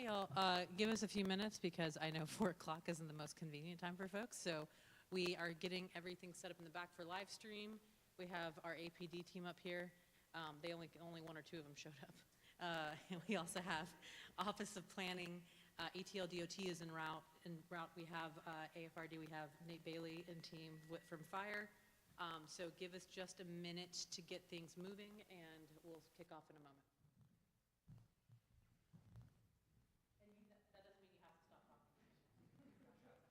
y'all. Give us a few minutes because I know 4 o'clock isn't the most convenient time for folks. So we are getting everything set up in the back for live stream. We have our APD team up here. They only 1 or 2 of them showed up. And we also have Office of Planning. ETL DOT is en route. We have AFRD. We have Nate Bailey and team from Fire. So give us just a minute to get things moving, and we'll kick off in a moment. That doesn't mean you have to stop talking. Get that set up?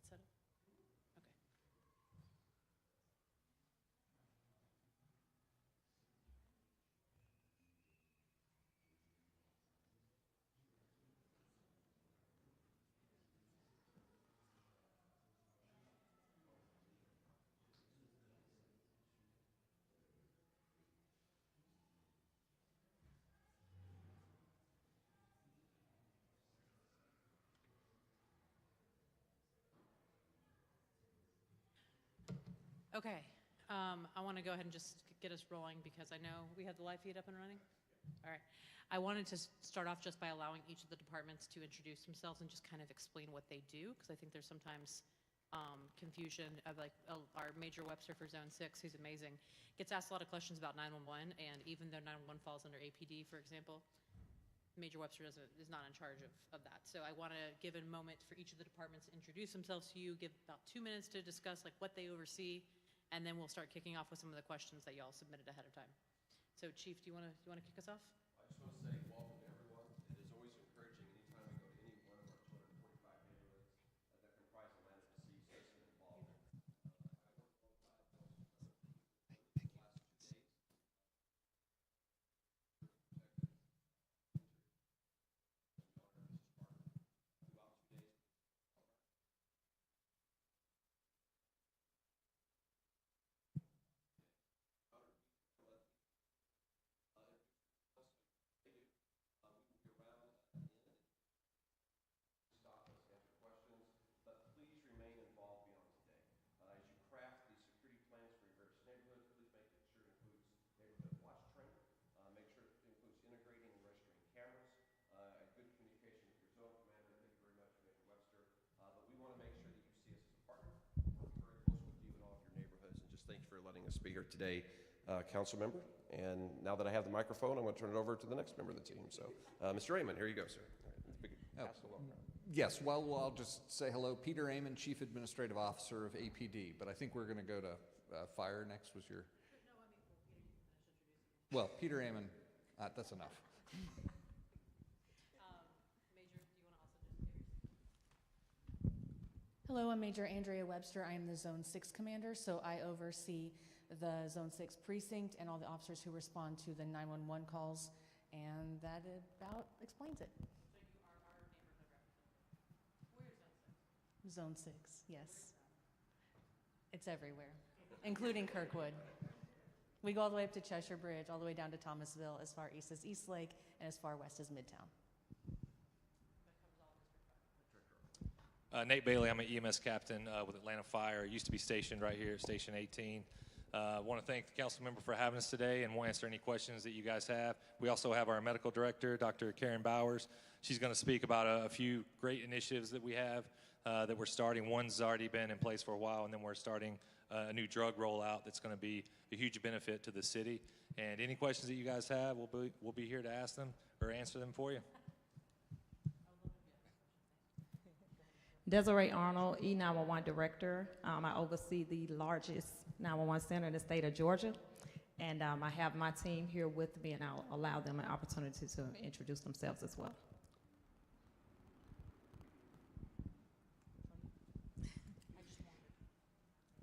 Okay. Okay, I want to go ahead and just get us rolling because I know we have the live feed up and running. All right. I wanted to start off just by allowing each of the departments to introduce themselves and just kind of explain what they do, because I think there's sometimes confusion of our Major Webster for Zone 6, who's amazing, gets asked a lot of questions about 911, and even though 911 falls under APD, for example, Major Webster is not in charge of that. So I want to give a moment for each of the departments to introduce themselves to you, give about 2 minutes to discuss what they oversee, and then we'll start kicking off with some of the questions that y'all submitted ahead of time. So Chief, do you want to kick us off? I just want to say welcome to everyone. It is always encouraging anytime we go to any one of our 245 neighborhoods that comprise Atlanta to see citizen involvement. I work alongside those the last 2 days. Thank you for letting us be here today, council member. And now that I have the microphone, I'm going to turn it over to the next member of the team. So, Mr. Raymond, here you go, sir. Yes, well, I'll just say hello. Peter Amon, Chief Administrative Officer of APD, but I think we're going to go to Fire next. Was your... Well, Peter Amon, that's enough. Major, do you want to also just give yourself? Hello, I'm Major Andrea Webster. I am the Zone 6 Commander, so I oversee the Zone 6 precinct and all the officers who respond to the 911 calls, and that about explains it. So you are our neighborhood representative. Where's Zone 6? Zone 6, yes. It's everywhere, including Kirkwood. We go all the way up to Cheshire Bridge, all the way down to Thomasville, as far east as Eastlake, and as far west as Midtown. Nate Bailey, I'm an EMS captain with Atlanta Fire. Used to be stationed right here at Station 18. I want to thank the council member for having us today, and we'll answer any questions that you guys have. We also have our medical director, Dr. Karen Bowers. She's going to speak about a few great initiatives that we have that we're starting. One's already been in place for a while, and then we're starting a new drug rollout that's going to be a huge benefit to the city. And any questions that you guys have, we'll be here to ask them or answer them for you. Desiree Arnold, E911 Director. I oversee the largest 911 center in the state of Georgia. And I have my team here with me, and I'll allow them an opportunity to introduce themselves as well.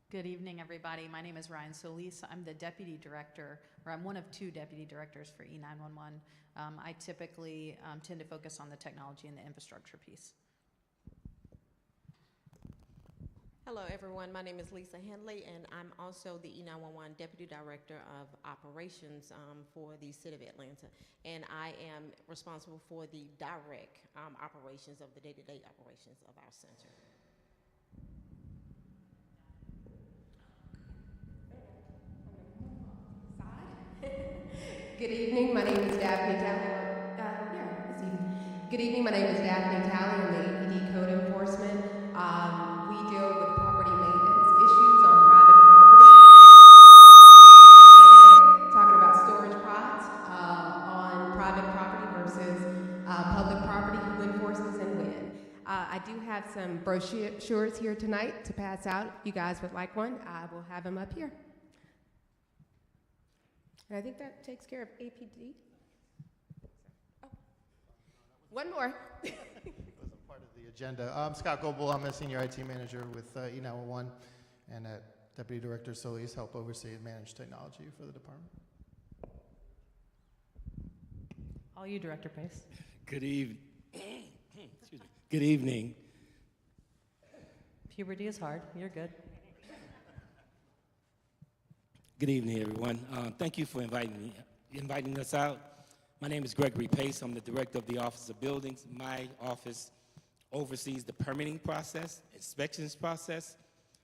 Good evening, everybody. My name is Ryan Solis. I'm the Deputy Director, or I'm one of 2 Deputy Directors for E911. I typically tend to focus on the technology and the infrastructure piece. Hello, everyone. My name is Lisa Henley, and I'm also the E911 Deputy Director of Operations for the City of Atlanta. And I am responsible for the direct operations of the day-to-day operations of our center. Good evening. My name is Daphne Talley. Good evening. My name is Daphne Talley. I'm the APD Code Enforcement. We deal with property maintenance issues on private property. Talking about storage pods on private property versus public property, who enforces and when. I do have some brochures here tonight to pass out. If you guys would like one, I will have them up here. And I think that takes care of APD. Oh, one more. It wasn't part of the agenda. I'm Scott Goebel. I'm a senior IT manager with E911, and Deputy Director Solis help oversee and manage technology for the department. All you, Director Pace. Good evening. Excuse me. Good evening. Puberty is hard. You're good. Good evening, everyone. Thank you for inviting us out. My name is Gregory Pace. I'm the Director of the Office of Buildings. My office oversees the permitting process, inspections process,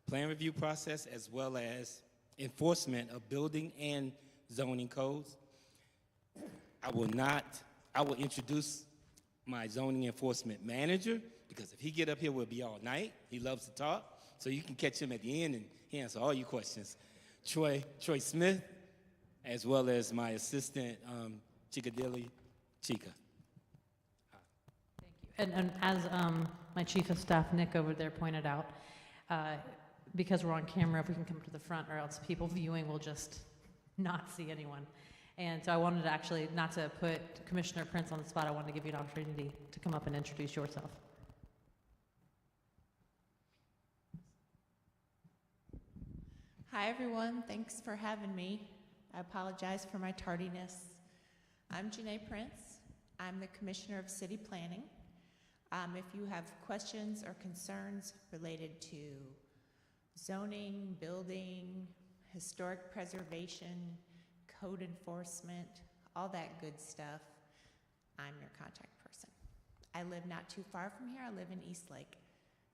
plan review process, as well as enforcement of building and zoning codes. I will introduce my zoning enforcement manager, because if he get up here, we'll be all night. He loves to talk, so you can catch him at the end and he answer all your questions. Troy Smith, as well as my assistant, Chikadilly Chika. Thank you. And as my Chief of Staff, Nick, over there pointed out, because we're on camera, if we can come to the front, or else people viewing will just not see anyone. And so I wanted to actually, not to put Commissioner Prince on the spot, I wanted to give you an opportunity to come up and introduce yourself. Hi, everyone. Thanks for having me. I apologize for my tardiness. I'm Janae Prince. I'm the Commissioner of City Planning. If you have questions or concerns related to zoning, building, historic preservation, code enforcement, all that good stuff, I'm your contact person. I live not too far from here. I live in Eastlake.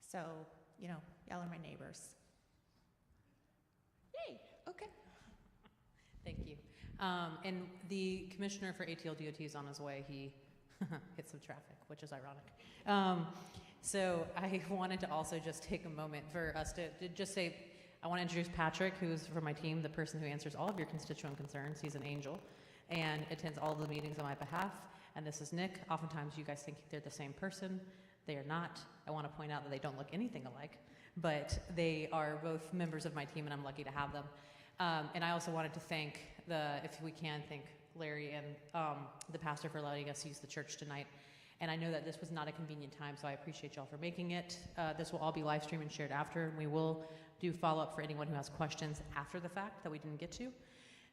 So, y'all are my neighbors. Yay, okay. Thank you. And the commissioner for ATL DOT is on his way. He hit some traffic, which is ironic. So I wanted to also just take a moment for us to just say, I want to introduce Patrick, who's from my team, the person who answers all of your constituent concerns. He's an angel and attends all of the meetings on my behalf. And this is Nick. Oftentimes you guys think they're the same person. They are not. I want to point out that they don't look anything alike, but they are both members of my team, and I'm lucky to have them. And I also wanted to thank if we can, thank Larry and the pastor for letting us use the church tonight. And I know that this was not a convenient time, so I appreciate y'all for making it. This will all be live streamed and shared after, and we will do follow-up for anyone who has questions after the fact that we didn't get to.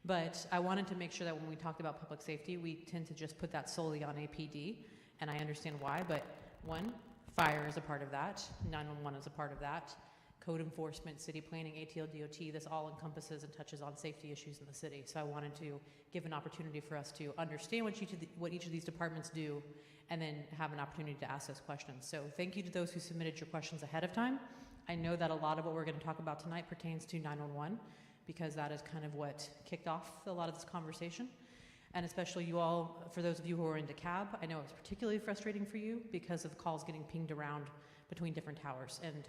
But I wanted to make sure that when we talked about public safety, we tend to just put that solely on APD, and I understand why, but one, Fire is a part of that. 911 is a part of that. Code enforcement, city planning, ATL, DOT, this all encompasses and touches on safety issues in the city. So I wanted to give an opportunity for us to understand what each of these departments do, and then have an opportunity to ask those questions. So thank you to those who submitted your questions ahead of time. I know that a lot of what we're going to talk about tonight pertains to 911, because that is kind of what kicked off a lot of this conversation. And especially you all, for those of you who are in DeKalb, I know it's particularly frustrating for you because of calls getting pinged around between different towers, and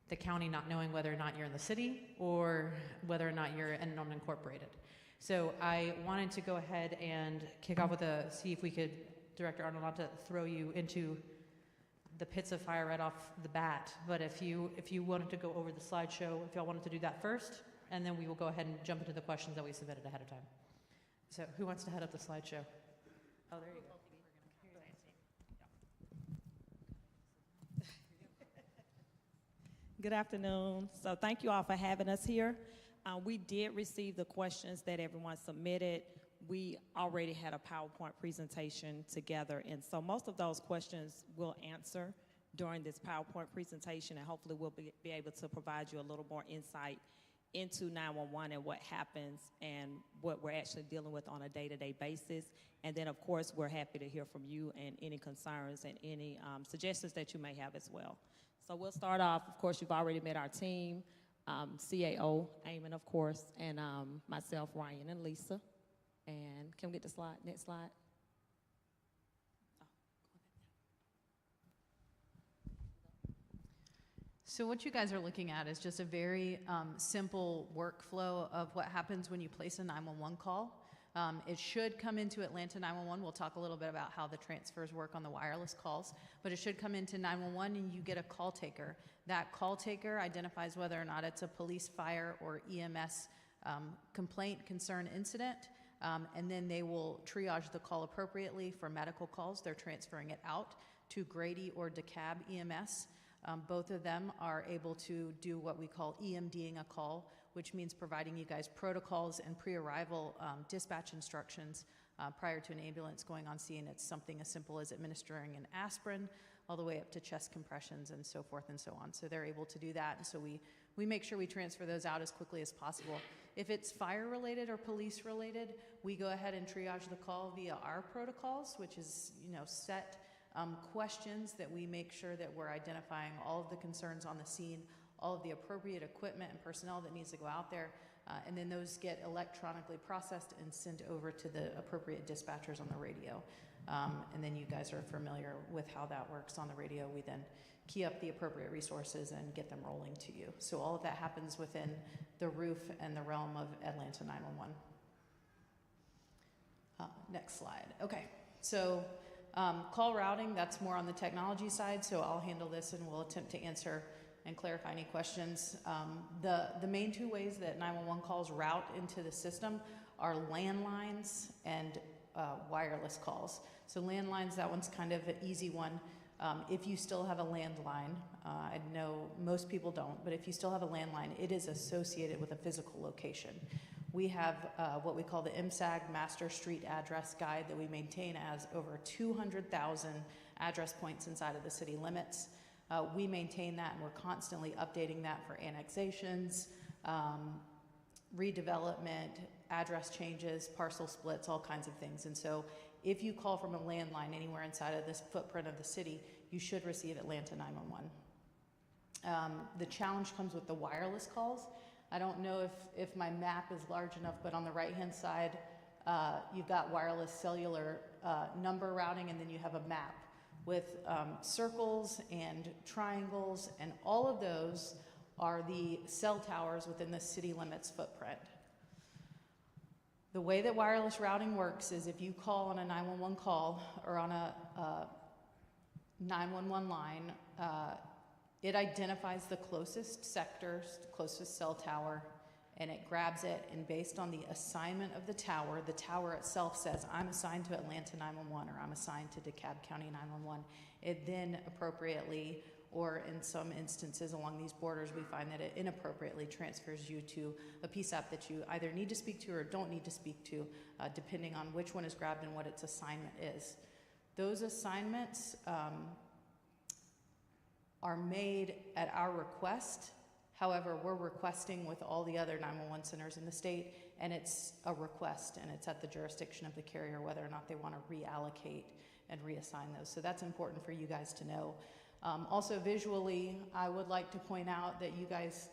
the county not knowing whether or not you're in the city or whether or not you're an unincorporated. So I wanted to go ahead and kick off with see if we could, Director Arnold, not to throw you into the pits of fire right off the bat, but if you wanted to go over the slideshow, if y'all wanted to do that first, and then we will go ahead and jump into the questions that we submitted ahead of time. So who wants to head up the slideshow? Oh, there you go. Good afternoon. So thank you all for having us here. We did receive the questions that everyone submitted. We already had a PowerPoint presentation together, and so most of those questions we'll answer during this PowerPoint presentation, and hopefully we'll be able to provide you a little more insight into 911 and what happens and what we're actually dealing with on a day-to-day basis. And then, of course, we're happy to hear from you and any concerns and any suggestions that you may have as well. So we'll start off. Of course, you've already met our team, CAO, Eamon, of course, and myself, Ryan, and Lisa. And can we get the slide? Next slide. So what you guys are looking at is just a very simple workflow of what happens when you place a 911 call. It should come into Atlanta 911. We'll talk a little bit about how the transfers work on the wireless calls, but it should come into 911 and you get a call taker. That call taker identifies whether or not it's a police, fire, or EMS complaint, concern, incident, and then they will triage the call appropriately. For medical calls, they're transferring it out to Grady or DeKalb EMS. Both of them are able to do what we call EMDing a call, which means providing you guys protocols and pre-arrival dispatch instructions prior to an ambulance going on scene. It's something as simple as administering an aspirin all the way up to chest compressions and so forth and so on. So they're able to do that, and so we make sure we transfer those out as quickly as possible. If it's fire-related or police-related, we go ahead and triage the call via our protocols, which is, set questions that we make sure that we're identifying all of the concerns on the scene, all of the appropriate equipment and personnel that needs to go out there, and then those get electronically processed and sent over to the appropriate dispatchers on the radio. And then you guys are familiar with how that works on the radio. We then key up the appropriate resources and get them rolling to you. So all of that happens within the roof and the realm of Atlanta 911. Next slide. Okay, so call routing, that's more on the technology side, so I'll handle this and we'll attempt to answer and clarify any questions. The main two ways that 911 calls route into the system are landlines and wireless calls. So landlines, that one's kind of an easy one. If you still have a landline, I know most people don't, but if you still have a landline, it is associated with a physical location. We have what we call the MSAG Master Street Address Guide that we maintain as over 200,000 address points inside of the city limits. We maintain that, and we're constantly updating that for annexations, redevelopment, address changes, parcel splits, all kinds of things. And so if you call from a landline anywhere inside of this footprint of the city, you should receive Atlanta 911. The challenge comes with the wireless calls. I don't know if my map is large enough, but on the right-hand side, you've got wireless cellular number routing, and then you have a map with circles and triangles, and all of those are the cell towers within the city limits footprint. The way that wireless routing works is if you call on a 911 call or on a 911 line, it identifies the closest sectors, closest cell tower, and it grabs it, and based on the assignment of the tower itself says, I'm assigned to Atlanta 911 or I'm assigned to DeKalb County 911. It then appropriately, or in some instances along these borders, we find that it inappropriately transfers you to a PSAP that you either need to speak to or don't need to speak to, depending on which one is grabbed and what its assignment is. Those assignments are made at our request. However, we're requesting with all the other 911 centers in the state, and it's a request, and it's at the jurisdiction of the carrier whether or not they want to reallocate and reassign those. So that's important for you guys to know. Also visually, I would like to point out that you guys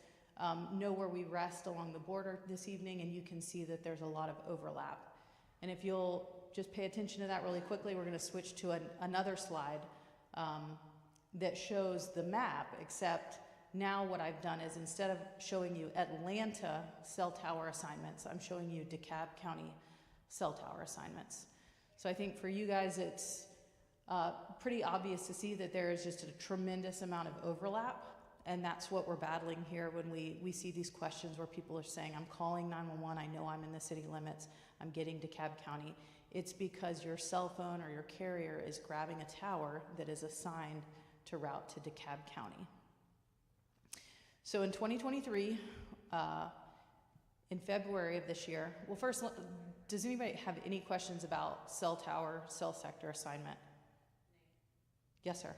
know where we rest along the border this evening, and you can see that there's a lot of overlap. And if you'll just pay attention to that really quickly, we're going to switch to another slide that shows the map, except now what I've done is instead of showing you Atlanta cell tower assignments, I'm showing you DeKalb County cell tower assignments. So I think for you guys, it's pretty obvious to see that there is just a tremendous amount of overlap, and that's what we're battling here when we see these questions where people are saying, I'm calling 911, I know I'm in the city limits, I'm getting DeKalb County. It's because your cell phone or your carrier is grabbing a tower that is assigned to route to DeKalb County. So in 2023, in February of this year, well, first, does anybody have any questions about cell tower, cell sector assignment? Yes, sir.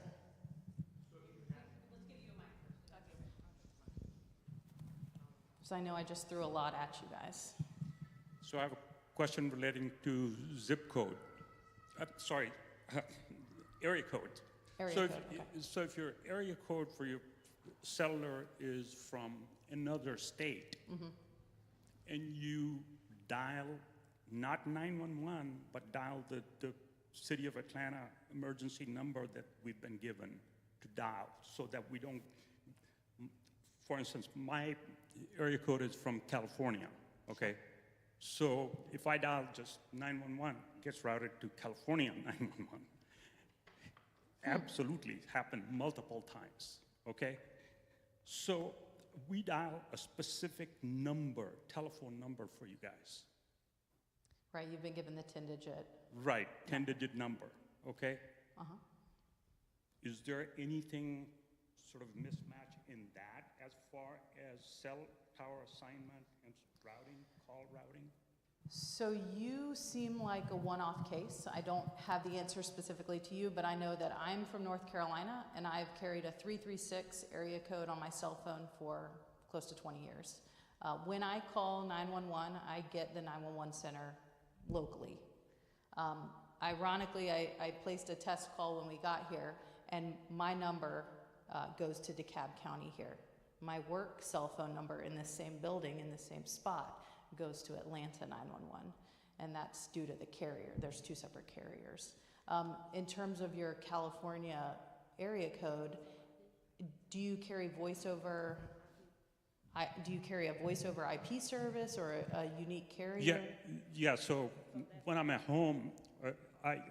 So I know I just threw a lot at you guys. So I have a question relating to zip code. Area code. So if your area code for your cellular is from another state, and you dial not 911, but dial the City of Atlanta emergency number that we've been given to dial, so that we don't, for instance, my area code is from California, okay? So if I dial just 911, it gets routed to California 911. Absolutely, it's happened multiple times, okay? So we dial a specific number, telephone number for you guys. Right, you've been given the 10-digit. Right, 10-digit number, okay? Is there anything sort of mismatch in that as far as cell tower assignment and routing, call routing? So you seem like a one-off case. I don't have the answer specifically to you, but I know that I'm from North Carolina, and I've carried a 336 area code on my cell phone for close to 20 years. When I call 911, I get the 911 center locally. Ironically, I placed a test call when we got here, and my number goes to DeKalb County here. My work cell phone number in this same building, in the same spot, goes to Atlanta 911, and that's due to the carrier. There's two separate carriers. In terms of your California area code, do you carry voice over? Do you carry a voice over IP service or a unique carrier? Yeah. So when I'm at home, I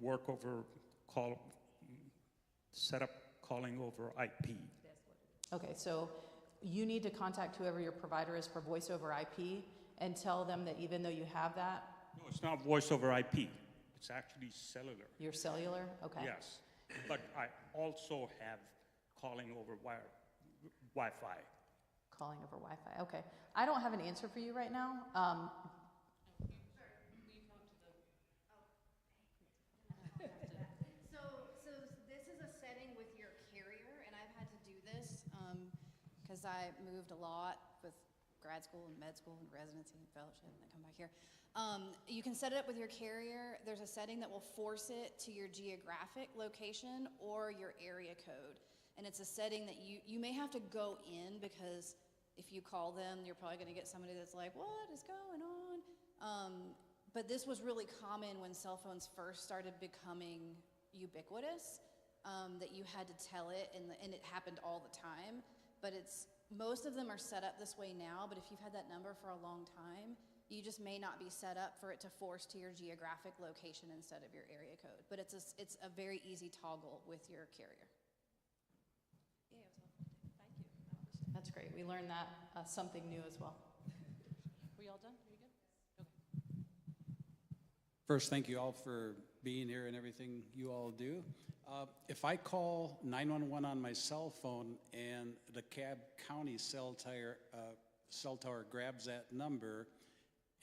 work over set up calling over IP. Okay, so you need to contact whoever your provider is for voice over IP and tell them that even though you have that. No, it's not voice over IP. It's actually cellular. Your cellular? Okay. Yes, but I also have calling over Wi-Fi. Calling over Wi-Fi, okay. I don't have an answer for you right now. So this is a setting with your carrier, and I've had to do this because I moved a lot with grad school and med school and residency and fellowship, and I come back here. You can set it up with your carrier. There's a setting that will force it to your geographic location or your area code. And it's a setting that you may have to go in, because if you call them, you're probably going to get somebody that's like, what is going on? But this was really common when cell phones first started becoming ubiquitous, that you had to tell it, and it happened all the time. But most of them are set up this way now, but if you've had that number for a long time, you just may not be set up for it to force to your geographic location instead of your area code. But it's a very easy toggle with your carrier. Thank you. That's great. We learned that something new as well. Were you all done? Are you good? Okay. First, thank you all for being here and everything you all do. If I call 911 on my cell phone and the DeKalb County cell tower grabs that number,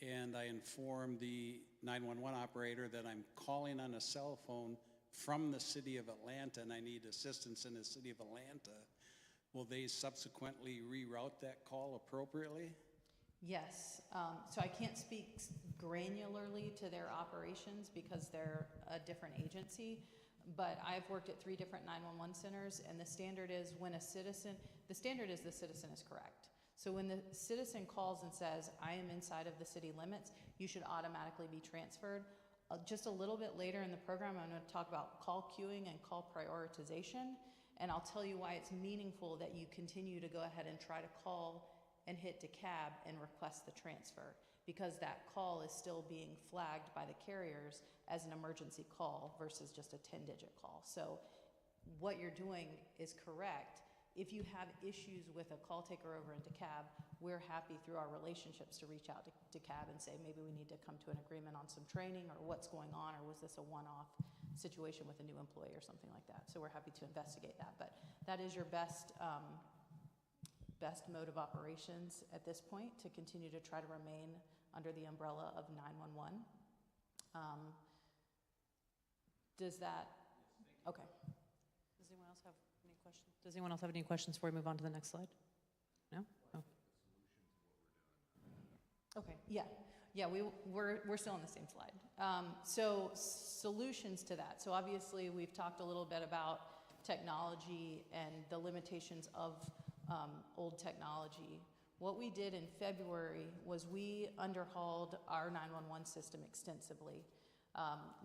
and I inform the 911 operator that I'm calling on a cell phone from the city of Atlanta and I need assistance in the city of Atlanta, will they subsequently reroute that call appropriately? Yes, so I can't speak granularly to their operations because they're a different agency, but I've worked at 3 different 911 centers, and the standard is when the citizen is correct. So when the citizen calls and says, I am inside of the city limits, you should automatically be transferred. Just a little bit later in the program, I'm going to talk about call queuing and call prioritization, and I'll tell you why it's meaningful that you continue to go ahead and try to call and hit DeKalb and request the transfer, because that call is still being flagged by the carriers as an emergency call versus just a 10-digit call. So what you're doing is correct. If you have issues with a call taker over in DeKalb, we're happy through our relationships to reach out to DeKalb and say, maybe we need to come to an agreement on some training, or what's going on, or was this a one-off situation with a new employee or something like that. So we're happy to investigate that. But that is your best mode of operations at this point, to continue to try to remain under the umbrella of 911. Does that, okay. Does anyone else have any questions? Does anyone else have any questions before we move on to the next slide? No? Oh. Okay, yeah, we're still on the same slide. So solutions to that. So obviously we've talked a little bit about technology and the limitations of old technology. What we did in February was we underhauled our 911 system extensively.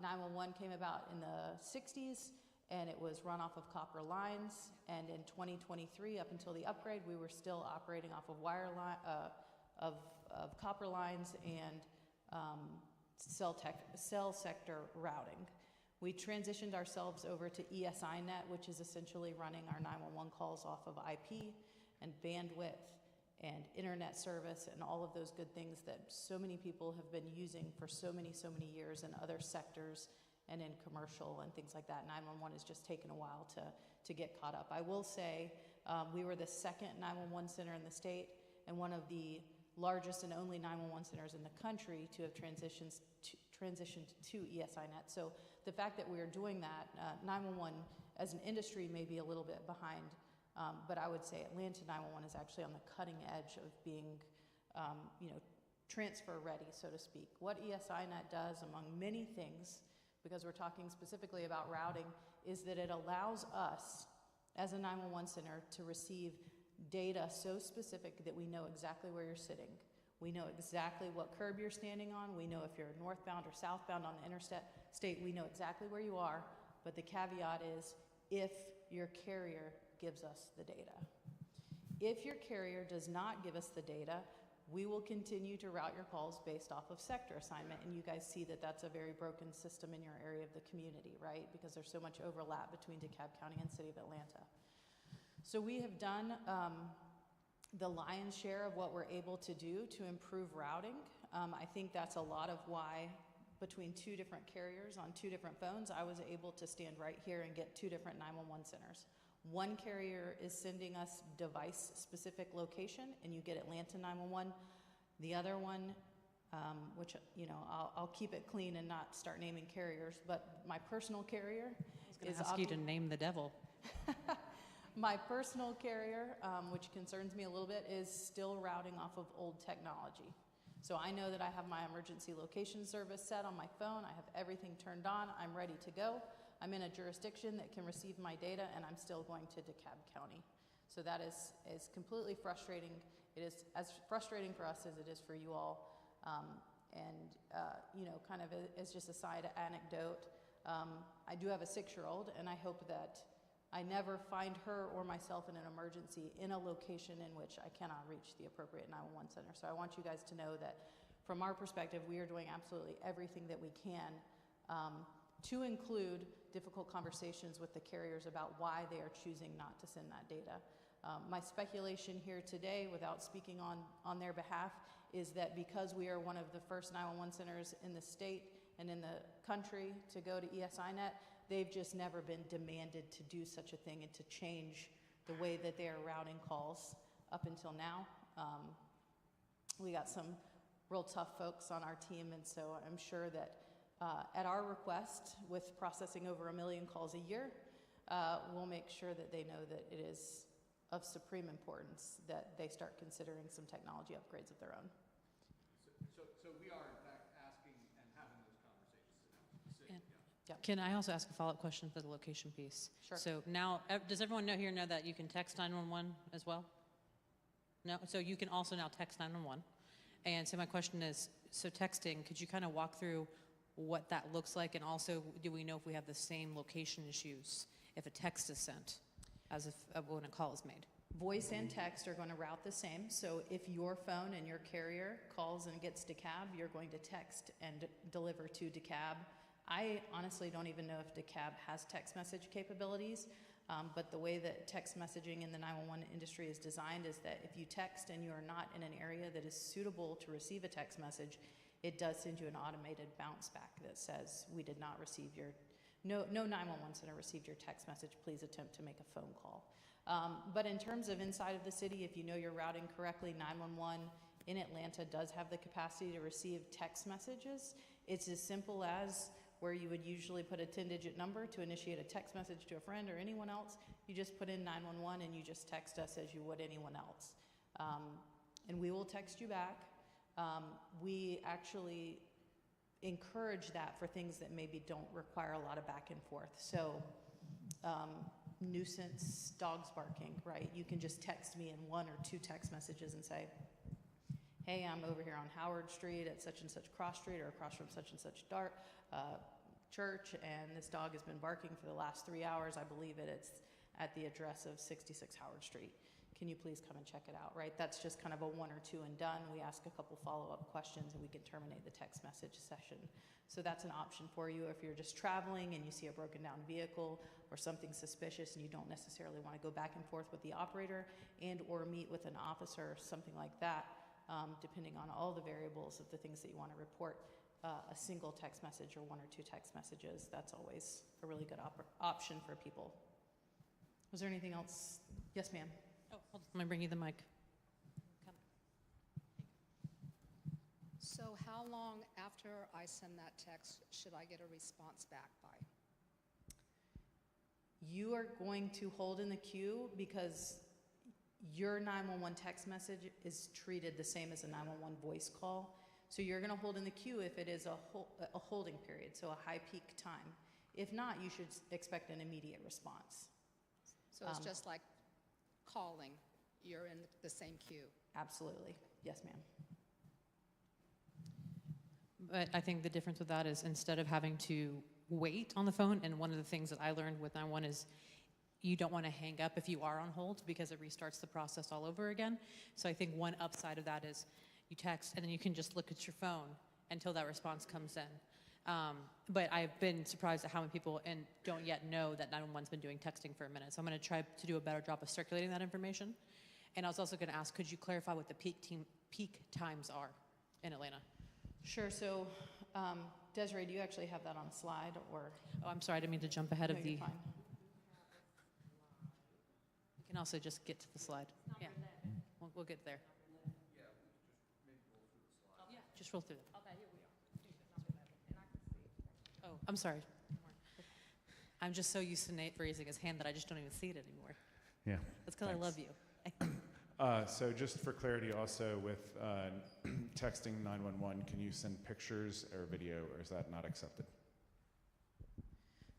911 came about in the 60s, and it was run off of copper lines. And in 2023, up until the upgrade, we were still operating off of of copper lines and cell sector routing. We transitioned ourselves over to ESINet, which is essentially running our 911 calls off of IP and bandwidth and internet service and all of those good things that so many people have been using for so many years in other sectors and in commercial and things like that. 911 has just taken a while to get caught up. I will say we were the second 911 center in the state and one of the largest and only 911 centers in the country to have transitioned to ESINet. So the fact that we are doing that, 911 as an industry may be a little bit behind, but I would say Atlanta 911 is actually on the cutting edge of being, transfer ready, so to speak. What ESINet does, among many things, because we're talking specifically about routing, is that it allows us as a 911 center to receive data so specific that we know exactly where you're sitting. We know exactly what curb you're standing on. We know if you're northbound or southbound on the interstate. We know exactly where you are, but the caveat is if your carrier gives us the data. If your carrier does not give us the data, we will continue to route your calls based off of sector assignment, and you guys see that that's a very broken system in your area of the community, right? Because there's so much overlap between DeKalb County and City of Atlanta. So we have done the lion's share of what we're able to do to improve routing. I think that's a lot of why between 2 different carriers on 2 different phones, I was able to stand right here and get 2 different 911 centers. One carrier is sending us device-specific location, and you get Atlanta 911. The other one, which, I'll keep it clean and not start naming carriers, but my personal carrier is going to ask you to name the devil. My personal carrier, which concerns me a little bit, is still routing off of old technology. So I know that I have my emergency location service set on my phone. I have everything turned on. I'm ready to go. I'm in a jurisdiction that can receive my data, and I'm still going to DeKalb County. So that is completely frustrating. It is as frustrating for us as it is for you all. Kind of as just a side anecdote, I do have a 6-year-old, and I hope that I never find her or myself in an emergency in a location in which I cannot reach the appropriate 911 center. So I want you guys to know that from our perspective, we are doing absolutely everything that we can to include difficult conversations with the carriers about why they are choosing not to send that data. My speculation here today, without speaking on their behalf, is that because we are one of the first 911 centers in the state and in the country to go to ESINet, they've just never been demanded to do such a thing and to change the way that they are routing calls up until now. We got some real tough folks on our team, and so I'm sure that At our request, with processing over 1 million calls a year, we'll make sure that they know that it is of supreme importance that they start considering some technology upgrades of their own. So we are in fact asking and having those conversations. Yep. Can I also ask a follow-up question for the location piece? Sure. So now, does everyone know that you can text 911 as well? No? So you can also now text 911. And so my question is, so texting, could you kind of walk through what that looks like? And also, do we know if we have the same location issues if a text is sent as if when a call is made? Voice and text are going to route the same. So if your phone and your carrier calls and gets DeKalb, you're going to text and deliver to DeKalb. I honestly don't even know if DeKalb has text message capabilities, but the way that text messaging in the 911 industry is designed is that if you text and you are not in an area that is suitable to receive a text message, it does send you an automated bounce back that says, we did not receive your, no 911 center received your text message, please attempt to make a phone call. But in terms of inside of the city, if you know you're routing correctly, 911 in Atlanta does have the capacity to receive text messages. It's as simple as where you would usually put a 10-digit number to initiate a text message to a friend or anyone else, you just put in 911 and you just text us as you would anyone else. And we will text you back. We actually encourage that for things that maybe don't require a lot of back and forth. So nuisance, dogs barking, right? You can just text me in 1 or 2 text messages and say, hey, I'm over here on Howard Street at such and such cross street or across from such and such church, and this dog has been barking for the last 3 hours. I believe it's at the address of 66 Howard Street. Can you please come and check it out, right? That's just kind of a 1 or 2 and done. We ask a couple follow-up questions and we can terminate the text message session. So that's an option for you if you're just traveling and you see a broken down vehicle or something suspicious and you don't necessarily want to go back and forth with the operator and or meet with an officer or something like that, depending on all the variables of the things that you want to report. A single text message or 1 or 2 text messages, that's always a really good option for people. Was there anything else? Yes, ma'am. Oh, hold on, let me bring you the mic. So how long after I send that text should I get a response back by? You are going to hold in the queue because your 911 text message is treated the same as a 911 voice call. So you're going to hold in the queue if it is a holding period, so a high peak time. If not, you should expect an immediate response. So it's just like calling, you're in the same queue. Absolutely. Yes, ma'am. But I think the difference with that is instead of having to wait on the phone, and one of the things that I learned with 911 is you don't want to hang up if you are on hold because it restarts the process all over again. So I think one upside of that is you text and then you can just look at your phone until that response comes in. But I've been surprised at how many people don't yet know that 911's been doing texting for a minute. So I'm going to try to do a better job of circulating that information. And I was also going to ask, could you clarify what the peak times are in Atlanta? Sure. So, Desiree, do you actually have that on a slide or? Oh, I'm sorry. I didn't mean to jump ahead of the. You're fine. We can also just get to the slide. Yeah, we'll get there. Yeah, just roll through it. Okay, here we are. Oh, I'm sorry. I'm just so used to Nate raising his hand that I just don't even see it anymore. Yeah. That's because I love you. So just for clarity also with texting 911, can you send pictures or video, or is that not accepted?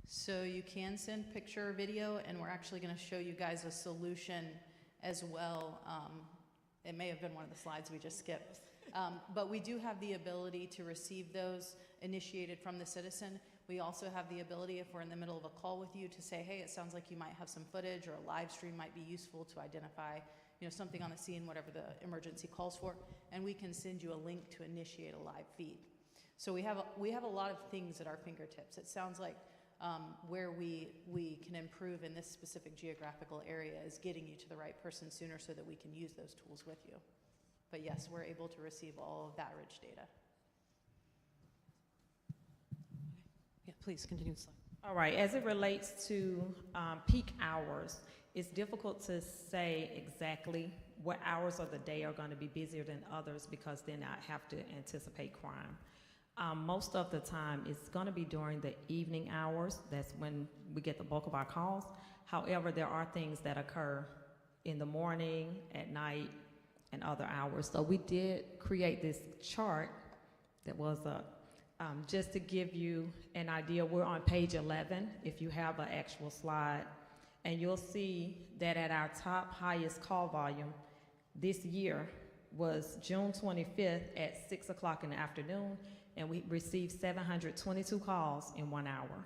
So you can send picture or video, and we're actually going to show you guys a solution as well. It may have been one of the slides we just skipped. But we do have the ability to receive those initiated from the citizen. We also have the ability, if we're in the middle of a call with you, to say, hey, it sounds like you might have some footage or a live stream might be useful to identify something on the scene, whatever the emergency calls for, and we can send you a link to initiate a live feed. So we have a lot of things at our fingertips. It sounds like where we can improve in this specific geographical area is getting you to the right person sooner so that we can use those tools with you. But yes, we're able to receive all of that rich data. Yeah, please continue the slide. All right, as it relates to peak hours, it's difficult to say exactly what hours of the day are going to be busier than others because then I have to anticipate crime. Most of the time, it's going to be during the evening hours. That's when we get the bulk of our calls. However, there are things that occur in the morning, at night, and other hours. So we did create this chart that was just to give you an idea. We're on page 11, if you have an actual slide. And you'll see that at our top highest call volume this year was June 25th at 6 o'clock in the afternoon, and we received 722 calls in 1 hour.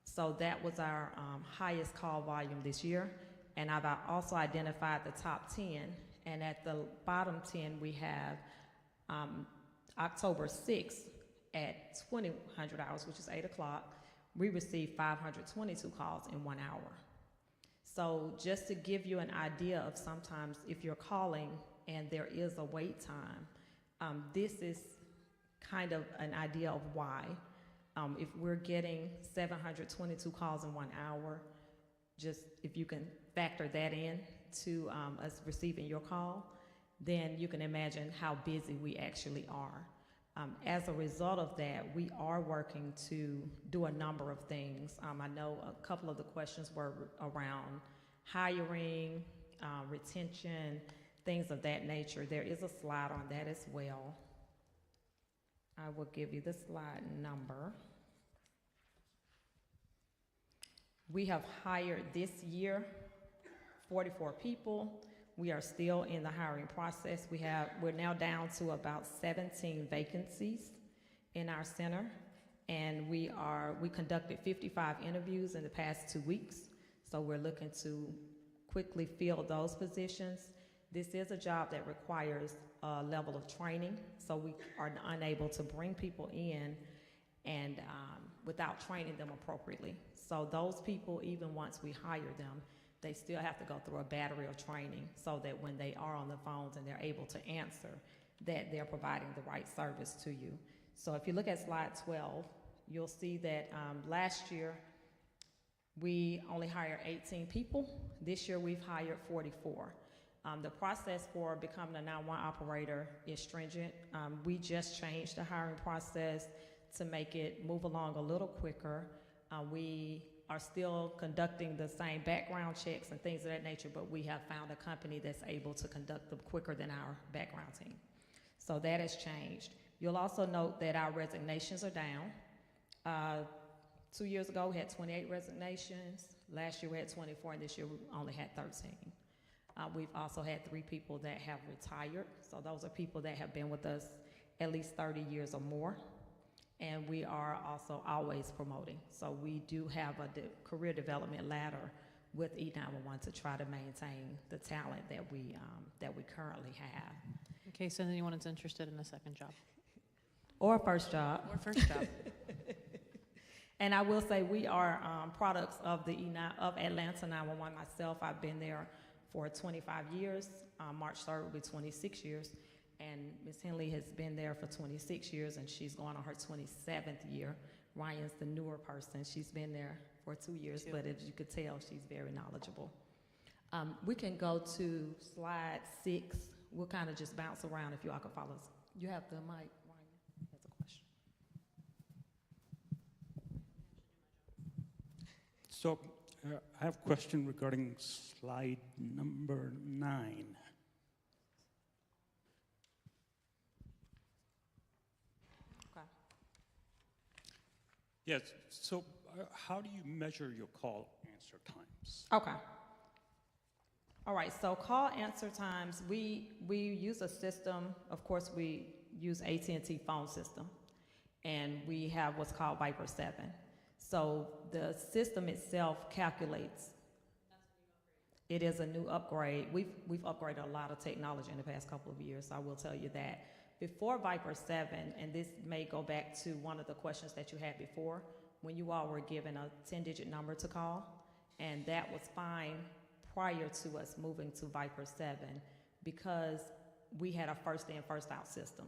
So that was our highest call volume this year. And I've also identified the top 10, and at the bottom 10 we have October 6th at 2000 hours, which is 8 o'clock, we received 522 calls in 1 hour. So just to give you an idea of sometimes if you're calling and there is a wait time, this is kind of an idea of why. If we're getting 722 calls in 1 hour, just if you can factor that in to us receiving your call, then you can imagine how busy we actually are. As a result of that, we are working to do a number of things. I know a couple of the questions were around hiring, retention, things of that nature. There is a slide on that as well. I will give you the slide number. We have hired this year 44 people. We are still in the hiring process. We're now down to about 17 vacancies in our center, and we conducted 55 interviews in the past 2 weeks, so we're looking to quickly fill those positions. This is a job that requires a level of training, so we are unable to bring people in and without training them appropriately. So those people, even once we hire them, they still have to go through a battery of training so that when they are on the phones and they're able to answer, that they're providing the right service to you. So if you look at slide 12, you'll see that last year we only hired 18 people. This year we've hired 44. The process for becoming a 911 operator is stringent. We just changed the hiring process to make it move along a little quicker. We are still conducting the same background checks and things of that nature, but we have found a company that's able to conduct them quicker than our background team. So that has changed. You'll also note that our resignations are down. 2 years ago, we had 28 resignations. Last year, we had 24, and this year, we only had 13. We've also had 3 people that have retired. So those are people that have been with us at least 30 years or more. And we are also always promoting. So we do have a career development ladder with E911 to try to maintain the talent that we currently have. In case anyone's interested in a second job. Or a first job. Or first job. And I will say we are products of of Atlanta 911 myself. I've been there for 25 years. March 3rd will be 26 years. And Ms. Henley has been there for 26 years, and she's going on her 27th year. Ryan's the newer person. She's been there for 2 years, but as you could tell, she's very knowledgeable. We can go to slide 6. We'll kind of just bounce around if you all can follow us. You have the mic, Ryan has a question. So I have a question regarding slide number 9. Yes, so how do you measure your call answer times? Okay. All right, so call answer times, we use a system. Of course, we use AT&T phone system, and we have what's called Viper 7. So the system itself calculates. It is a new upgrade. We've upgraded a lot of technology in the past couple of years, so I will tell you that. Before Viper 7, and this may go back to one of the questions that you had before, when you all were given a 10-digit number to call, and that was fine prior to us moving to Viper 7 because we had a first in, first out system.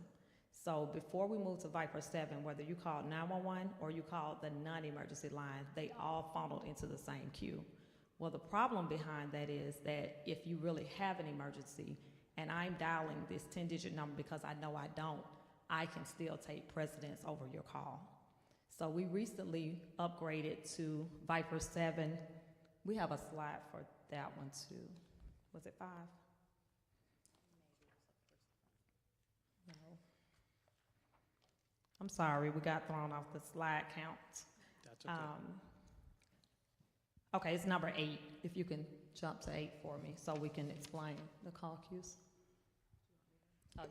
So before we moved to Viper 7, whether you called 911 or you called the non-emergency line, they all funneled into the same queue. Well, the problem behind that is that if you really have an emergency, and I'm dialing this 10-digit number because I know I don't, I can still take precedence over your call. So we recently upgraded to Viper 7. We have a slide for that one too. Was it 5? No. I'm sorry, we got thrown off the slide count. That's okay. Okay, it's number 8. If you can jump to 8 for me so we can explain the call queues. Okay.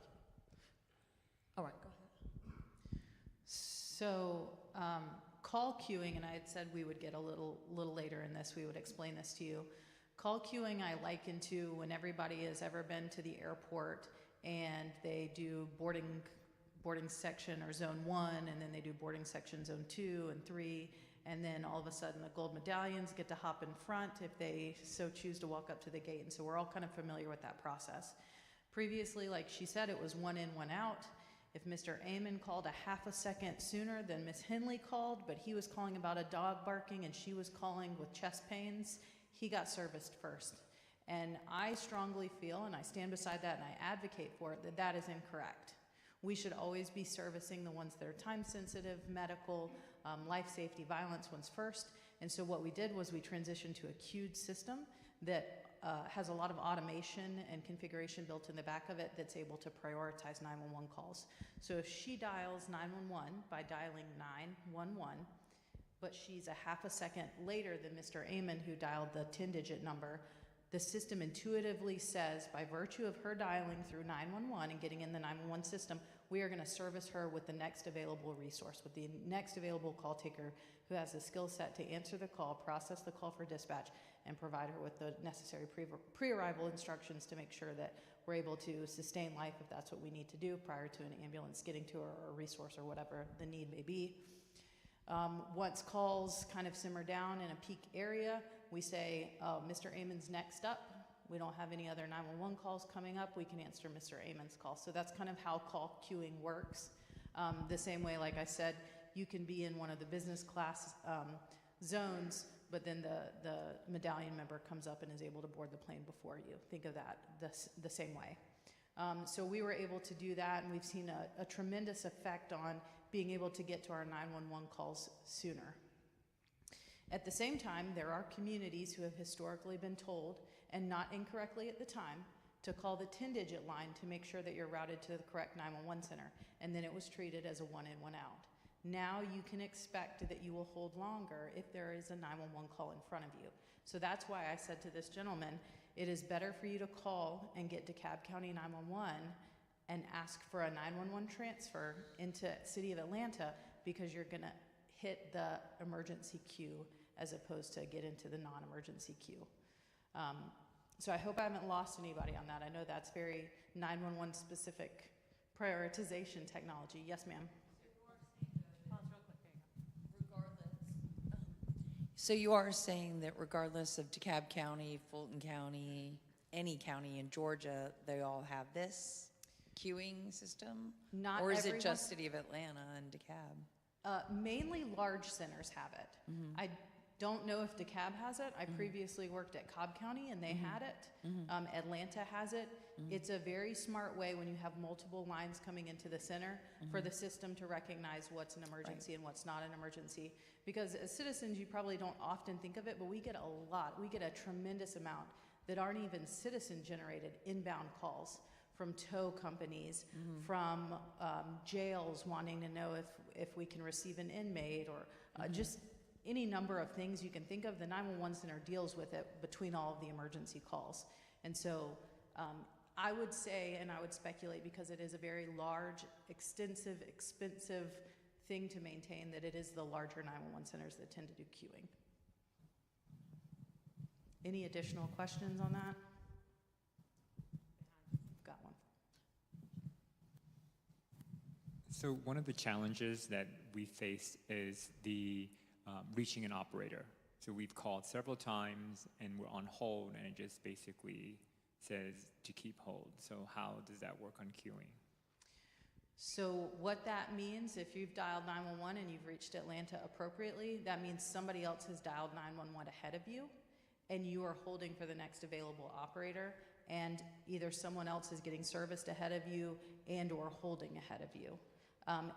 All right, go ahead. So call queuing, and I had said we would get a little later in this, we would explain this to you. Call queuing I liken to when everybody has ever been to the airport and they do boarding section or zone 1, and then they do boarding section zone 2 and 3, and then all of a sudden the gold medallions get to hop in front if they so choose to walk up to the gate. And so we're all kind of familiar with that process. Previously, like she said, it was 1 in, 1 out. If Mr. Amon called a half a second sooner than Ms. Henley called, but he was calling about a dog barking and she was calling with chest pains, he got serviced first. And I strongly feel, and I stand beside that and I advocate for it, that that is incorrect. We should always be servicing the ones that are time sensitive, medical, life safety, violence ones first. And so what we did was we transitioned to a queued system that has a lot of automation and configuration built in the back of it that's able to prioritize 911 calls. So if she dials 911 by dialing 911, but she's a half a second later than Mr. Amon who dialed the 10-digit number, the system intuitively says, by virtue of her dialing through 911 and getting in the 911 system, we are going to service her with the next available resource, with the next available call taker who has the skill set to answer the call, process the call for dispatch, and provide her with the necessary pre-arrival instructions to make sure that we're able to sustain life if that's what we need to do prior to an ambulance getting to her or a resource or whatever the need may be. Once calls kind of simmer down in a peak area, we say, Mr. Amon's next up. We don't have any other 911 calls coming up. We can answer Mr. Amon's call. So that's kind of how call queuing works. The same way, like I said, you can be in one of the business class zones, but then the medallion member comes up and is able to board the plane before you. Think of that the same way. So we were able to do that, and we've seen a tremendous effect on being able to get to our 911 calls sooner. At the same time, there are communities who have historically been told, and not incorrectly at the time, to call the 10-digit line to make sure that you're routed to the correct 911 center, and then it was treated as a 1 in, 1 out. Now you can expect that you will hold longer if there is a 911 call in front of you. So that's why I said to this gentleman, it is better for you to call and get DeKalb County 911 and ask for a 911 transfer into City of Atlanta, because you're gonna hit the emergency queue as opposed to get into the non-emergency queue. So I hope I haven't lost anybody on that. I know that's very 911 specific prioritization technology. Yes, ma'am. So you are saying that regardless of DeKalb County, Fulton County, any county in Georgia, they all have this queuing system? Not or is everyone. it just City of Atlanta and DeKalb? Mainly large centers have it. Mm-hmm. I don't know if DeKalb has it. I previously worked at Cobb County and they had it. Atlanta has it. It's a very smart way when you have multiple lines coming into the center for the system to recognize what's an emergency and what's not an emergency. Because as citizens, you probably don't often think of it, but we get a lot. We get a tremendous amount that aren't even citizen-generated inbound calls from tow companies, from jails wanting to know if we can receive an inmate, or just any number of things you can think of. The 911 center deals with it between all of the emergency calls. And so I would say, and I would speculate, because it is a very large, extensive, expensive thing to maintain, that it is the larger 911 centers that tend to do queuing. Any additional questions on that? Got one. So one of the challenges that we face is the reaching an operator. So we've called several times and we're on hold, and it just basically says to keep hold. So how does that work on queuing? So what that means, if you've dialed 911 and you've reached Atlanta appropriately, that means somebody else has dialed 911 ahead of you, and you are holding for the next available operator, and either someone else is getting serviced ahead of you and or holding ahead of you.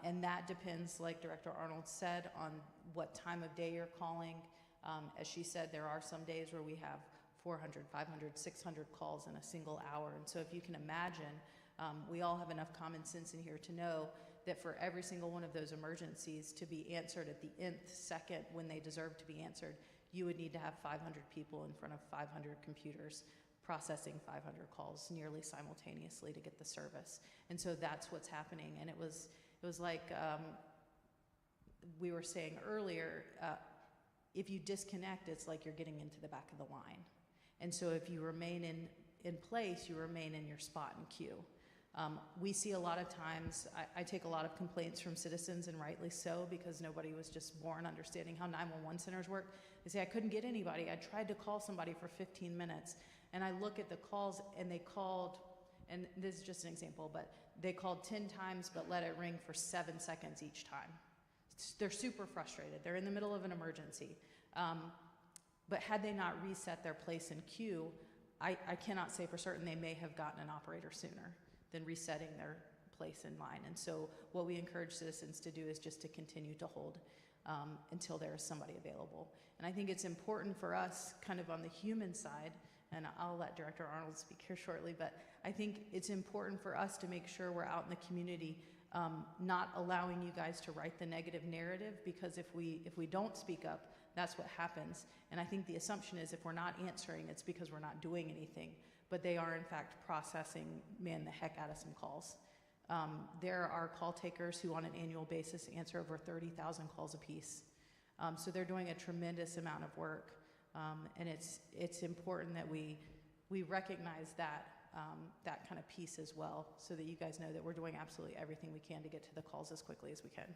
And that depends, like Director Arnold said, on what time of day you're calling. As she said, there are some days where we have 400, 500, 600 calls in a single hour. And so if you can imagine, we all have enough common sense in here to know that for every single one of those emergencies to be answered at the nth second when they deserve to be answered, you would need to have 500 people in front of 500 computers processing 500 calls nearly simultaneously to get the service. And so that's what's happening. And it was like we were saying earlier, if you disconnect, it's like you're getting into the back of the line. And so if you remain in place, you remain in your spot in queue. We see a lot of times, I take a lot of complaints from citizens, and rightly so, because nobody was just born understanding how 911 centers work. They say, I couldn't get anybody. I tried to call somebody for 15 minutes. And I look at the calls, and they called, and this is just an example, but they called 10 times but let it ring for 7 seconds each time. They're super frustrated. They're in the middle of an emergency. But had they not reset their place in queue, I cannot say for certain they may have gotten an operator sooner than resetting their place in line. And so what we encourage citizens to do is just to continue to hold until there is somebody available. And I think it's important for us, kind of on the human side, and I'll let Director Arnold speak here shortly, but I think it's important for us to make sure we're out in the community, not allowing you guys to write the negative narrative, because if we don't speak up, that's what happens. And I think the assumption is if we're not answering, it's because we're not doing anything. But they are, in fact, processing, man, the heck out of some calls. There are call takers who on an annual basis answer over 30,000 calls apiece. So they're doing a tremendous amount of work. And it's important that we recognize that kind of piece as well, so that you guys know that we're doing absolutely everything we can to get to the calls as quickly as we can.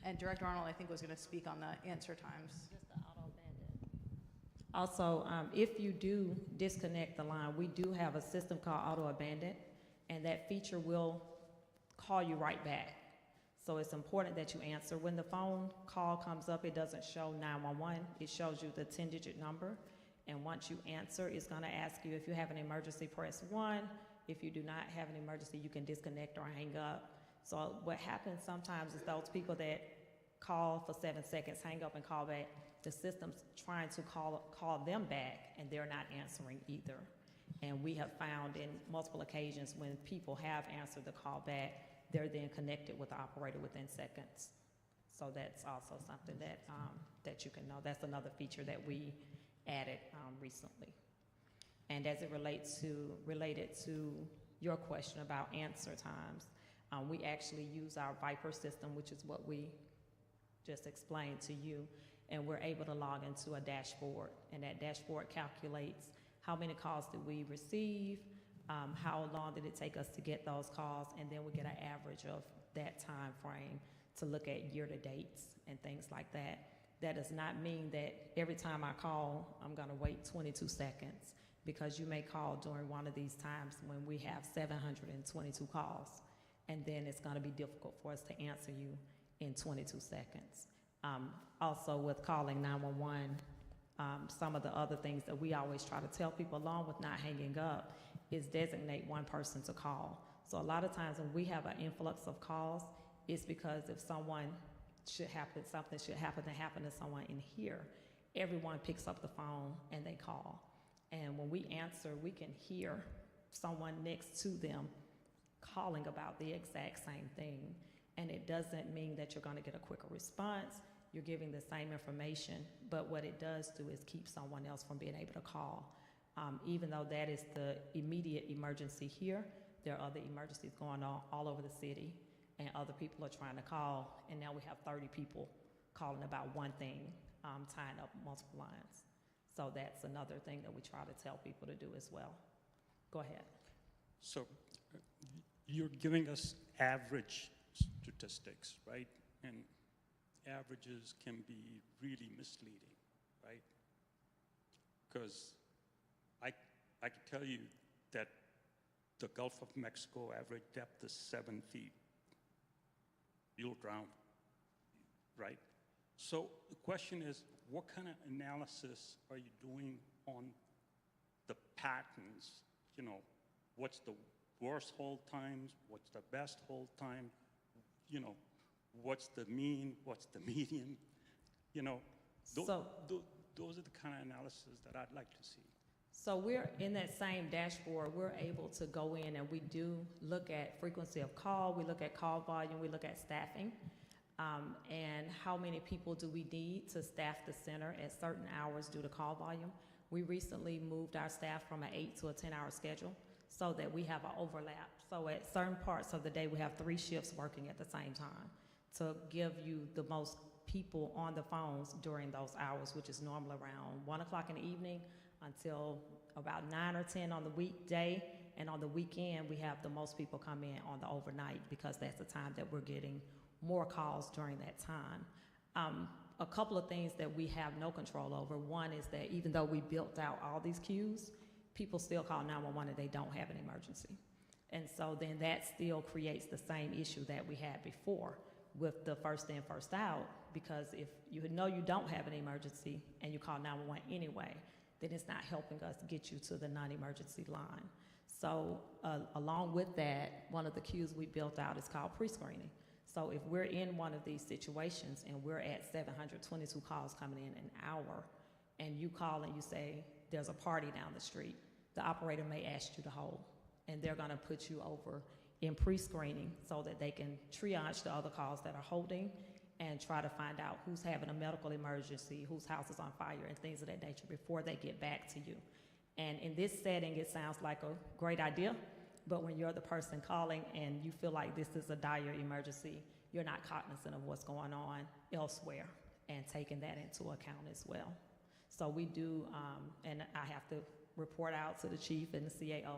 And Director Arnold, I think, was going to speak on the answer times. Also, if you do disconnect the line, we do have a system called auto abandon, and that feature will call you right back. So it's important that you answer. When the phone call comes up, it doesn't show 911. It shows you the 10-digit number. And once you answer, it's going to ask you if you have an emergency, press 1. If you do not have an emergency, you can disconnect or hang up. So what happens sometimes is those people that call for 7 seconds, hang up and call back, the system's trying to call them back, and they're not answering either. And we have found in multiple occasions when people have answered the call back, they're then connected with the operator within seconds. So that's also something that, that you can know. That's another feature that we added recently. And as it related to your question about answer times, we actually use our Viper system, which is what we just explained to you, and we're able to log into a dashboard, and that dashboard calculates how many calls did we receive, how long did it take us to get those calls, and then we get an average of that time frame to look at year-to-dates and things like that. That does not mean that every time I call, I'm gonna wait 22 seconds, because you may call during one of these times when we have 722 calls, and then it's gonna be difficult for us to answer you in 22 seconds. Also with calling 911, some of the other things that we always try to tell people, along with not hanging up, is designate one person to call. So a lot of times when we have an influx of calls, it's because if something should happen to someone in here, everyone picks up the phone and they call. And when we answer, we can hear someone next to them calling about the exact same thing. And it doesn't mean that you're gonna get a quicker response. You're giving the same information, but what it does do is keep someone else from being able to call. Even though that is the immediate emergency here, there are other emergencies going on all over the city, and other people are trying to call, and now we have 30 people calling about one thing, tying up multiple lines. So that's another thing that we try to tell people to do as well. Go ahead. So you're giving us average statistics, right? And averages can be really misleading, right? Because I can tell you that the Gulf of Mexico average depth is 7 feet. You'll drown, right? So the question is, what kind of analysis are you doing on the patterns? You know, what's the worst hold times? What's the best hold time? You know, what's the mean? What's the median? You know, those are the kind of analysis that I'd like to see. So we're in that same dashboard, we're able to go in and we do look at frequency of call, we look at call volume, we look at staffing, and how many people do we need to staff the center at certain hours due to call volume. We recently moved our staff from an 8 to a 10-hour schedule so that we have an overlap. So at certain parts of the day, we have 3 shifts working at the same time to give you the most people on the phones during those hours, which is normally around 1 o'clock in the evening until about 9 or 10 on the weekday, and on the weekend we have the most people come in on the overnight because that's the time that we're getting more calls during that time. A couple of things that we have no control over. One is that even though we built out all these queues, people still call 911 and they don't have an emergency. And so then that still creates the same issue that we had before with the first in, first out, because if you know you don't have an emergency and you call 911 anyway, then it's not helping us get you to the non-emergency line. So along with that, one of the queues we built out is called pre-screening. So if we're in one of these situations and we're at 722 calls coming in an hour, and you call and you say, there's a party down the street, the operator may ask you to hold, and they're gonna put you over in pre-screening so that they can triage the other calls that are holding and try to find out who's having a medical emergency, whose house is on fire, and things of that nature before they get back to you. And in this setting, it sounds like a great idea, but when you're the person calling and you feel like this is a dire emergency, you're not cognizant of what's going on elsewhere and taking that into account as well. So we do, and I have to report out to the chief and the CAO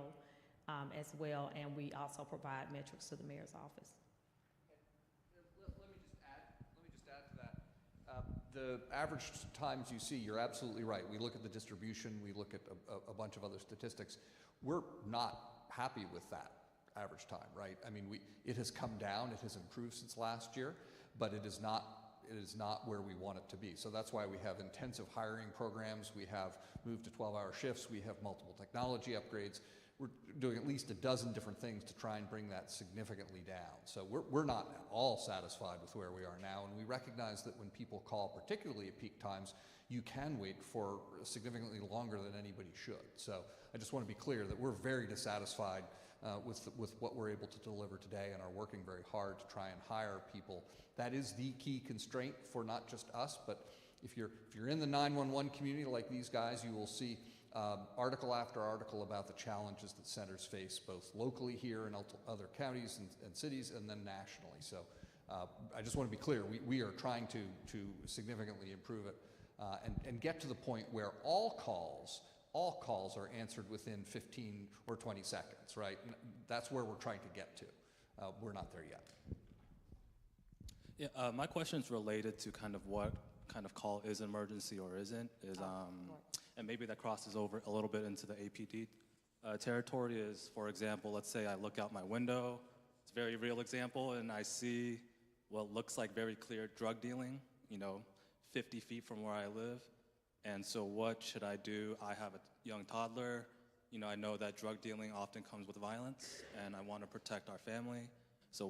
as well, and we also provide metrics to the mayor's office. The average times you see, you're absolutely right. We look at the distribution, we look at a bunch of other statistics. We're not happy with that average time, right? I mean, it has come down, it has improved since last year, but it is not where we want it to be. So that's why we have intensive hiring programs, we have moved to 12-hour shifts, we have multiple technology upgrades. We're doing at least a dozen different things to try and bring that significantly down. So we're not at all satisfied with where we are now, and we recognize that when people call, particularly at peak times, you can wait for significantly longer than anybody should. So I just want to be clear that we're very dissatisfied with what we're able to deliver today and are working very hard to try and hire people. That is the key constraint for not just us, but if you're in the 911 community like these guys, you will see article after article about the challenges that centers face both locally here in other counties and cities and then nationally. So I just want to be clear, we are trying to significantly improve it and get to the point where all calls are answered within 15 or 20 seconds, right? That's where we're trying to get to. We're not there yet. Yeah, my question is related to kind of what kind of call is emergency or isn't, and maybe that crosses over a little bit into the APD territory is, for example, let's say I look out my window, it's a very real example, and I see what looks like very clear drug dealing, 50 feet from where I live. And so what should I do? I have a young toddler. I know that drug dealing often comes with violence, and I want to protect our family. So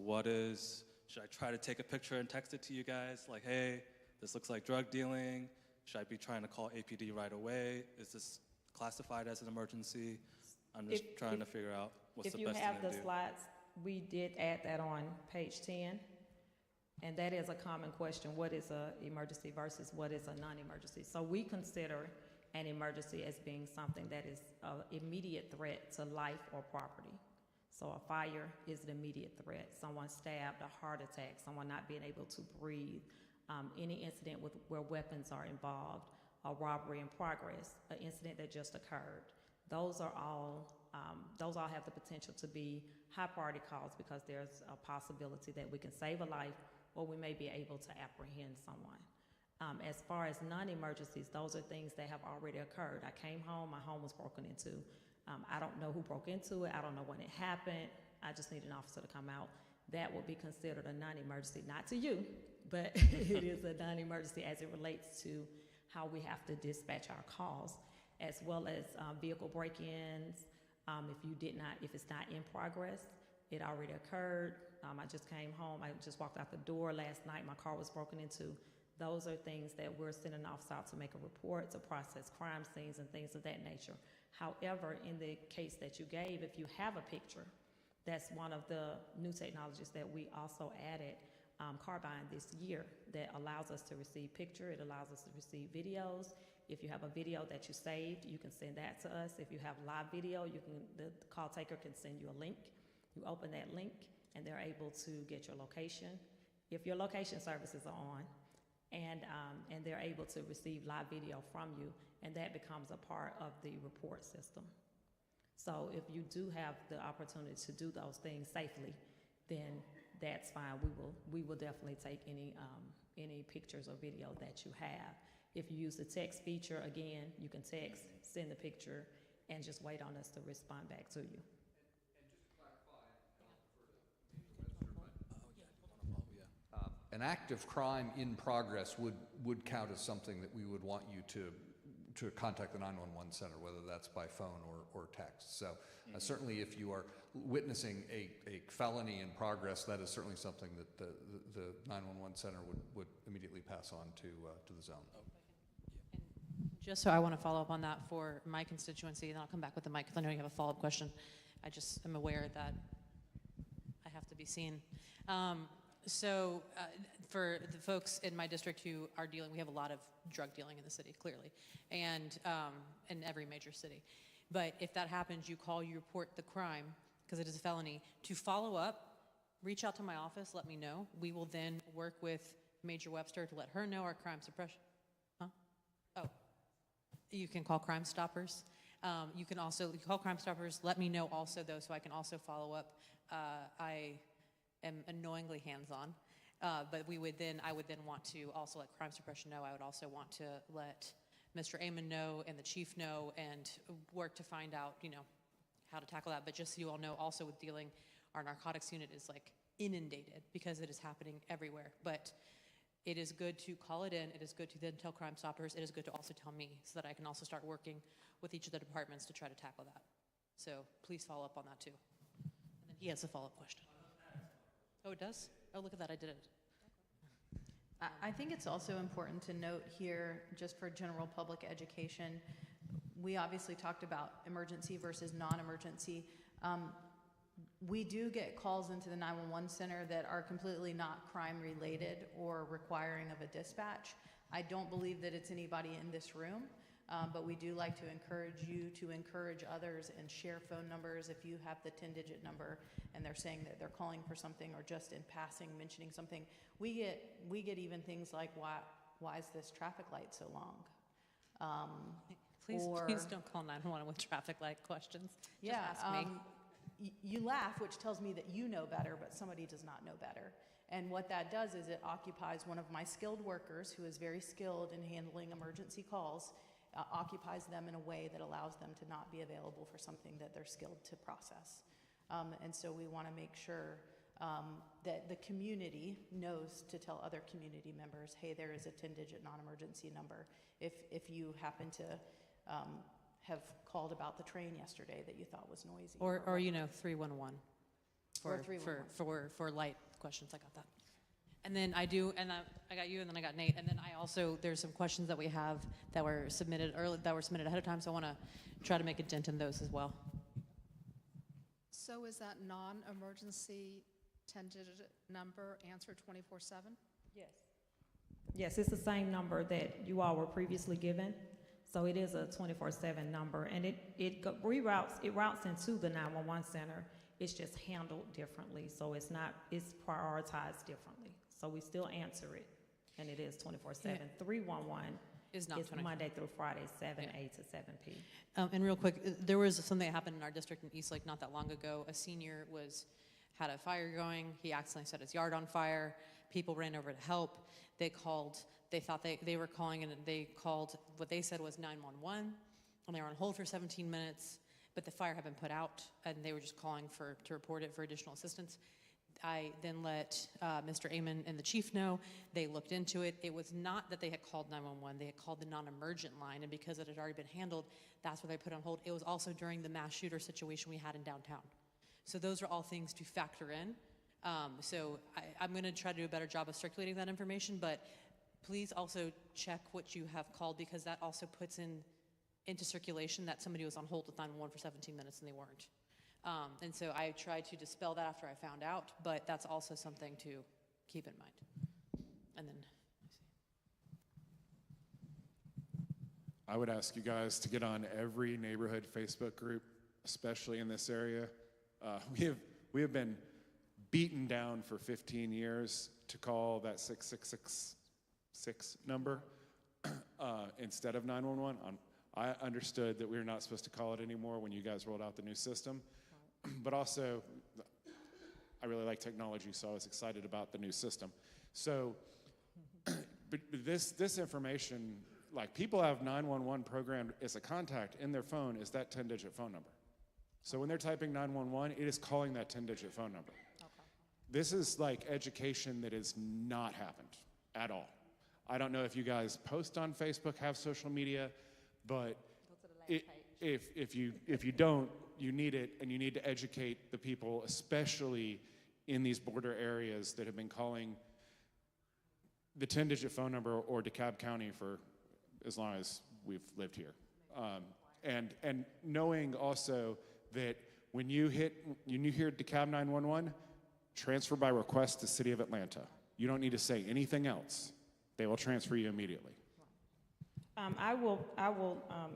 should I try to take a picture and text it to you guys, like, hey, this looks like drug dealing? Should I be trying to call APD right away? Is this classified as an emergency? I'm just trying to figure out what's the best thing to do. If you have the slides, we did add that on page 10. And that is a common question. What is an emergency versus what is a non-emergency? So we consider an emergency as being something that is an immediate threat to life or property. So a fire is an immediate threat. Someone stabbed, a heart attack, someone not being able to breathe, any incident where weapons are involved, a robbery in progress, an incident that just occurred. Those all have the potential to be high priority calls because there's a possibility that we can save a life or we may be able to apprehend someone. As far as non-emergencies, those are things that have already occurred. I came home, my home was broken into. I don't know who broke into it, I don't know when it happened, I just need an officer to come out. That would be considered a non-emergency, not to you, but it is a non-emergency as it relates to how we have to dispatch our calls, as well as vehicle break-ins. If it's not in progress, it already occurred. I just came home. I just walked out the door last night. My car was broken into. Those are things that we're sending officers out to make a report, to process crime scenes and things of that nature. However, in the case that you gave, if you have a picture, that's one of the new technologies that we also added, Carbine, this year, that allows us to receive picture. It allows us to receive videos. If you have a video that you saved, you can send that to us. If you have live video, the call taker can send you a link. You open that link, and they're able to get your location. If your location services are on, and they're able to receive live video from you, and that becomes a part of the report system. So if you do have the opportunity to do those things safely, then that's fine. We will definitely take any pictures or video that you have. If you use the text feature, again, you can text, send the picture, and just wait on us to respond back to you. An active crime in progress would count as something that we would want you to contact the 911 center, whether that's by phone or text. So certainly if you are witnessing a felony in progress, that is certainly something that the 911 center would immediately pass on to the zone. Just so I want to follow up on that for my constituency, and then I'll come back with the mic because I know you have a follow-up question. I just am aware that I have to be seen. For the folks in my district who are dealing, we have a lot of drug dealing in the city, clearly, and in every major city. But if that happens, you call, you report the crime, because it is a felony. To follow up, reach out to my office, let me know. We will then work with Major Webster to let her know our crime suppression. You can call Crime Stoppers. You can also call Crime Stoppers. Let me know also, though, so I can also follow up. I am annoyingly hands-on, but I would then want to also let Crime Suppression know. I would also want to let Mr. Amon know and the chief know, and work to find out, how to tackle that. But just so you all know, also with dealing, our narcotics unit is like inundated because it is happening everywhere. But it is good to call it in. It is good to then tell Crime Stoppers. It is good to also tell me, so that I can also start working with each of the departments to try to tackle that. So please follow up on that too. And then he has a follow-up question. Oh, it does? Oh, look at that, I did it. I think it's also important to note here, just for general public education, we obviously talked about emergency versus non-emergency. We do get calls into the 911 center that are completely not crime-related or requiring of a dispatch. I don't believe that it's anybody in this room, but we do like to encourage you to encourage others and share phone numbers. If you have the 10-digit number and they're saying that they're calling for something, or just in passing mentioning something, we get even things like, why is this traffic light so long? Please don't call 911 with traffic light questions. Just ask me. You laugh, which tells me that you know better, but somebody does not know better. And what that does is it occupies one of my skilled workers, who is very skilled in handling emergency calls, occupies them in a way that allows them to not be available for something that they're skilled to process. And so we want to make sure that the community knows to tell other community members, hey, there is a 10-digit non-emergency number. If you happen to have called about the train yesterday that you thought was noisy. Or 311 for light questions. I got that. And then I got you, and then I got Nate. And then there's some questions that we have that were submitted ahead of time, so I want to try to make a dent in those as well. So is that non-emergency 10-digit number answered 24/7? Yes. Yes, it's the same number that you all were previously given. So it is a 24/7 number, and it routes into the 911 center. It's just handled differently, so it's prioritized differently. So we still answer it, and it is 24/7. Yeah. 311 is not Monday through Friday, 7 A to 7 P. And real quick, there was something that happened in our district in Eastlake not that long ago. A senior had a fire going. He accidentally set his yard on fire. People ran over to help. They called. They thought they were calling, and they called what they said was 911, and they were on hold for 17 minutes, but the fire had been put out, and they were just calling to report it for additional assistance. I then let Mr. Amon and the chief know. They looked into it. It was not that they had called 911. They had called the non-emergent line, and because it had already been handled, that's what they put on hold. It was also during the mass shooter situation we had in downtown. So those are all things to factor in. So I'm going to try to do a better job of circulating that information, but please also check what you have called, because that also puts into circulation that somebody was on hold with 911 for 17 minutes and they weren't. And so I tried to dispel that after I found out, but that's also something to keep in mind. And then, I would ask you guys to get on every neighborhood Facebook group, especially in this area. We have been beaten down for 15 years to call that 6666 number instead of 911. I understood that we were not supposed to call it anymore when you guys rolled out the new system. But also, I really like technology, so I was excited about the new system. So, but this information, like, people have 911 programmed as a contact in their phone is that 10-digit phone number. So when they're typing 911, it is calling that 10-digit phone number. Okay. This is like education that has not happened at all. I don't know if you guys post on Facebook, have social media, but if you don't, you need it, and you need to educate the people, especially in these border areas that have been calling the 10-digit phone number or DeKalb County for as long as we've lived here. And knowing also that when you hear DeKalb 911, transfer by request to City of Atlanta. You don't need to say anything else. They will transfer you immediately. I will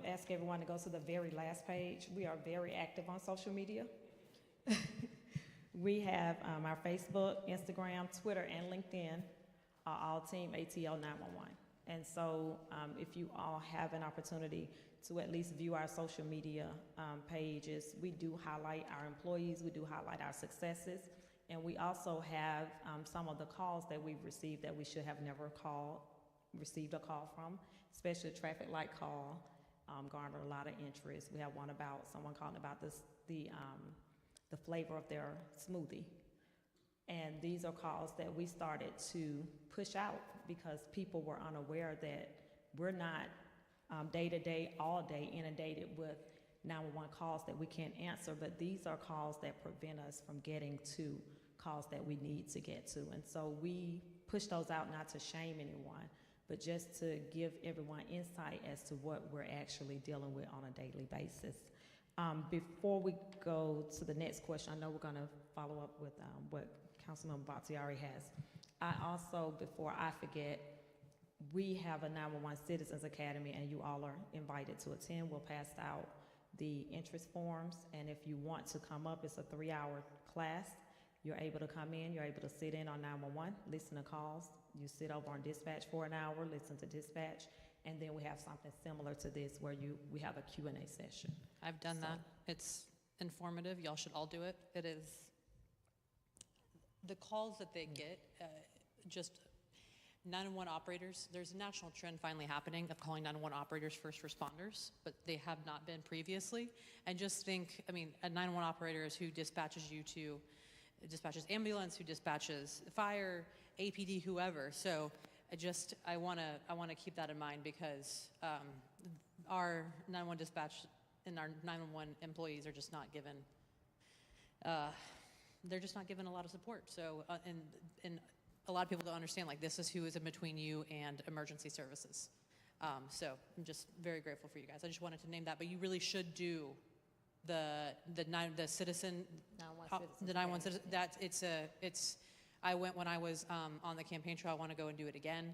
ask everyone to go to the very last page. We are very active on social media. We have our Facebook, Instagram, Twitter, and LinkedIn are all Team ATL 911. And so if you all have an opportunity to at least view our social media pages, we do highlight our employees, we do highlight our successes, and we also have some of the calls that we've received that we should have never received a call from, especially a traffic light call, garnered a lot of interest. We have one about someone calling about the flavor of their smoothie. And these are calls that we started to push out because people were unaware that we're not day-to-day, all day inundated with 911 calls that we can't answer, but these are calls that prevent us from getting to calls that we need to get to. And so we push those out not to shame anyone, but just to give everyone insight as to what we're actually dealing with on a daily basis. Before we go to the next question, I know we're going to follow up with what Councilmember Bakhtiari has. I also, before I forget, we have a 911 Citizens Academy, and you all are invited to attend. We'll pass out the interest forms, and if you want to come up, it's a 3-hour class. You're able to come in, you're able to sit in on 911, listen to calls. You sit over on dispatch for an hour, listen to dispatch, and then we have something similar to this where we have a Q&A session. I've done that. It's informative. Y'all should all do it. It is. The calls that they get, just 911 operators, there's a national trend finally happening of calling 911 operators first responders, but they have not been previously. And just think, I mean, a 911 operator is who dispatches ambulance, who dispatches fire, APD, whoever. So I want to keep that in mind, because our 911 dispatch and our 911 employees are just not given. They're just not given a lot of support. So and a lot of people don't understand, like, this is who is in between you and emergency services. So I'm just very grateful for you guys. I just wanted to name that, but you really should do the 911 citizen. I went when I was on the campaign trail. I want to go and do it again.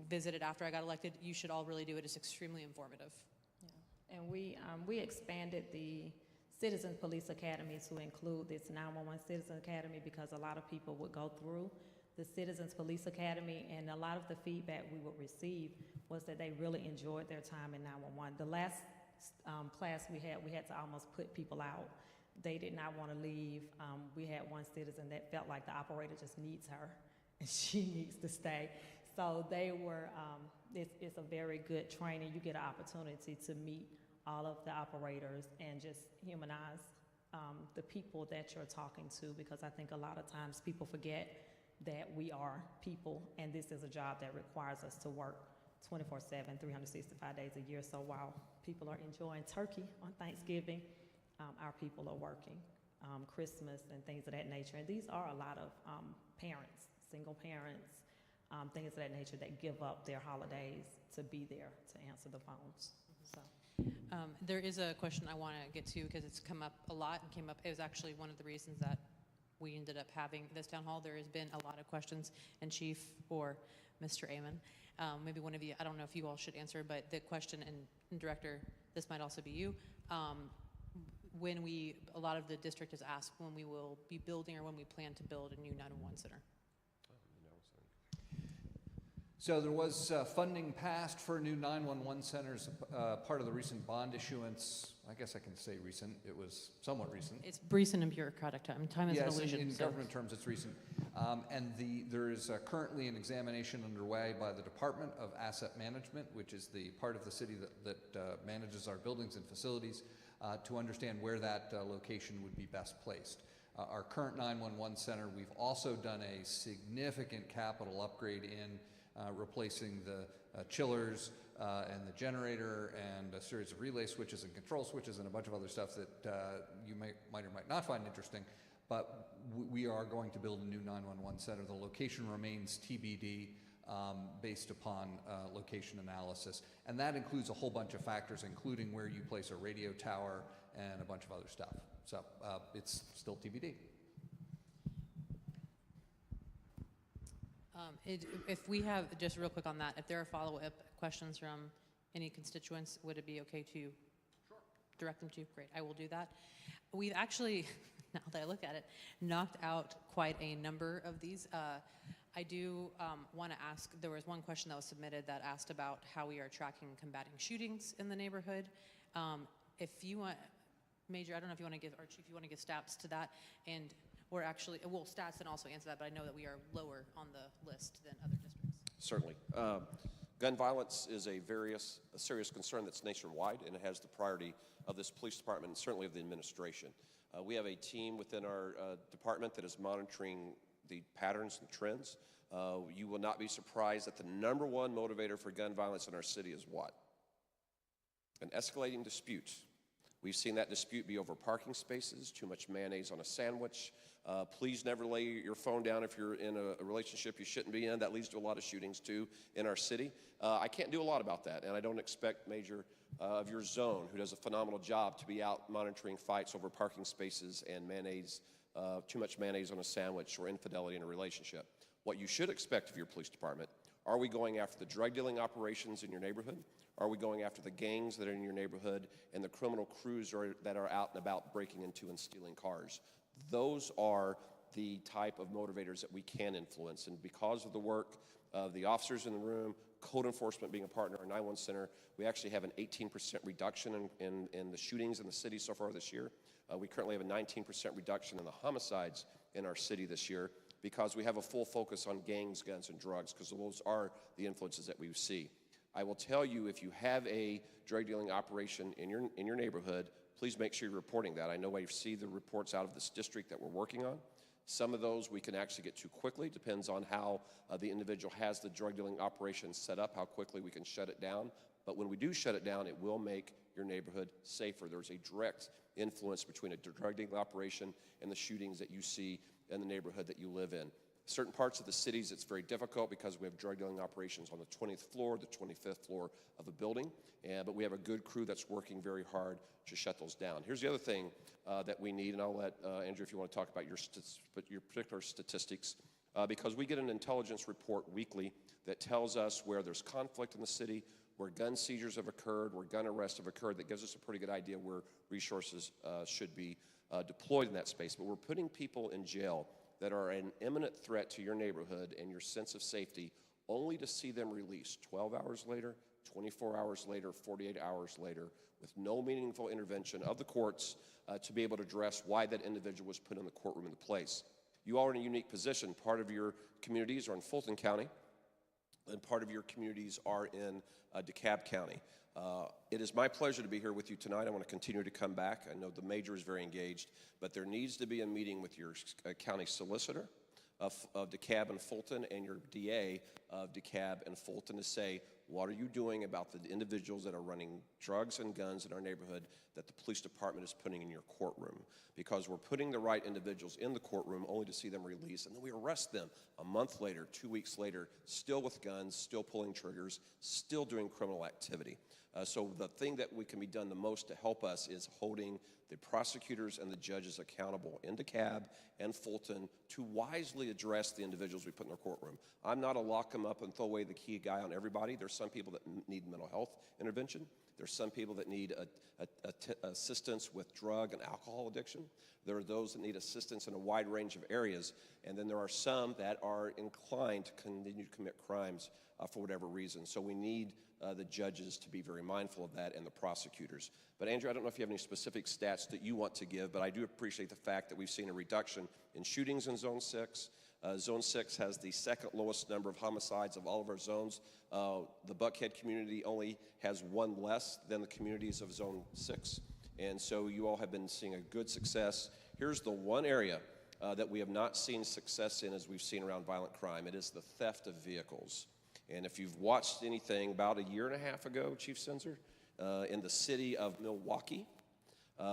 Visit it after I got elected. You should all really do it. It's extremely informative. Yeah. And we expanded the Citizen Police Academy to include this 911 Citizen Academy, because a lot of people would go through the Citizens Police Academy, and a lot of the feedback we would receive was that they really enjoyed their time in 911. The last class we had to almost put people out. They did not want to leave. We had one citizen that felt like the operator just needs her and she needs to stay. So they were, it's a very good training. You get an opportunity to meet all of the operators and just humanize the people that you're talking to, because I think a lot of times people forget that we are people, and this is a job that requires us to work 24/7, 365 days a year. So while people are enjoying turkey on Thanksgiving, our people are working Christmas and things of that nature. And these are a lot of parents, single parents, things of that nature that give up their holidays to be there to answer the phones. So. There is a question I want to get to because it's come up a lot and came up. It was actually one of the reasons that we ended up having this town hall. There has been a lot of questions, and Chief or Mr. Amon, maybe one of you, I don't know if you all should answer, but the question, and Director, this might also be you, a lot of the district is asked when we will be building or when we plan to build a new 911 center. So there was funding passed for new 911 centers, part of the recent bond issuance. I guess I can say recent. It was somewhat recent. It's recent in bureaucratic time. Time is an illusion. Yes, in government terms, it's recent. And there is currently an examination underway by the Department of Asset Management, which is the part of the city that manages our buildings and facilities, to understand where that location would be best placed. Our current 911 center, we've also done a significant capital upgrade in replacing the chillers and the generator and a series of relay switches and control switches and a bunch of other stuff that you might or might not find interesting. But we are going to build a new 911 center. The location remains TBD based upon location analysis. And that includes a whole bunch of factors, including where you place a radio tower and a bunch of other stuff. So it's still TBD. If we have, just real quick on that, if there are follow-up questions from any constituents, would it be okay to direct them to? Great, I will do that. We've actually, now that I look at it, knocked out quite a number of these. I do want to ask, there was one question that was submitted that asked about how we are tracking and combating shootings in the neighborhood. If you want, Major, I don't know if you want to give, or Chief, you want to give stats to that, and we're actually, well, stats and also answer that, but I know that we are lower on the list than other districts. Certainly. Gun violence is a serious concern that's nationwide, and it has the priority of this police department and certainly of the administration. We have a team within our department that is monitoring the patterns and trends. You will not be surprised that the number one motivator for gun violence in our city is what? An escalating dispute. We've seen that dispute be over parking spaces, too much mayonnaise on a sandwich. Please never lay your phone down if you're in a relationship you shouldn't be in. That leads to a lot of shootings, too, in our city. I can't do a lot about that, and I don't expect Major of your zone, who does a phenomenal job, to be out monitoring fights over parking spaces and mayonnaise, too much mayonnaise on a sandwich or infidelity in a relationship. What you should expect of your police department, are we going after the drug dealing operations in your neighborhood? Are we going after the gangs that are in your neighborhood and the criminal crews that are out and about breaking into and stealing cars? Those are the type of motivators that we can influence. And because of the work of the officers in the room, code enforcement being a partner in our 911 center, we actually have an 18% reduction in the shootings in the city so far this year. We currently have a 19% reduction in the homicides in our city this year because we have a full focus on gangs, guns, and drugs, because those are the influences that we see. I will tell you, if you have a drug dealing operation in your neighborhood, please make sure you're reporting that. I know I see the reports out of this district that we're working on. Some of those we can actually get to quickly. Depends on how the individual has the drug dealing operation set up, how quickly we can shut it down. But when we do shut it down, it will make your neighborhood safer. There's a direct influence between a drug dealing operation and the shootings that you see in the neighborhood that you live in. Certain parts of the cities, it's very difficult because we have drug dealing operations on the 20th floor, the 25th floor of a building, but we have a good crew that's working very hard to shut those down. Here's the other thing that we need, and I'll let Andrew, if you want to talk about your particular statistics, because we get an intelligence report weekly that tells us where there's conflict in the city, where gun seizures have occurred, where gun arrests have occurred. That gives us a pretty good idea where resources should be deployed in that space. But we're putting people in jail that are an imminent threat to your neighborhood and your sense of safety, only to see them released 12 hours later, 24 hours later, 48 hours later, with no meaningful intervention of the courts to be able to address why that individual was put in the courtroom in the place. You are in a unique position. Part of your communities are in Fulton County, and part of your communities are in DeKalb County. It is my pleasure to be here with you tonight. I want to continue to come back. I know the major is very engaged, but there needs to be a meeting with your county solicitor of DeKalb and Fulton and your DA of DeKalb and Fulton to say, what are you doing about the individuals that are running drugs and guns in our neighborhood that the police department is putting in your courtroom? Because we're putting the right individuals in the courtroom only to see them released, and then we arrest them a month later, 2 weeks later, still with guns, still pulling triggers, still doing criminal activity. So the thing that we can be done the most to help us is holding the prosecutors and the judges accountable in DeKalb and Fulton to wisely address the individuals we put in their courtroom. I'm not a lock them up and throw away the key guy on everybody. There's some people that need mental health intervention. There's some people that need assistance with drug and alcohol addiction. There are those that need assistance in a wide range of areas. And then there are some that are inclined to continue to commit crimes for whatever reason. So we need the judges to be very mindful of that and the prosecutors. But Andrew, I don't know if you have any specific stats that you want to give, but I do appreciate the fact that we've seen a reduction in shootings in Zone 6. Zone 6 has the second lowest number of homicides of all of our zones. The Buckhead community only has one less than the communities of Zone 6. And so you all have been seeing a good success. Here's the one area that we have not seen success in as we've seen around violent crime. It is the theft of vehicles. And if you've watched anything about a year and a half ago, Chief Sensor, in the city of Milwaukee,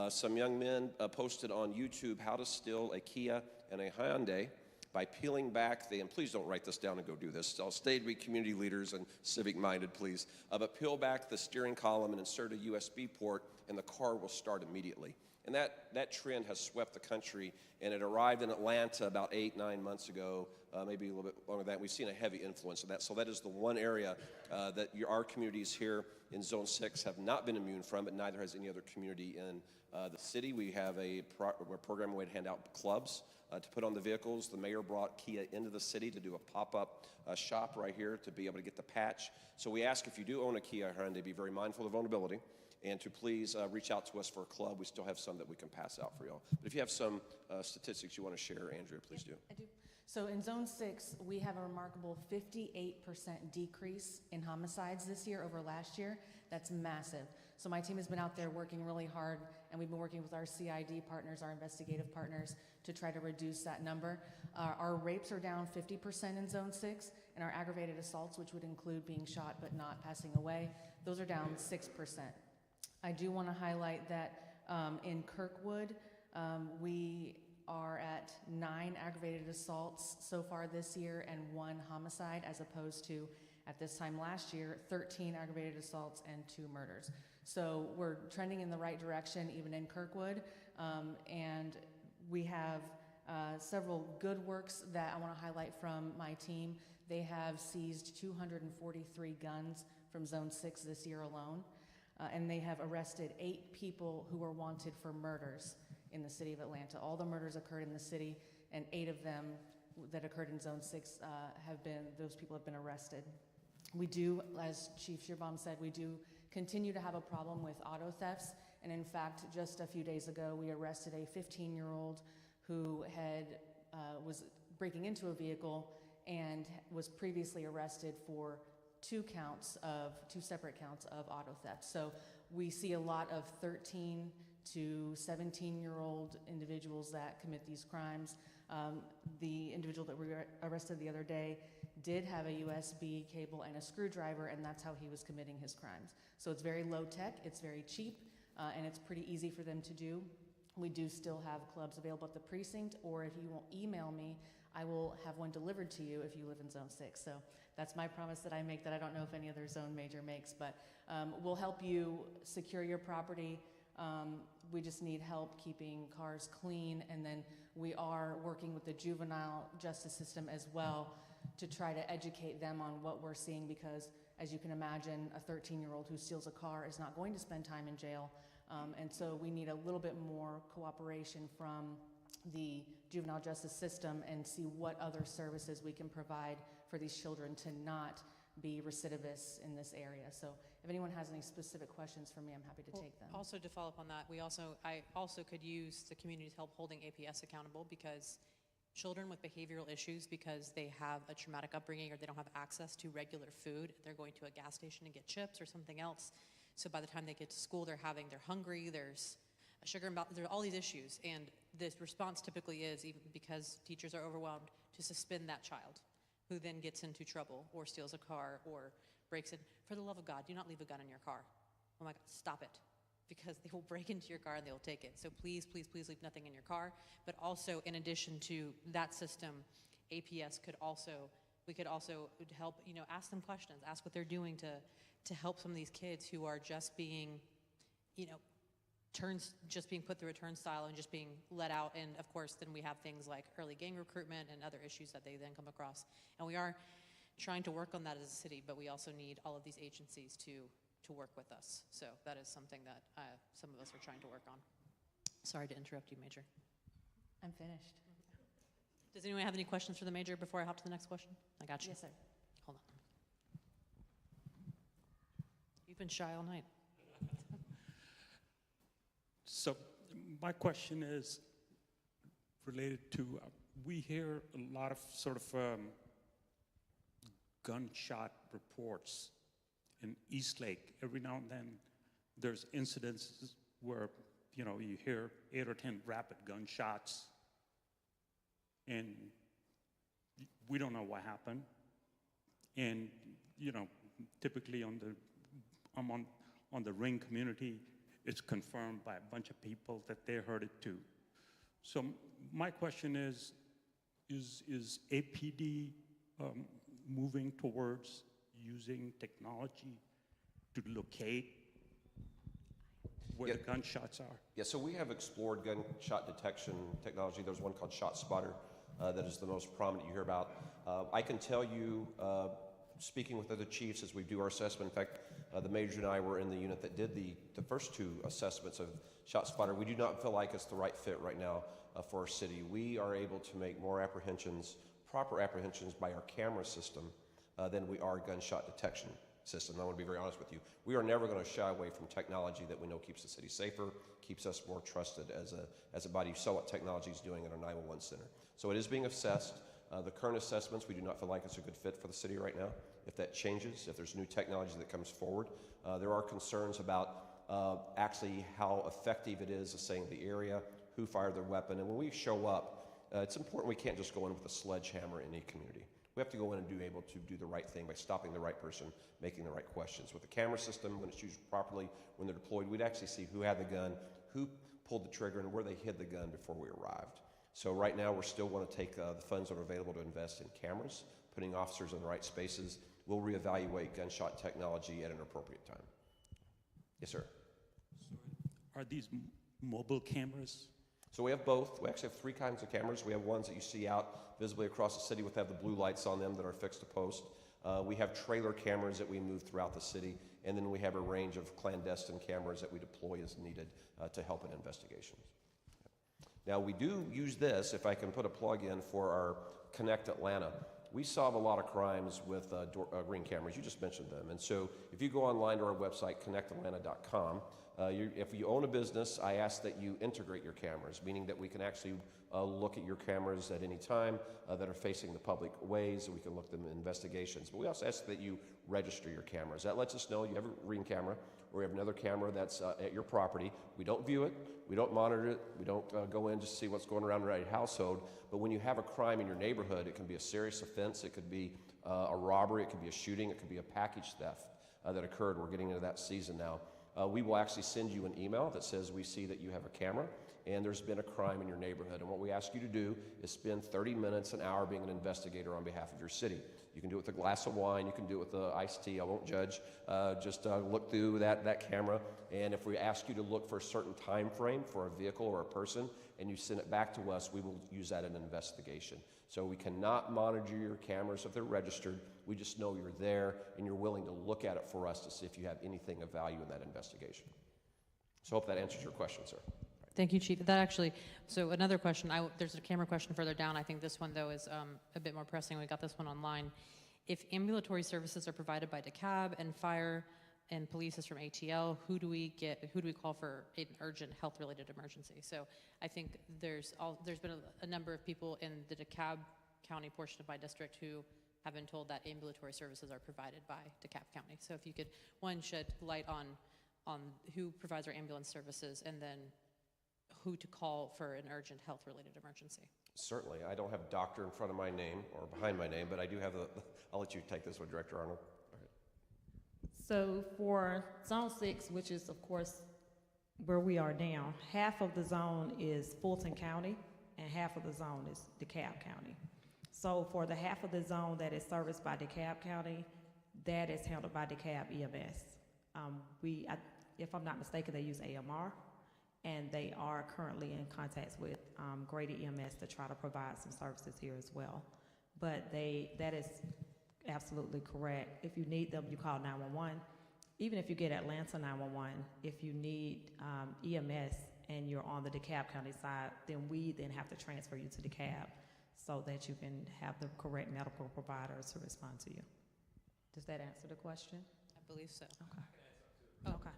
some young men posted on YouTube how to steal a Kia and a Hyundai by peeling back and please don't write this down and go do this. I'll stay to be community leaders and civic-minded, please. But peel back the steering column and insert a USB port, and the car will start immediately. And that trend has swept the country, and it arrived in Atlanta about 8-9 months ago, maybe a little bit longer than that. We've seen a heavy influence of that. So that is the one area that our communities here in Zone 6 have not been immune from, but neither has any other community in the city. We have a program where we hand out clubs to put on the vehicles. The mayor brought Kia into the city to do a pop-up shop right here to be able to get the patch. So we ask if you do own a Kia or Hyundai, be very mindful of vulnerability, and to please reach out to us for a club. We still have some that we can pass out for y'all. But if you have some statistics you want to share, Andrea, please do. I do. So in Zone 6, we have a remarkable 58% decrease in homicides this year over last year. That's massive. So my team has been out there working really hard, and we've been working with our CID partners, our investigative partners, to try to reduce that number. Our rapes are down 50% in Zone 6, and our aggravated assaults, which would include being shot but not passing away, those are down 6%. I do want to highlight that in Kirkwood, we are at 9 aggravated assaults so far this year and 1 homicide, as opposed to, at this time last year, 13 aggravated assaults and 2 murders. So we're trending in the right direction, even in Kirkwood, and we have several good works that I want to highlight from my team. They have seized 243 guns from Zone 6 this year alone, and they have arrested 8 people who were wanted for murders in the city of Atlanta. All the murders occurred in the city, and 8 of them that occurred in Zone 6 those people have been arrested. We do, as Chief Shearbaum said, we do continue to have a problem with auto thefts, and in fact, just a few days ago, we arrested a 15-year-old who was breaking into a vehicle and was previously arrested for 2 separate counts of auto theft. So we see a lot of 13 to 17-year-old individuals that commit these crimes. The individual that we arrested the other day did have a USB cable and a screwdriver, and that's how he was committing his crimes. So it's very low tech, it's very cheap, and it's pretty easy for them to do. We do still have clubs available at the precinct, or if you will email me, I will have one delivered to you if you live in Zone 6. So that's my promise that I make that I don't know if any other zone major makes, but we'll help you secure your property. We just need help keeping cars clean, and then we are working with the juvenile justice system as well to try to educate them on what we're seeing, because as you can imagine, a 13-year-old who steals a car is not going to spend time in jail, and so we need a little bit more cooperation from the juvenile justice system and see what other services we can provide for these children to not be recidivists in this area. So if anyone has any specific questions for me, I'm happy to take them. Also, to follow up on that, I also could use the community's help holding APS accountable, because children with behavioral issues, because they have a traumatic upbringing or they don't have access to regular food, they're going to a gas station and get chips or something else. So by the time they get to school, they're hungry, there's a sugar imbalance, there are all these issues. And the response typically is, even because teachers are overwhelmed, to suspend that child, who then gets into trouble or steals a car or breaks in. For the love of God, do not leave a gun in your car. Oh my God, stop it. Because they will break into your car and they will take it. So please, please, please leave nothing in your car. But also, in addition to that system, APS could also, we could also help, ask them questions, ask what they're doing to help some of these kids who are just being, just being put through a turnstile and just being let out. And of course, then we have things like early gang recruitment and other issues that they then come across. And we are trying to work on that as a city, but we also need all of these agencies to work with us. So that is something that some of us are trying to work on. Sorry to interrupt you, Major. I'm finished. Does anyone have any questions for the Major before I hop to the next question? I got you. Yes, sir. Hold on. You've been shy all night. So my question is related to, we hear a lot of sort of gunshot reports in Eastlake. Every now and then there's incidences where, you hear 8 or 10 rapid gunshots and we don't know what happened. And, typically on the Ring community, it's confirmed by a bunch of people that they heard it too. So my question is APD moving towards using technology to locate where the gunshots are? Yeah, so we have explored gunshot detection technology. There's one called ShotSpotter that is the most prominent you hear about. I can tell you, speaking with other chiefs as we do our assessment, in fact, the Major and I were in the unit that did the first 2 assessments of ShotSpotter. We do not feel like it's the right fit right now for our city. We are able to make more apprehensions, proper apprehensions by our camera system than we are gunshot detection system. I want to be very honest with you. We are never going to shy away from technology that we know keeps the city safer, keeps us more trusted as a body. You saw what technology is doing at our 911 center. So it is being assessed. The current assessments, we do not feel like it's a good fit for the city right now. If that changes, if there's new technology that comes forward, there are concerns about actually how effective it is assessing the area, who fired their weapon. And when we show up, it's important we can't just go in with a sledgehammer in any community. We have to go in and be able to do the right thing by stopping the right person, making the right questions. With the camera system, when it's used properly, when they're deployed, we'd actually see who had the gun, who pulled the trigger, and where they hid the gun before we arrived. So right now, we're still going to take the funds that are available to invest in cameras, putting officers in the right spaces. We'll reevaluate gunshot technology at an appropriate time. Yes, sir. Are these mobile cameras? So we have both. We actually have 3 kinds of cameras. We have ones that you see out visibly across the city with have the blue lights on them that are fixed to post. We have trailer cameras that we move throughout the city, and then we have a range of clandestine cameras that we deploy as needed to help in investigations. Now we do use this, if I can put a plug in for our Connect Atlanta. We solve a lot of crimes with Ring cameras. You just mentioned them. And so if you go online to our website, connectatlanta.com, if you own a business, I ask that you integrate your cameras, meaning that we can actually look at your cameras at any time that are facing the public ways, and we can look at them in investigations. But we also ask that you register your cameras. That lets us know you have a Ring camera, or you have another camera that's at your property. We don't view it, we don't monitor it, we don't go in just to see what's going around in your household. But when you have a crime in your neighborhood, it can be a serious offense, it could be a robbery, it could be a shooting, it could be a package theft that occurred. We're getting into that season now. We will actually send you an email that says we see that you have a camera and there's been a crime in your neighborhood. And what we ask you to do is spend 30 minutes, an hour being an investigator on behalf of your city. You can do it with a glass of wine, you can do it with the iced tea, I won't judge. Just look through that camera, and if we ask you to look for a certain time frame for a vehicle or a person, and you send it back to us, we will use that in an investigation. So we cannot monitor your cameras if they're registered. We just know you're there and you're willing to look at it for us to see if you have anything of value in that investigation. So I hope that answers your question, sir. Thank you, Chief. That actually, so another question, there's a camera question further down. I think this one, though, is a bit more pressing. We got this one online. If ambulatory services are provided by DeKalb and fire and police is from ATL, who do we call for an urgent health-related emergency? So I think there's been a number of people in the DeKalb County portion of my district who have been told that ambulatory services are provided by DeKalb County. So if you could, one, shed light on on who provides our ambulance services and then who to call for an urgent health-related emergency? Certainly. I don't have doctor in front of my name or behind my name, but I do have I'll let you take this one, Director Arnold. All right. So for Zone 6, which is of course where we are now, half of the zone is Fulton County and half of the zone is DeKalb County. So for the half of the zone that is serviced by DeKalb County, that is handled by DeKalb EMS. If I'm not mistaken, they use AMR, and they are currently in contact with Grady EMS to try to provide some services here as well. But that is absolutely correct. If you need them, you call 911. Even if you get Atlanta 911, if you need EMS and you're on the DeKalb County side, then we then have to transfer you to DeKalb so that you can have the correct medical providers to respond to you. Does that answer the question? I believe so. Okay. Oh, okay.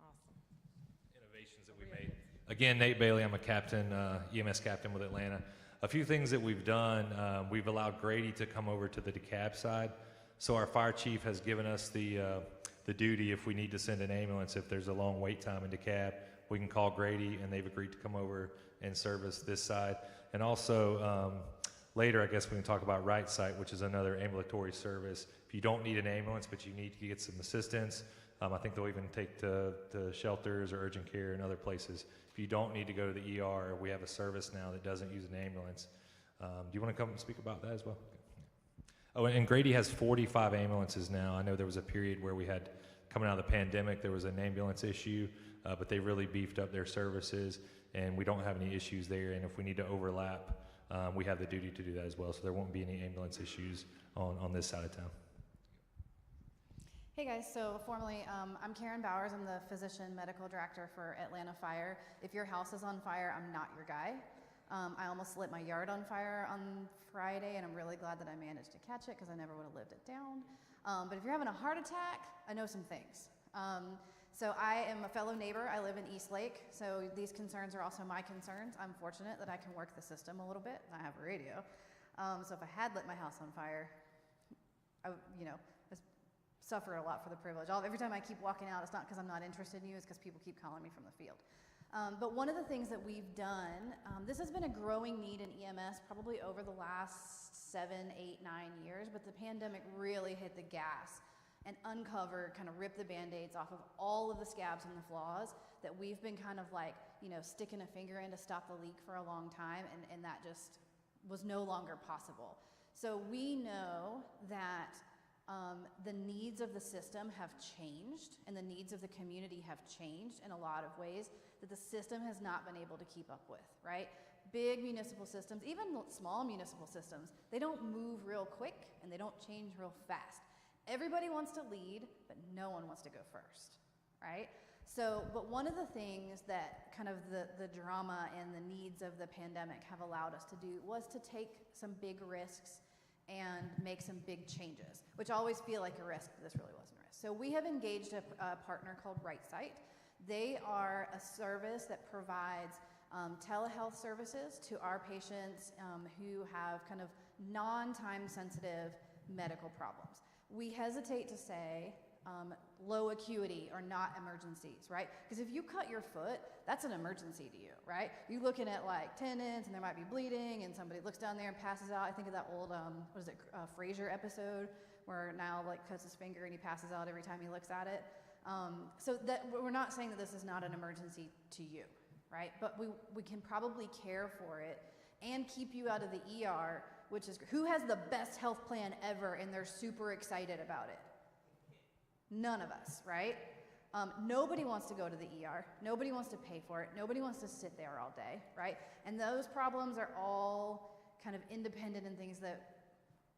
Awesome. Innovations that we made. Again, Nate Bailey, I'm a captain, EMS captain with Atlanta. A few things that we've done, we've allowed Grady to come over to the DeKalb side. So our fire chief has given us the duty, if we need to send an ambulance, if there's a long wait time in DeKalb, we can call Grady, and they've agreed to come over and service this side. And also, later, I guess we can talk about Right Site, which is another ambulatory service. If you don't need an ambulance, but you need to get some assistance, I think they'll even take to shelters or urgent care and other places. If you don't need to go to the ER, we have a service now that doesn't use an ambulance. Do you want to come and speak about that as well? Oh, and Grady has 45 ambulances now. I know there was a period where we had, coming out of the pandemic, there was an ambulance issue, but they really beefed up their services, and we don't have any issues there. And if we need to overlap, we have the duty to do that as well, so there won't be any ambulance issues on this side of town. Hey guys, so formally, I'm Karen Bowers. I'm the physician medical director for Atlanta Fire. If your house is on fire, I'm not your guy. I almost lit my yard on fire on Friday, and I'm really glad that I managed to catch it because I never would have lived it down. But if you're having a heart attack, I know some things. So I am a fellow neighbor. I live in Eastlake, so these concerns are also my concerns. I'm fortunate that I can work the system a little bit. I have a radio. So if I had lit my house on fire, I suffer a lot for the privilege. Every time I keep walking out, it's not because I'm not interested in you, it's because people keep calling me from the field. But one of the things that we've done, this has been a growing need in EMS probably over the last 7, 8, 9 years, but the pandemic really hit the gas and uncovered, kind of ripped the Band-Aids off of all of the scabs and the flaws that we've been kind of like, sticking a finger in to stop the leak for a long time, and that just was no longer possible. So we know that the needs of the system have changed, and the needs of the community have changed in a lot of ways that the system has not been able to keep up with, right? Big municipal systems, even small municipal systems, they don't move real quick and they don't change real fast. Everybody wants to lead, but no one wants to go first, right? So, but one of the things that kind of the drama and the needs of the pandemic have allowed us to do was to take some big risks and make some big changes, which always feel like a risk, but this really wasn't a risk. So we have engaged a partner called Right Site. They are a service that provides telehealth services to our patients who have kind of non-time sensitive medical problems. We hesitate to say low acuity or not emergencies, right? Because if you cut your foot, that's an emergency to you, right? You're looking at like tendons and there might be bleeding and somebody looks down there and passes out. I think of that old, Frasier episode where Niall like cuts his finger and he passes out every time he looks at it. So that we're not saying that this is not an emergency to you, right? But we can probably care for it and keep you out of the ER, which is, who has the best health plan ever and they're super excited about it? None of us, right? Nobody wants to go to the ER. Nobody wants to pay for it. Nobody wants to sit there all day, right? And those problems are all kind of independent and things that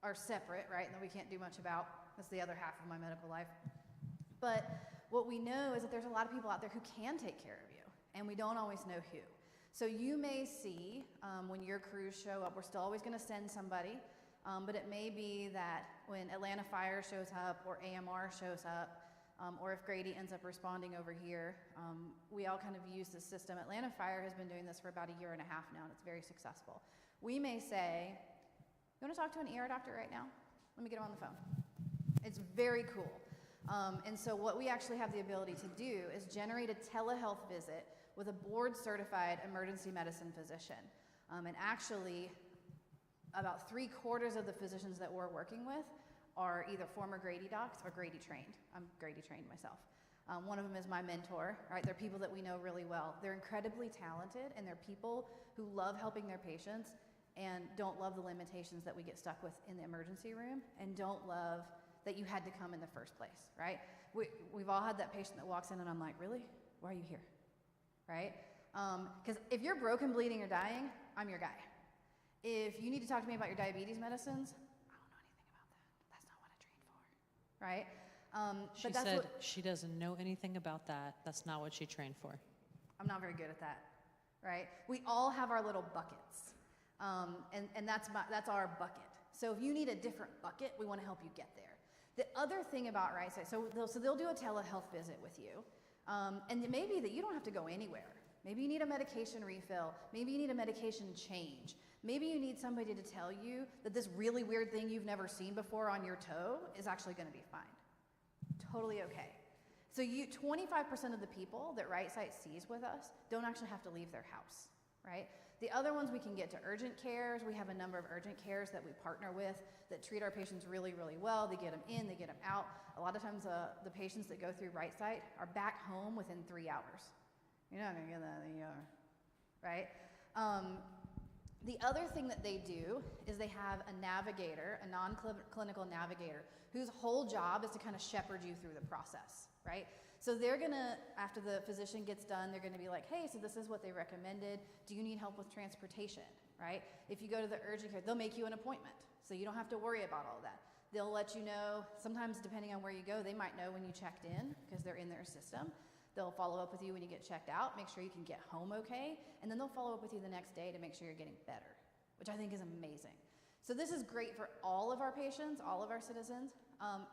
are separate, right? And that we can't do much about. That's the other half of my medical life. But what we know is that there's a lot of people out there who can take care of you, and we don't always know who. So you may see when your crews show up, we're still always going to send somebody, but it may be that when Atlanta Fire shows up or AMR shows up, or if Grady ends up responding over here, we all kind of use this system. Atlanta Fire has been doing this for about 1.5 years now, and it's very successful. We may say, you want to talk to an ER doctor right now? Let me get him on the phone. It's very cool. And so what we actually have the ability to do is generate a telehealth visit with a board-certified emergency medicine physician. And actually, about 3/4 of the physicians that we're working with are either former Grady docs or Grady trained. I'm Grady trained myself. One of them is my mentor, right? They're people that we know really well. They're incredibly talented, and they're people who love helping their patients and don't love the limitations that we get stuck with in the emergency room, and don't love that you had to come in the first place, right? We've all had that patient that walks in and I'm like, really? Why are you here, right? Because if you're broken, bleeding, or dying, I'm your guy. If you need to talk to me about your diabetes medicines, I don't know anything about that. That's not what I trained for, right? She said she doesn't know anything about that. That's not what she trained for. I'm not very good at that, right? We all have our little buckets, and that's our bucket. So if you need a different bucket, we want to help you get there. The other thing about Right Side, so they'll do a telehealth visit with you, and it may be that you don't have to go anywhere. Maybe you need a medication refill. Maybe you need a medication change. Maybe you need somebody to tell you that this really weird thing you've never seen before on your toe is actually going to be fine. Totally okay. So 25% of the people that Right Sight sees with us don't actually have to leave their house, right? The other ones we can get to urgent cares. We have a number of urgent cares that we partner with that treat our patients really, really well. They get them in, they get them out. A lot of times the patients that go through Right Sight are back home within 3 hours. You're not gonna get that in the ER, right? The other thing that they do is they have a navigator, a non-clinical navigator, whose whole job is to kind of shepherd you through the process, right? So they're gonna, after the physician gets done, they're gonna be like, hey, so this is what they recommended. Do you need help with transportation, right? If you go to the urgent care, they'll make you an appointment, so you don't have to worry about all that. They'll let you know, sometimes depending on where you go, they might know when you checked in because they're in their system. They'll follow up with you when you get checked out, make sure you can get home okay, and then they'll follow up with you the next day to make sure you're getting better, which I think is amazing. So this is great for all of our patients, all of our citizens.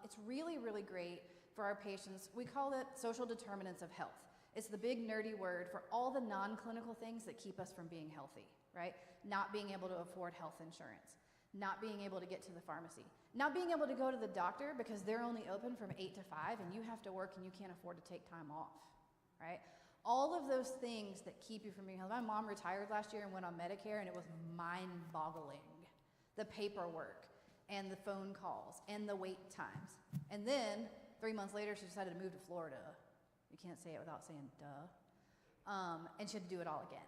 It's really, really great for our patients. We call it social determinants of health. It's the big nerdy word for all the non-clinical things that keep us from being healthy, right? Not being able to afford health insurance, not being able to get to the pharmacy, not being able to go to the doctor because they're only open from 8 to 5 and you have to work and you can't afford to take time off, right? All of those things that keep you from being healthy. My mom retired last year and went on Medicare, and it was mind-boggling. The paperwork and the phone calls and the wait times. And then 3 months later, she decided to move to Florida. You can't say it without saying duh. And she had to do it all again.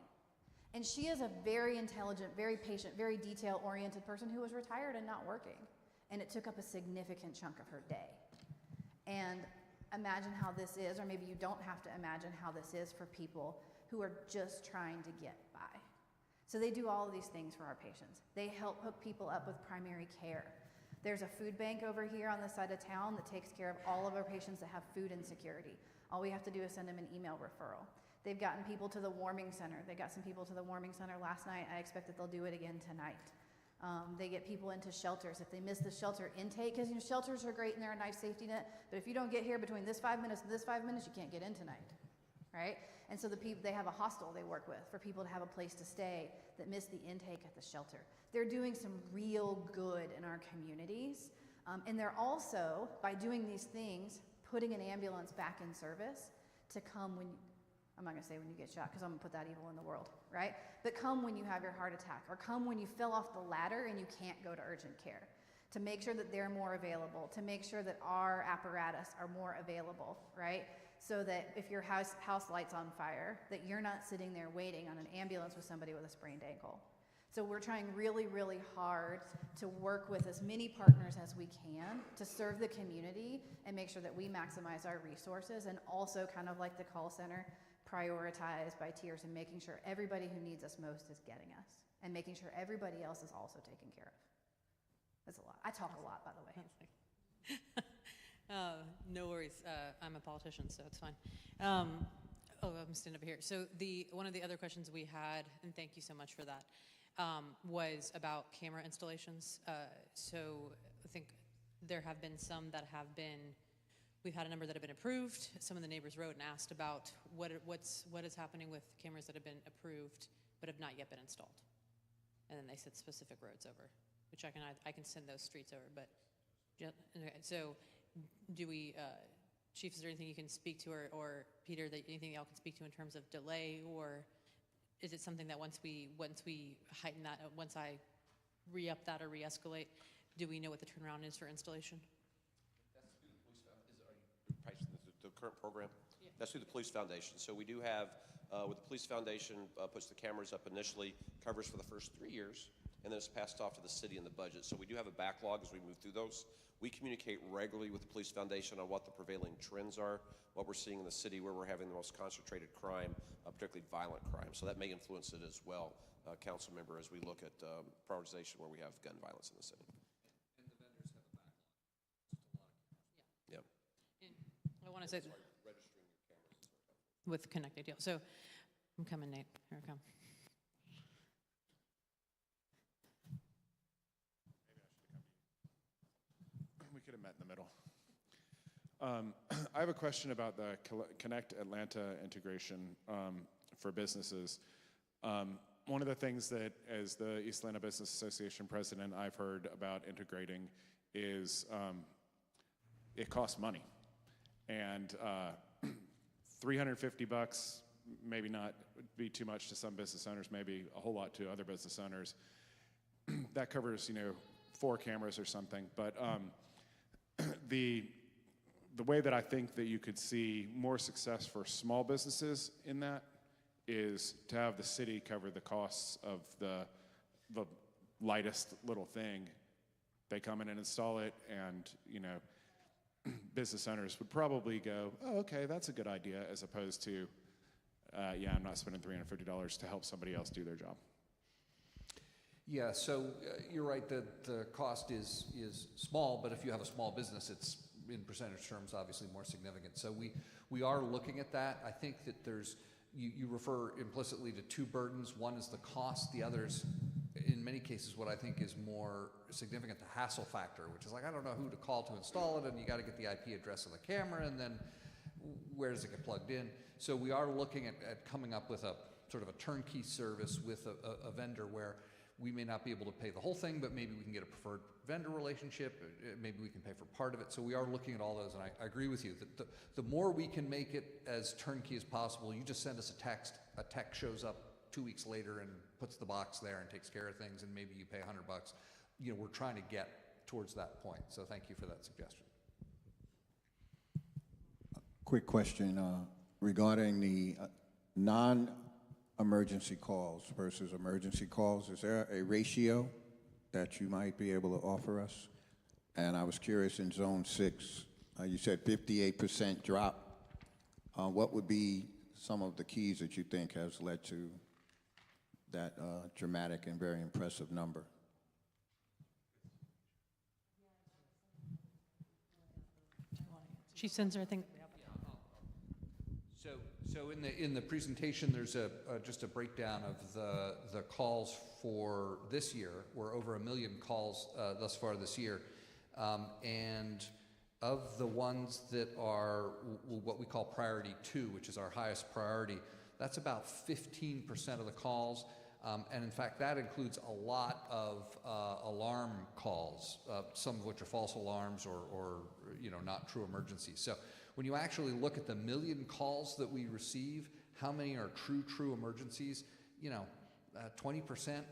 And she is a very intelligent, very patient, very detail-oriented person who was retired and not working. And it took up a significant chunk of her day. And imagine how this is, or maybe you don't have to imagine how this is for people who are just trying to get by. So they do all of these things for our patients. They help hook people up with primary care. There's a food bank over here on the side of town that takes care of all of our patients that have food insecurity. All we have to do is send them an email referral. They've gotten people to the warming center. They got some people to the warming center last night. I expect that they'll do it again tonight. They get people into shelters. If they miss the shelter intake, because shelters are great and they're a nice safety net, but if you don't get here between this 5 minutes and this 5 minutes, you can't get in tonight, right? And so they have a hostel they work with for people to have a place to stay that miss the intake at the shelter. They're doing some real good in our communities. And they're also, by doing these things, putting an ambulance back in service to come when, I'm not gonna say when you get shot because I'm gonna put that evil in the world, right? But come when you have your heart attack, or come when you fell off the ladder and you can't go to urgent care, to make sure that they're more available, to make sure that our apparatus are more available, right? So that if your house light's on fire, that you're not sitting there waiting on an ambulance with somebody with a sprained ankle. So we're trying really, really hard to work with as many partners as we can to serve the community and make sure that we maximize our resources, and also kind of like the call center, prioritize by tiers and making sure everybody who needs us most is getting us, and making sure everybody else is also taken care of. That's a lot. I talk a lot, by the way. No worries. I'm a politician, so it's fine. I'm standing over here. So one of the other questions we had, and thank you so much for that, was about camera installations. So I think there have been some that have been, we've had a number that have been approved. Some of the neighbors wrote and asked about what is happening with cameras that have been approved but have not yet been installed. And then they said specific roads over, which I can send those streets over. But so do we Chief, is there anything you can speak to, or Peter, that anything y'all can speak to in terms of delay, or is it something that once we heighten that, once I re-up that or re-escalate, do we know what the turnaround is for installation? That's through the police the current program? Yeah. That's through the Police Foundation. So we do have, with the Police Foundation, puts the cameras up initially, covers for the first 3 years, and then it's passed off to the city in the budget. So we do have a backlog as we move through those. We communicate regularly with the Police Foundation on what the prevailing trends are, what we're seeing in the city, where we're having the most concentrated crime, particularly violent crime. So that may influence it as well, council member, as we look at prioritization where we have gun violence in the city. And the vendors have a backlog. Yeah. I want to say Registering your cameras is very helpful. with connected, yeah. So I'm coming, Nate. Here I come. We could have met in the middle. I have a question about the Connect Atlanta integration for businesses. One of the things that, as the East Atlanta Business Association president, I've heard about integrating is it costs money. And $350 maybe not be too much to some business owners, maybe a whole lot to other business owners. That covers, 4 cameras or something. But the way that I think that you could see more success for small businesses in that is to have the city cover the costs of the lightest little thing. They come in and install it, and business owners would probably go, oh, okay, that's a good idea, as opposed to, yeah, I'm not spending $350 to help somebody else do their job. Yeah, so you're right that the cost is small, but if you have a small business, it's in percentage terms obviously more significant. So we are looking at that. I think that there's, you refer implicitly to 2 burdens. One is the cost, the other's, in many cases, what I think is more significant, the hassle factor, which is like, I don't know who to call to install it, and you got to get the IP address of the camera, and then where does it get plugged in? So we are looking at coming up with a sort of a turnkey service with a vendor where we may not be able to pay the whole thing, but maybe we can get a preferred vendor relationship. Maybe we can pay for part of it. So we are looking at all those, and I agree with you. That the more we can make it as turnkey as possible, you just send us a text, a tech shows up 2 weeks later and puts the box there and takes care of things, and maybe you pay $100. We're trying to get towards that point. So thank you for that suggestion. Quick question regarding the non-emergency calls versus emergency calls. Is there a ratio that you might be able to offer us? And I was curious, in Zone 6, you said 58% drop. What would be some of the keys that you think has led to that dramatic and very impressive number? Chief Sensor, I think. So in the presentation, there's just a breakdown of the calls for this year. We're over 1 million calls thus far this year, and of the ones that are what we call priority 2, which is our highest priority, that's about 15% of the calls, and in fact that includes a lot of alarm calls, some of which are false alarms or not true emergencies. So when you actually look at the 1 million calls that we receive, how many are true emergencies? 20%.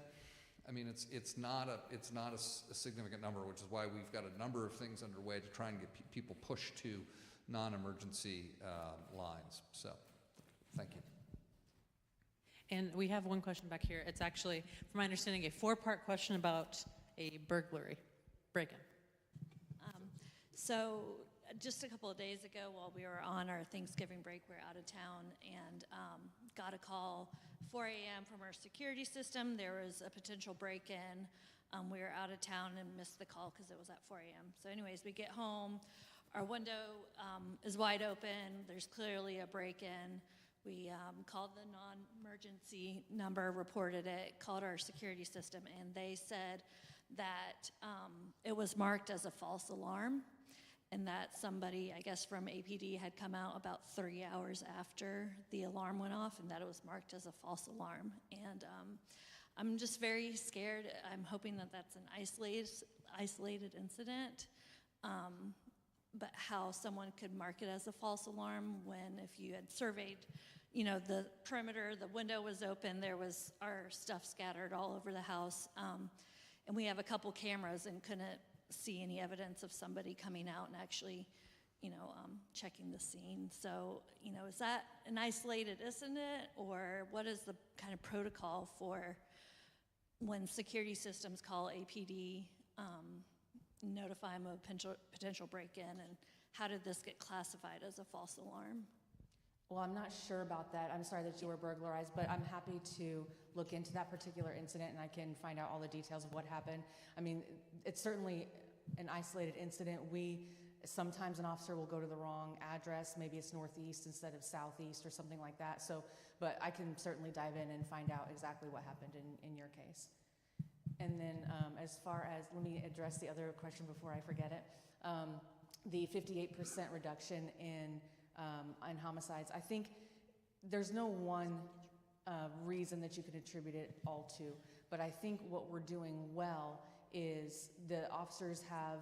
I mean, it's not a significant number, which is why we've got a number of things underway to try and get people pushed to non-emergency lines. So, thank you. And we have one question back here. It's actually, from my understanding, a 4-part question about a burglary break-in. So just a couple of days ago, while we were on our Thanksgiving break, we were out of town and got a call 4 a.m. from our security system. There was a potential break-in. We were out of town and missed the call because it was at 4 a.m. So anyways, we get home. Our window is wide open. There's clearly a break-in. We called the non-emergency number, reported it, called our security system, and they said that it was marked as a false alarm, and that somebody, I guess from APD, had come out about 3 hours after the alarm went off, and that it was marked as a false alarm. And I'm just very scared. I'm hoping that that's an isolated incident. but how someone could mark it as a false alarm when if you had surveyed, you know, the perimeter, the window was open, there was our stuff scattered all over the house. And we have a couple cameras and couldn't see any evidence of somebody coming out and actually, you know, checking the scene. So, you know, is that an isolated incident, or what is the kind of protocol for when security systems call APD, notify them of potential break-in, and how did this get classified as a false alarm? Well, I'm not sure about that. I'm sorry that you were burglarized, but I'm happy to look into that particular incident and I can find out all the details of what happened. I mean, it's certainly an isolated incident. Sometimes an officer will go to the wrong address. Maybe it's northeast instead of southeast or something like that. So, but I can certainly dive in and find out exactly what happened in your case. And then as far as, let me address the other question before I forget it. The 58% reduction in homicides. I think there's no one reason that you can attribute it all to, but I think what we're doing well is the officers have,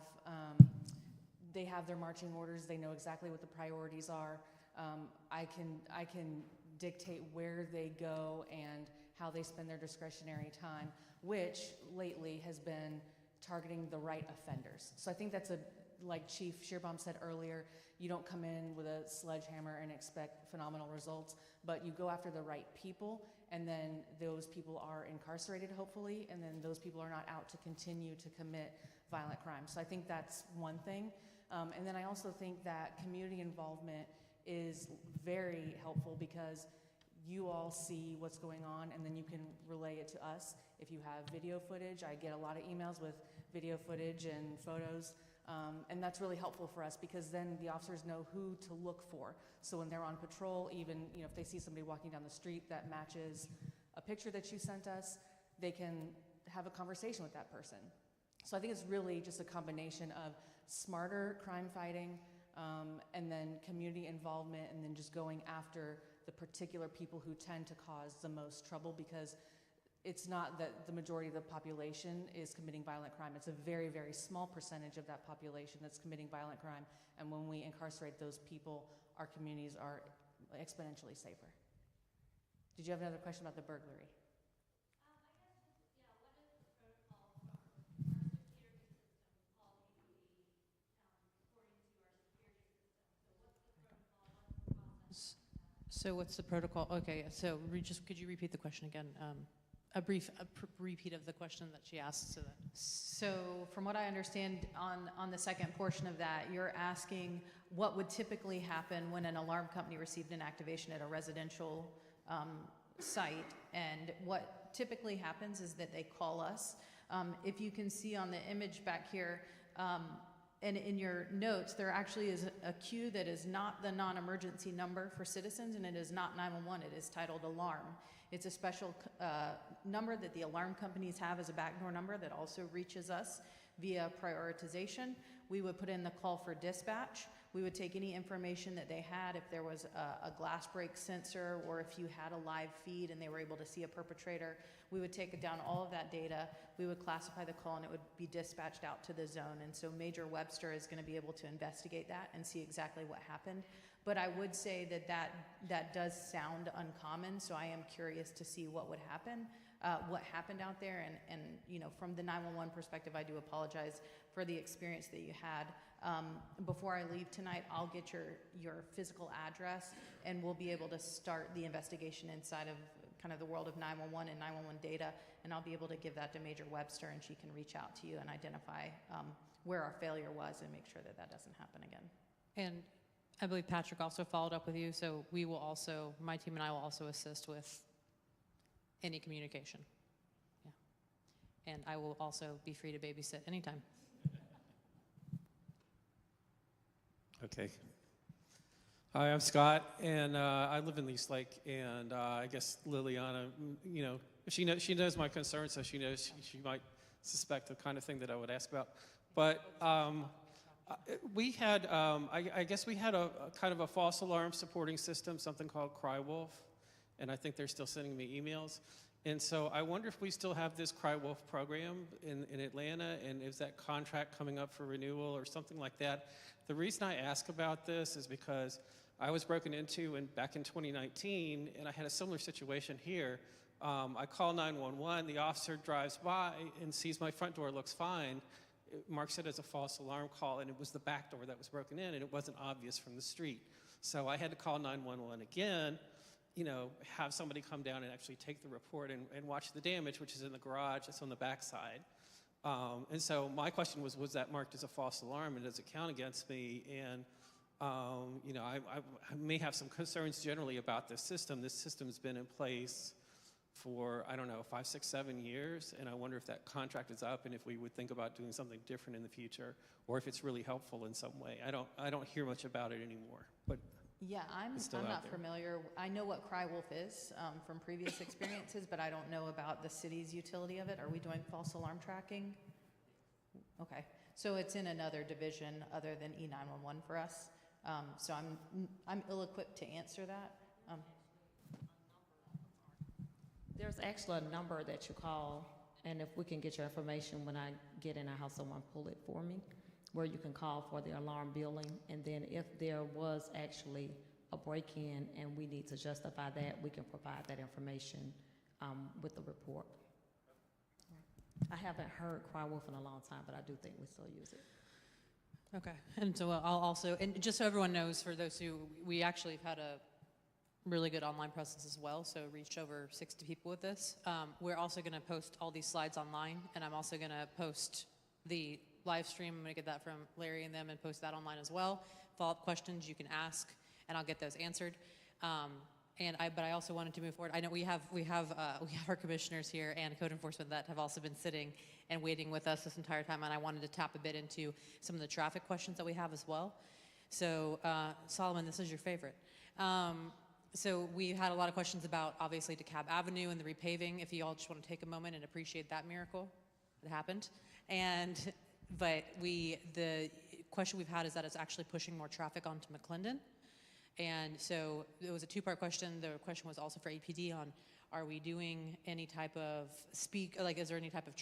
they have their marching orders, they know exactly what the priorities are. I can dictate where they go and how they spend their discretionary time, which lately has been targeting the right offenders. So I think that's like Chief Shearbaum said earlier, you don't come in with a sledgehammer and expect phenomenal results, but you go after the right people, and then those people are incarcerated, hopefully, and then those people are not out to continue to commit violent crimes. So I think that's one thing. And then I also think that community involvement is very helpful because you all see what's going on and then you can relay it to us. If you have video footage, I get a lot of emails with video footage and photos. And that's really helpful for us because then the officers know who to look for. So when they're on patrol, even if they see somebody walking down the street that matches a picture that you sent us, they can have a conversation with that person. So I think it's really just a combination of smarter crime fighting, and then community involvement, and then just going after the particular people who tend to cause the most trouble, because it's not that the majority of the population is committing violent crime. It's a very, very small percentage of that population that's committing violent crime. And when we incarcerate those people, our communities are exponentially safer. Did you have another question about the burglary? So what's the protocol? Okay, so could you repeat the question again? A brief repeat of the question that she asked. So from what I understand on the second portion of that, you're asking what would typically happen when an alarm company received an activation at a residential site. And what typically happens is that they call us. If you can see on the image back here, and in your notes, there actually is a queue that is not the non-emergency number for citizens, and it is not 911. It is titled alarm. It's a special number that the alarm companies have as a backdoor number that also reaches us via prioritization. We would put in the call for dispatch. We would take any information that they had, if there was a glass break sensor or if you had a live feed and they were able to see a perpetrator. We would take down all of that data. We would classify the call and it would be dispatched out to the zone. And so Major Webster is going to be able to investigate that and see exactly what happened. But I would say that does sound uncommon, so I am curious to see what would happen, what happened out there. And from the 911 perspective, I do apologize for the experience that you had. Before I leave tonight, I'll get your physical address, and we'll be able to start the investigation inside of kind of the world of 911 and 911 data, and I'll be able to give that to Major Webster, and she can reach out to you and identify where our failure was and make sure that doesn't happen again. And I believe Patrick also followed up with you, so we will also, my team and I will also assist with any communication. Yeah. And I will also be free to babysit anytime. Okay. Hi, I'm Scott, and I live in East Lake, and I guess Liliana, she knows my concerns, so she knows she might suspect the kind of thing that I would ask about. But we had, I guess we had a kind of a false alarm supporting system, something called CryWolf, and I think they're still sending me emails. And so I wonder if we still have this Cry Wolf program in Atlanta, and is that contract coming up for renewal or something like that? The reason I ask about this is because I was broken into back in 2019, and I had a similar situation here. I call 911, the officer drives by and sees my front door looks fine. It marks it as a false alarm call, and it was the back door that was broken in, and it wasn't obvious from the street. So I had to call 911 again, have somebody come down and actually take the report and watch the damage, which is in the garage, it's on the back side. And so my question was that marked as a false alarm, and does it count against me? And, I may have some concerns generally about this system. This system's been in place for, 5, 6, 7 years, and I wonder if that contract is up and if we would think about doing something different in the future, or if it's really helpful in some way. I don't hear much about it anymore, but Yeah, I'm not familiar. I know what Cry Wolf is from previous experiences, but I don't know about the city's utility of it. Are we doing false alarm tracking? Okay, so it's in another division other than E911 for us. So I'm ill-equipped to answer that. There's actually a number that you call, and if we can get your information when I get in, I'll have someone pull it for me, where you can call for the alarm billing, and then if there was actually a break-in and we need to justify that, we can provide that information with the report. I haven't heard Cry Wolf in a long time, but I do think we still use it. Okay, and so I'll also, and just so everyone knows, for those we actually have had a really good online presence as well, so reached over 60 people with this. We're also going to post all these slides online, and I'm also going to post the live stream. I'm going to get that from Larry and them and post that online as well. Follow-up questions you can ask, and I'll get those answered. But I also wanted to move forward. I know we have our commissioners here and code enforcement that have also been sitting and waiting with us this entire time, and I wanted to tap a bit into some of the traffic questions that we have as well. So Solomon, this is your favorite. So we had a lot of questions about, obviously, DeKalb Avenue and the repaving. If you all just want to take a moment and appreciate that miracle that happened. But the question we've had is that it's actually pushing more traffic onto McClendon. And so it was a two-part question. The question was also for APD on, are we doing any type of is there any type of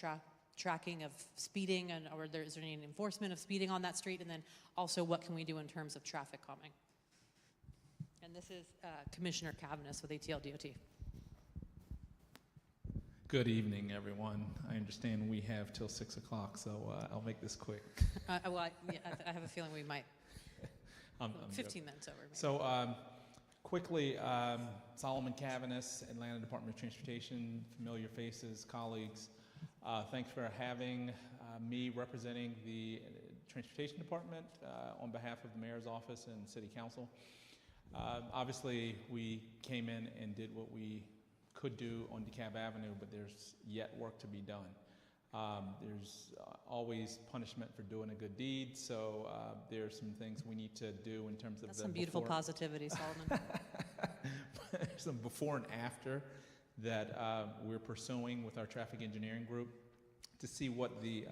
tracking of speeding, or is there any enforcement of speeding on that street? And then also, what can we do in terms of traffic calming? And this is Commissioner Cavanis with ATL DOT. Good evening, everyone. I understand we have till 6 o'clock, so I'll make this quick. I have a feeling we might. I'm 15 minutes over. Maybe. So quickly, Solomon Cavanis, Atlanta Department of Transportation, familiar faces, colleagues. Thanks for having me representing the Transportation Department on behalf of the Mayor's Office and City Council. Obviously, we came in and did what we could do on DeKalb Avenue, but there's yet work to be done. There's always punishment for doing a good deed, so there's some things we need to do in terms of some beautiful positivity, Solomon. Some before and after that we're pursuing with our traffic engineering group to see what the,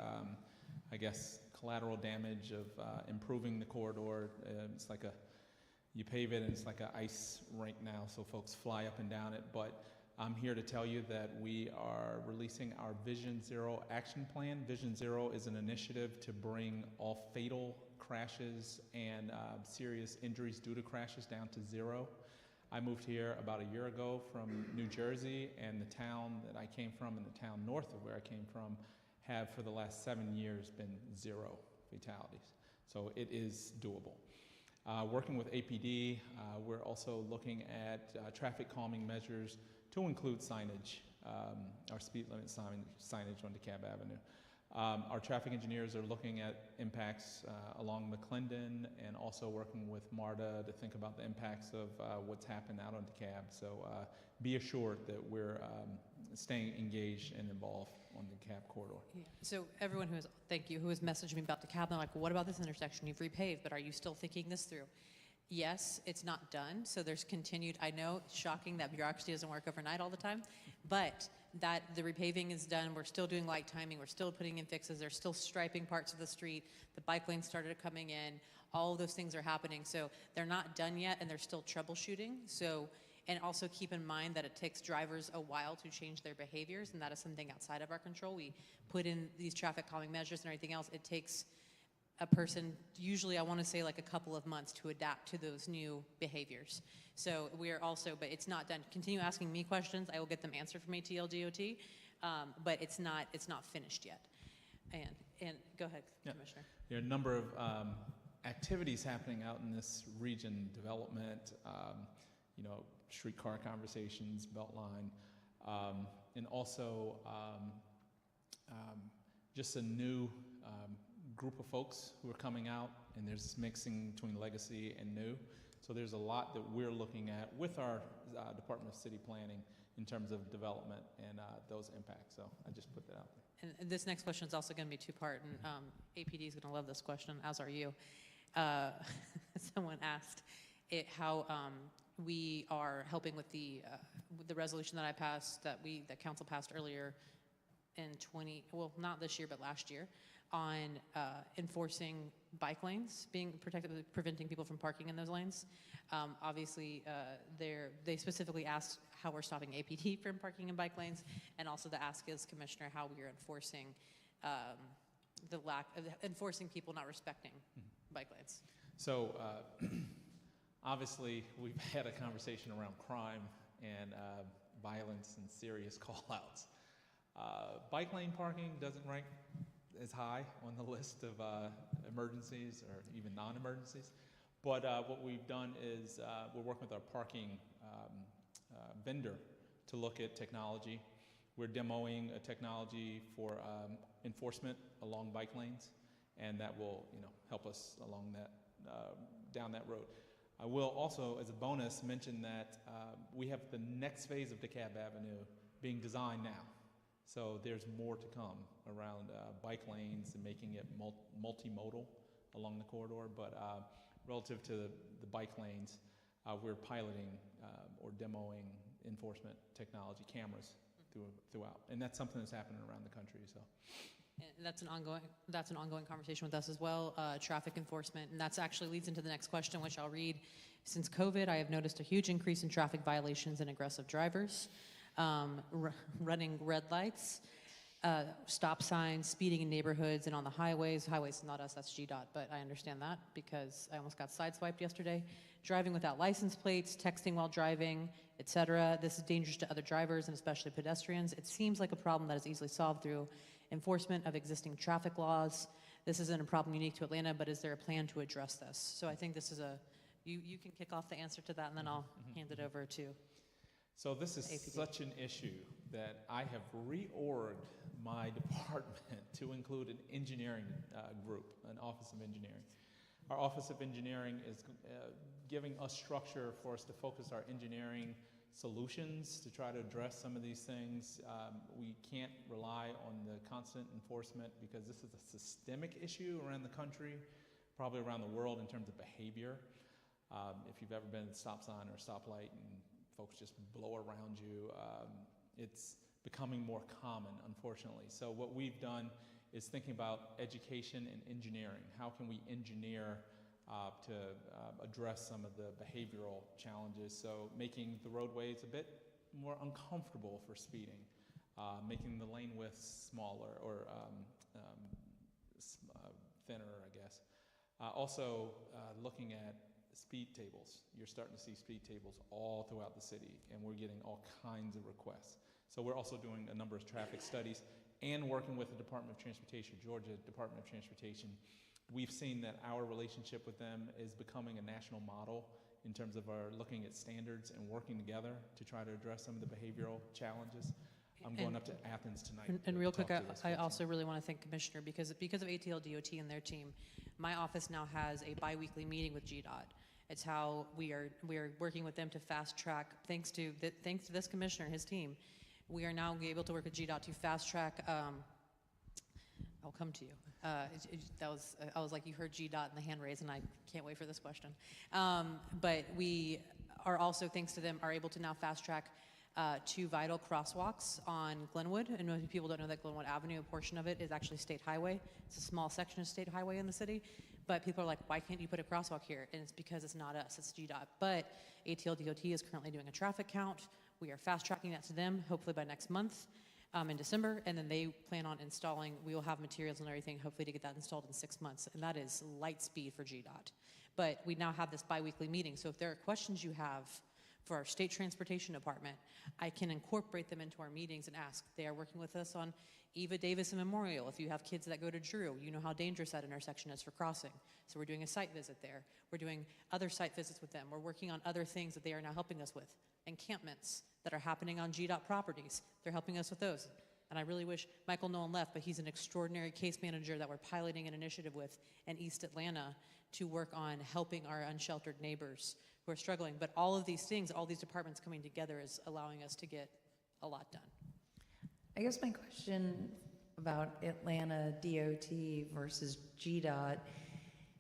collateral damage of improving the corridor. It's like you pave it and it's like an ice rink now, so folks fly up and down it. But I'm here to tell you that we are releasing our Vision Zero action plan. Vision Zero is an initiative to bring all fatal crashes and serious injuries due to crashes down to zero. I moved here about a year ago from New Jersey, and the town that I came from and the town north of where I came from have for the last 7 years been zero fatalities. So it is doable. Working with APD, we're also looking at traffic calming measures to include signage, our speed limit signage on DeKalb Avenue. Our traffic engineers are looking at impacts along McClendon and also working with MARTA to think about the impacts of what's happened out on DeKalb. So be assured that we're staying engaged and involved on the DeKalb corridor. Yeah. So everyone who has messaged me about DeKalb, they're like, well, what about this intersection? You've repaved, but are you still thinking this through? Yes, it's not done, so there's continued. I know it's shocking that bureaucracy doesn't work overnight all the time, but that the repaving is done. We're still doing light timing. We're still putting in fixes. They're still striping parts of the street. The bike lanes started coming in. All of those things are happening, so they're not done yet, and they're still troubleshooting. So And also keep in mind that it takes drivers a while to change their behaviors, and that is something outside of our control. We put in these traffic calming measures and everything else. It takes a person, usually I want to say like a couple of months, to adapt to those new behaviors. So we are also, but it's not done. Continue asking me questions. I will get them answered from ATL DOT, but it's not finished yet. And go ahead, Commissioner. There are a number of activities happening out in this region, development, streetcar conversations, Beltline, and also just a new group of folks who are coming out, and there's this mixing between legacy and new. So there's a lot that we're looking at with our Department of City Planning in terms of development and those impacts. So I just put that out there. And this next question is also going to be two-part, and APD is going to love this question, as are you. Someone asked how we are helping with the resolution that I passed, that council passed earlier in not this year, but last year, on enforcing bike lanes, being protected, preventing people from parking in those lanes. Obviously, they specifically asked how we're stopping APD from parking in bike lanes, and also the ask is, Commissioner, how we are enforcing enforcing people not respecting bike lanes. So obviously, we've had a conversation around crime and violence and serious call-outs. Bike lane parking doesn't rank as high on the list of emergencies or even non-emergencies. But what we've done is we're working with our parking vendor to look at technology. We're demoing a technology for enforcement along bike lanes, and that will help us along that down that road. I will also, as a bonus, mention that we have the next phase of DeKalb Avenue being designed now. So there's more to come around bike lanes and making it multimodal along the corridor. But relative to the bike lanes, we're piloting or demoing enforcement technology cameras throughout. And that's something that's happening around the country. So. And that's an ongoing conversation with us as well, traffic enforcement. And that actually leads into the next question, which I'll read. Since COVID, I have noticed a huge increase in traffic violations and aggressive drivers. Running red lights, stop signs, speeding in neighborhoods and on the highways. Highways, not us, that's GDOT, but I understand that because I almost got sideswiped yesterday. Driving without license plates, texting while driving, etc. This is dangerous to other drivers and especially pedestrians. It seems like a problem that is easily solved through enforcement of existing traffic laws. This isn't a problem unique to Atlanta, but is there a plan to address this? So I think this is you can kick off the answer to that, and then I'll hand it over to So this is APD. Such an issue that I have reorged my department to include an engineering group, an Office of Engineering. Our Office of Engineering is giving us structure for us to focus our engineering solutions to try to address some of these things. We can't rely on the constant enforcement because this is a systemic issue around the country, probably around the world in terms of behavior. If you've ever been at a stop sign or a stoplight and folks just blow around you, it's becoming more common, unfortunately. So what we've done is thinking about education and engineering. How can we engineer to address some of the behavioral challenges? So making the roadways a bit more uncomfortable for speeding, making the lane widths smaller or thinner, I guess. Also looking at speed tables. You're starting to see speed tables all throughout the city, and we're getting all kinds of requests. So we're also doing a number of traffic studies and working with the Department of Transportation, Georgia Department of Transportation. We've seen that our relationship with them is becoming a national model in terms of our looking at standards and working together to try to address some of the behavioral challenges. I'm going up to Athens tonight. And real quick, I also really want to thank Commissioner because of ATL DOT and their team. My office now has a bi-weekly meeting with GDOT. It's how we are working with them to fast track. Thanks to this commissioner and his team, we are now able to work with GDOT to fast track. I'll come to you. I was like, you heard GDOT and the hand raise, and I can't wait for this question. But we are also, thanks to them, are able to now fast track 2 vital crosswalks on Glenwood. And most people don't know that Glenwood Avenue, a portion of it is actually state highway. It's a small section of state highway in the city. But people are like, why can't you put a crosswalk here? And it's because it's not us, it's GDOT. But ATL DOT is currently doing a traffic count. We are fast tracking that to them, hopefully by next month in December. And then they plan on installing, we will have materials and everything, hopefully to get that installed in 6 months. And that is light speed for GDOT. But we now have this bi-weekly meeting. So if there are questions you have for our state transportation department, I can incorporate them into our meetings and ask. They are working with us on Eva Davis and Memorial. If you have kids that go to Drew, you know how dangerous that intersection is for crossing. So we're doing a site visit there. We're doing other site visits with them. We're working on other things that they are now helping us with. Encampments that are happening on GDOT properties. They're helping us with those. And I really wish Michael Nolan left, but he's an extraordinary case manager that we're piloting an initiative with in East Atlanta to work on helping our unsheltered neighbors who are struggling. But all of these things, all these departments coming together is allowing us to get a lot done. I guess my question about Atlanta DOT versus GDOT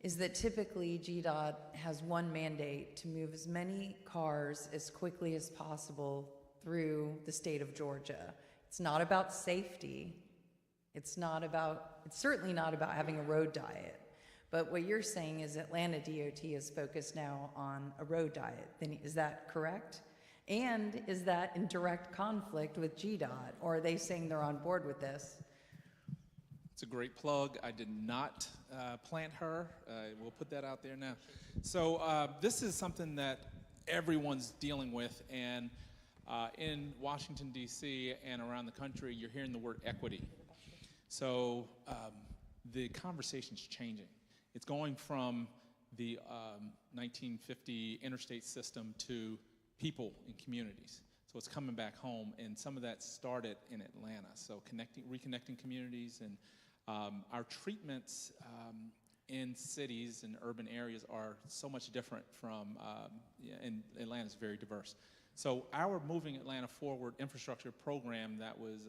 is that typically GDOT has one mandate to move as many cars as quickly as possible through the state of Georgia. It's not about safety. It's certainly not about having a road diet. But what you're saying is Atlanta DOT is focused now on a road diet. Then is that correct? And is that in direct conflict with GDOT, or are they saying they're on board with this? It's a great plug. I did not plant her. We'll put that out there now. So this is something that everyone's dealing with, and in Washington, D.C. and around the country, you're hearing the word equity. So the conversation's changing. It's going from the 1950 interstate system to people in communities. So it's coming back home, and some of that started in Atlanta. So reconnecting communities, and our treatments in cities and urban areas are so much different from, and Atlanta's very diverse. So our Moving Atlanta Forward infrastructure program that was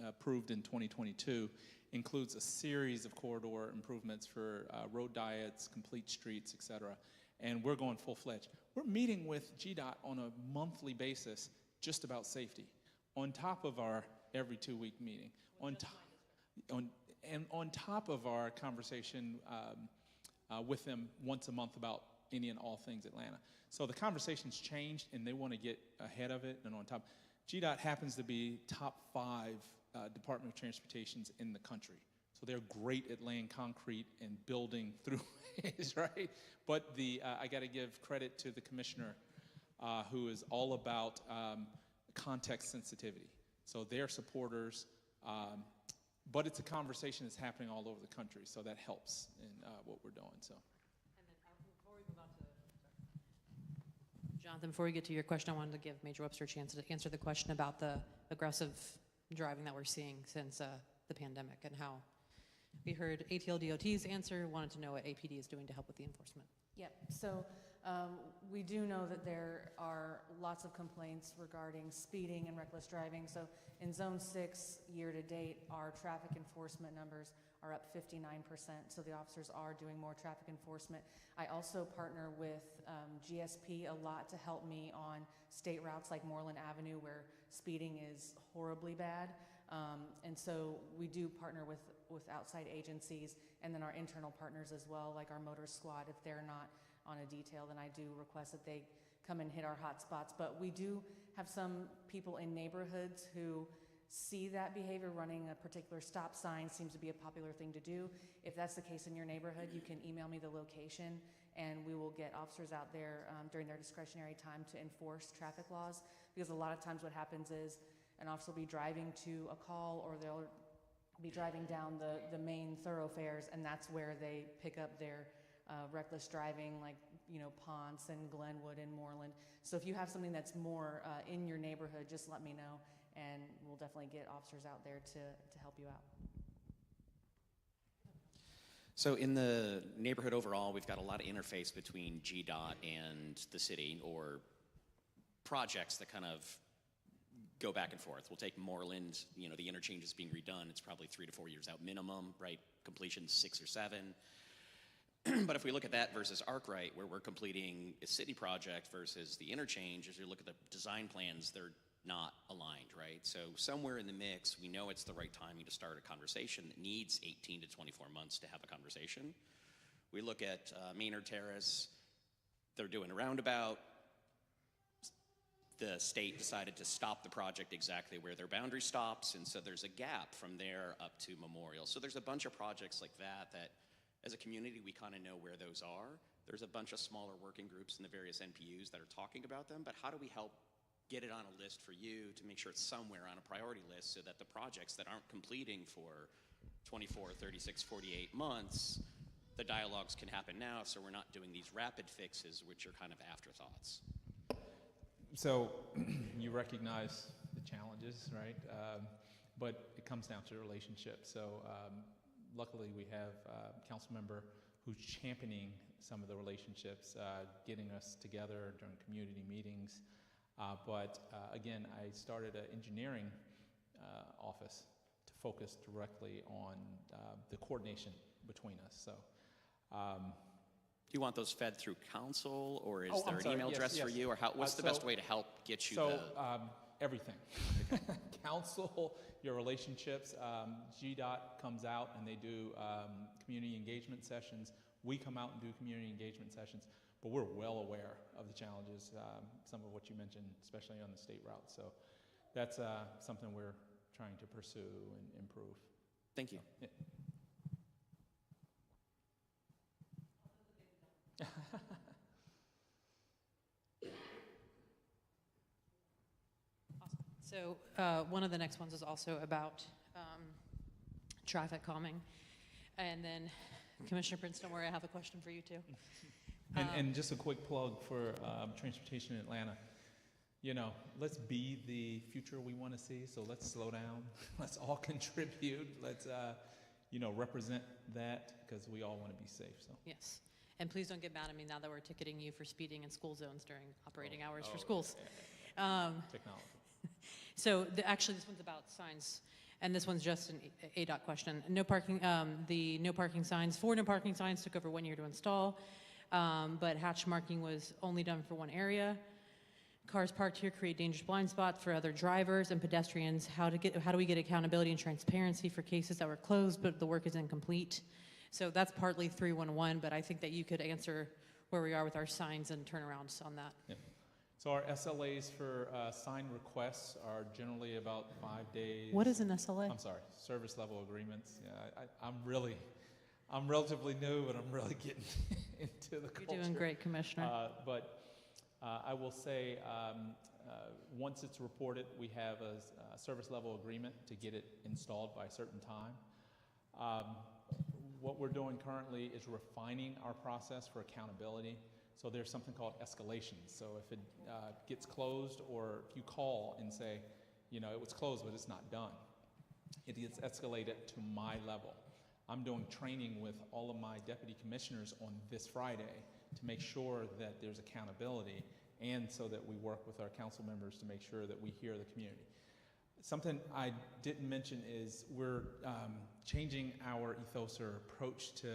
approved in 2022 includes a series of corridor improvements for road diets, complete streets, et cetera. And we're going full-fledged. We're meeting with GDOT on a monthly basis just about safety, on top of our every 2-week meeting, on top of our conversation with them once a month about any and all things Atlanta. So the conversation's changed, and they want to get ahead of it and on top. GDOT happens to be top 5 Department of Transportations in the country. So they're great at laying concrete and building throughways, right? But I got to give credit to the commissioner who is all about context sensitivity. So they're supporters, but it's a conversation that's happening all over the country, so that helps in what we're doing. So. Jonathan, before we get to your question, I wanted to give Major Webster a chance to answer the question about the aggressive driving that we're seeing since the pandemic, and how we heard ATL DOT's answer, wanted to know what APD is doing to help with the enforcement. Yep, so we do know that there are lots of complaints regarding speeding and reckless driving. So in Zone 6, year to date, our traffic enforcement numbers are up 59%, so the officers are doing more traffic enforcement. I also partner with GSP a lot to help me on state routes like Moreland Avenue, where speeding is horribly bad. And so we do partner with outside agencies, and then our internal partners as well, like our motor squad. If they're not on a detail, then I do request that they come and hit our hot spots. But we do have some people in neighborhoods who see that behavior. Running a particular stop sign seems to be a popular thing to do. If that's the case in your neighborhood, you can email me the location, and we will get officers out there during their discretionary time to enforce traffic laws. Because a lot of times what happens is an officer will be driving to a call, or they'll be driving down the main thoroughfares, and that's where they pick up their reckless driving, like, you know, Ponce and Glenwood and Moreland. So if you have something that's more in your neighborhood, just let me know, and we'll definitely get officers out there to help you out. So in the neighborhood overall, we've got a lot of interface between GDOT and the city, or projects that kind of go back and forth. We'll take Moreland, you know, the interchange is being redone. It's probably 3 to 4 years out minimum, right? Completion 6 or 7. But if we look at that versus Arkwright, where we're completing a city project versus the interchange, as you look at the design plans, they're not aligned, right? So somewhere in the mix, we know it's the right timing to start a conversation that needs 18 to 24 months to have a conversation. We look at Maynard Terrace, they're doing a roundabout. The state decided to stop the project exactly where their boundary stops, and so there's a gap from there up to Memorial. So there's a bunch of projects like that as a community, we kind of know where those are. There's a bunch of smaller working groups in the various NPUs that are talking about them, but how do we help get it on a list for you to make sure it's somewhere on a priority list so that the projects that aren't completing for 24, 36, 48 months, the dialogues can happen now, so we're not doing these rapid fixes, which are kind of afterthoughts. So you recognize the challenges, right? But it comes down to relationships. So luckily we have a council member who's championing some of the relationships, getting us together during community meetings. But again, I started an engineering office to focus directly on the coordination between us. So. Do you want those fed through council, or is Oh, there I'm an sorry. email Yes, address for yes. you, or what's the best way to help get you everything. Council, your relationships. GDOT comes out and they do community engagement sessions. We come out and do community engagement sessions, but we're well aware of the challenges, some of what you mentioned, especially on the state route. So that's something we're trying to pursue and improve. Thank you. Yeah. So one of the next ones is also about traffic calming. And then Commissioner Prince, don't worry, I have a question for you too. And just a quick plug for transportation in Atlanta. You know, let's be the future we want to see, so let's slow down. Let's all contribute. Let's, represent that, because we all want to be safe. So. Yes. And please don't get mad at me now that we're ticketing you for speeding in school zones during operating hours for schools. Technology. So actually, this one's about signs, and this one's just an ADOT question. No parking. The no parking signs, 4 no parking signs took over 1 year to install, but hatch marking was only done for one area. Cars parked here create dangerous blind spots for other drivers and pedestrians. How do we get accountability and transparency for cases that were closed but the work is incomplete? So that's partly 311, but I think that you could answer where we are with our signs and turnarounds on that. Yep. So our SLAs for sign requests are generally about 5 days. What is an SLA? I'm sorry, service level agreements. Yeah, I'm relatively new, but I'm really getting into the culture. You're doing great, Commissioner. But I will say, once it's reported, we have a service level agreement to get it installed by a certain time. What we're doing currently is refining our process for accountability. So there's something called escalations. So if it gets closed, or if you call and say, it was closed, but it's not done, it gets escalated to my level. I'm doing training with all of my deputy commissioners on this Friday to make sure that there's accountability, and so that we work with our council members to make sure that we hear the community. Something I didn't mention is we're changing our ethos or approach to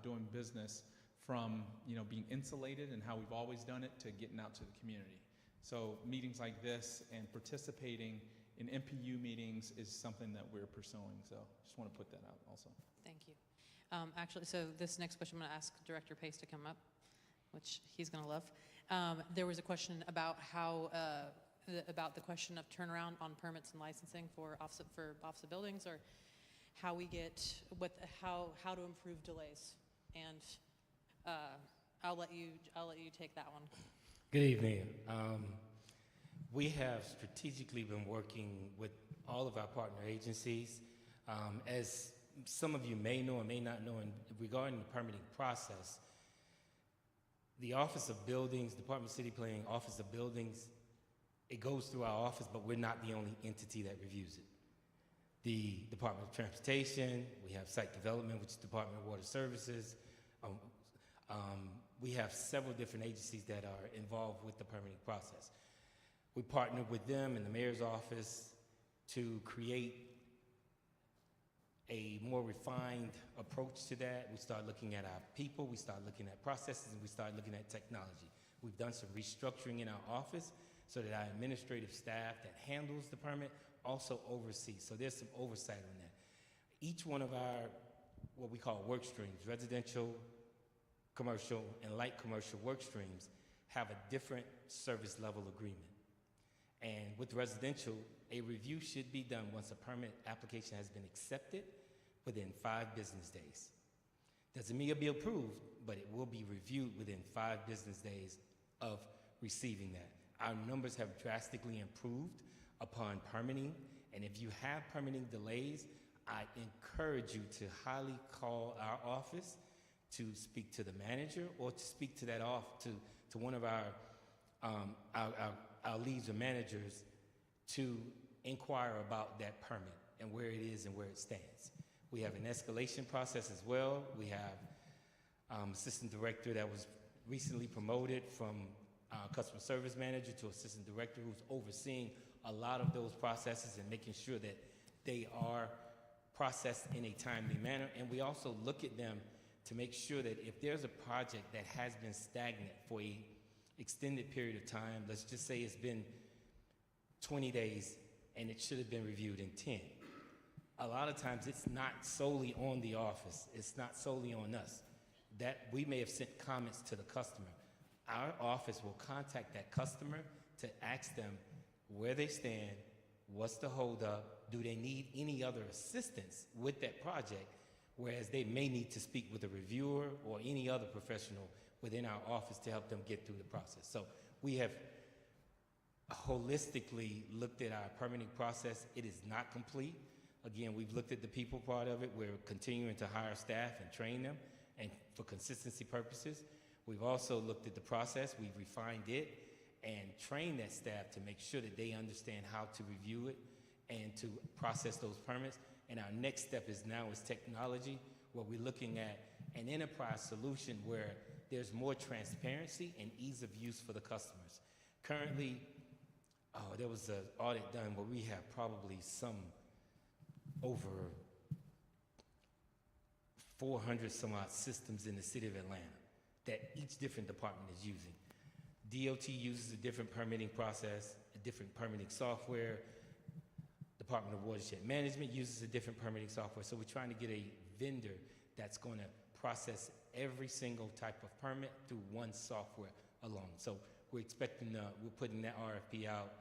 doing business from being insulated and how we've always done it to getting out to the community. So meetings like this and participating in MPU meetings is something that we're pursuing. So just want to put that out also. Thank you. Actually, so this next question, I'm going to ask Director Pace to come up, which he's going to love. There was a question about how, about the question of turnaround on permits and licensing for office buildings, or how we get, how to improve delays. And I'll let you take that one. Good evening. We have strategically been working with all of our partner agencies. As some of you may know or may not know, regarding the permitting process, the Office of Buildings, Department of City Planning, Office of Buildings, it goes through our office, but we're not the only entity that reviews it. The Department of Transportation, we have Site Development, which is Department of Water Services. We have several different agencies that are involved with the permitting process. We partnered with them in the mayor's office to create a more refined approach to that. We start looking at our people, we start looking at processes, and we start looking at technology. We've done some restructuring in our office so that our administrative staff that handles the permit also oversees. So there's some oversight on that. Each one of our, what we call work streams, residential, commercial and light commercial work streams have a different service level agreement. And with residential, a review should be done once a permit application has been accepted within 5 business days. Doesn't mean it'll be approved, but it will be reviewed within 5 business days of receiving that. Our numbers have drastically improved upon permitting, and if you have permitting delays, I encourage you to highly call our office to speak to the manager or to speak to that to one of our leads or managers to inquire about that permit and where it is and where it stands. We have an escalation process as well. We have assistant director that was recently promoted from customer service manager to assistant director, who's overseeing a lot of those processes and making sure that they are processed in a timely manner. And we also look at them to make sure that if there's a project that has been stagnant for a extended period of time, let's just say it's been 20 days and it should have been reviewed in 10. A lot of times it's not solely on the office, it's not solely on us. That we may have sent comments to the customer. Our office will contact that customer to ask them where they stand, what's the holdup, do they need any other assistance with that project, whereas they may need to speak with a reviewer or any other professional within our office to help them get through the process. So we have holistically looked at our permitting process. It is not complete. Again, we've looked at the people part of it. We're continuing to hire staff and train them, and for consistency purposes. We've also looked at the process. We've refined it and trained that staff to make sure that they understand how to review it and to process those permits. And our next step is technology, where we're looking at an enterprise solution where there's more transparency and ease of use for the customers. Currently, there was an audit done where we have probably over 400 some odd systems in the city of Atlanta that each different department is using. DOT uses a different permitting process, a different permitting software. Department of Watershed Management uses a different permitting software. So we're trying to get a vendor that's going to process every single type of permit through one software alone. So we're expecting, we're putting that RFP out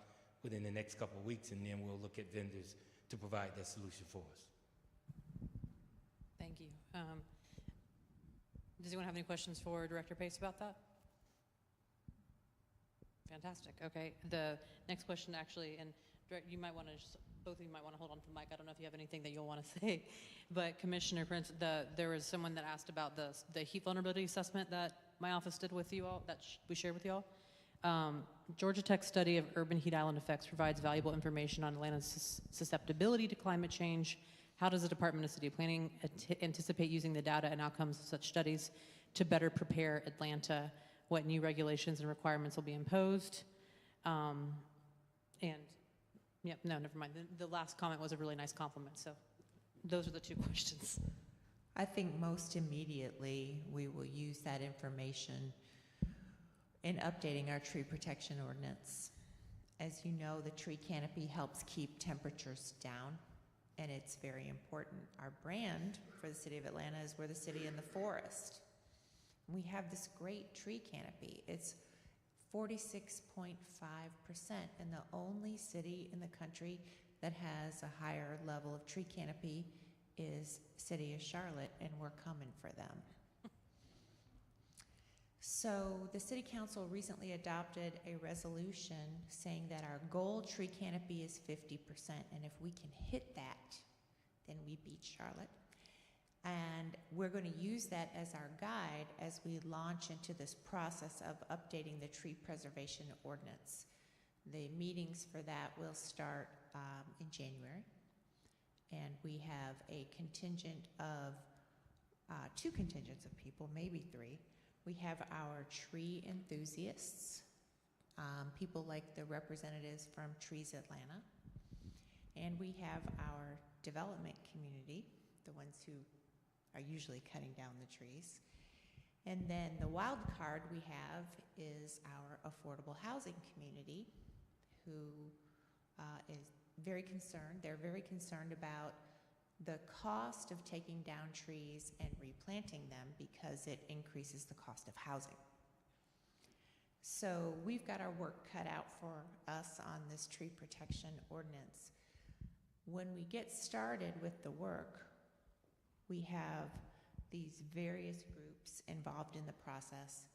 within the next couple of weeks, and then we'll look at vendors to provide that solution for us. Thank you. Does anyone have any questions for Director Pace about that? Fantastic. Okay. The next question actually, and you might want to both of you might want to hold on to the mic. I don't know if you have anything that you'll want to say, but Commissioner Prince, there was someone that asked about the heat vulnerability assessment that my office did with you all, that we shared with you all. Georgia Tech's study of urban heat island effects provides valuable information on Atlanta's susceptibility to climate change. How does the Department of City Planning anticipate using the data and outcomes of such studies to better prepare Atlanta? What new regulations and requirements will be imposed? Yep, no, never mind. The last comment was a really nice compliment, so those are the 2 questions. I think most immediately we will use that information in updating our tree protection ordinance. As you know, the tree canopy helps keep temperatures down, and it's very important. Our brand for the city of Atlanta is we're the city in the forest. We have this great tree canopy. It's 46.5%, and the only city in the country that has a higher level of tree canopy is city of Charlotte, and we're coming for them. So the City Council recently adopted a resolution saying that our goal tree canopy is 50%, and if we can hit that, then we beat Charlotte. And we're going to use that as our guide as we launch into this process of updating the tree preservation ordinance. The meetings for that will start in January, and we have a contingent of 2 contingents of people, maybe 3. We have our tree enthusiasts, people like the representatives from Trees Atlanta, and we have our development community, the ones who are usually cutting down the trees. And then the wild card we have is our affordable housing community, who is very concerned. They're very concerned about the cost of taking down trees and replanting them because it increases the cost of housing. So we've got our work cut out for us on this tree protection ordinance. When we get started with the work, we have these various groups involved in the process,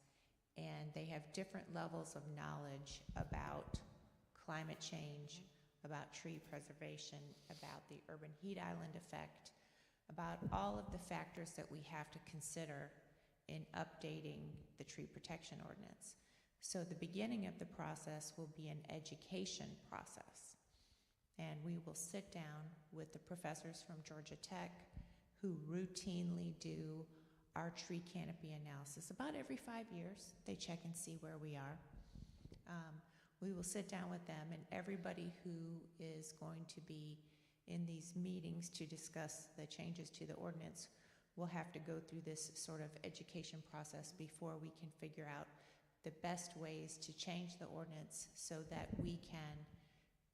and they have different levels of knowledge about climate change, about tree preservation, about the urban heat island effect, about all of the factors that we have to consider in updating the tree protection ordinance. So the beginning of the process will be an education process. And we will sit down with the professors from Georgia Tech who routinely do our tree canopy analysis. About every 5 years, they check and see where we are. We will sit down with them, and everybody who is going to be in these meetings to discuss the changes to the ordinance will have to go through this sort of education process before we can figure out the best ways to change the ordinance so that we can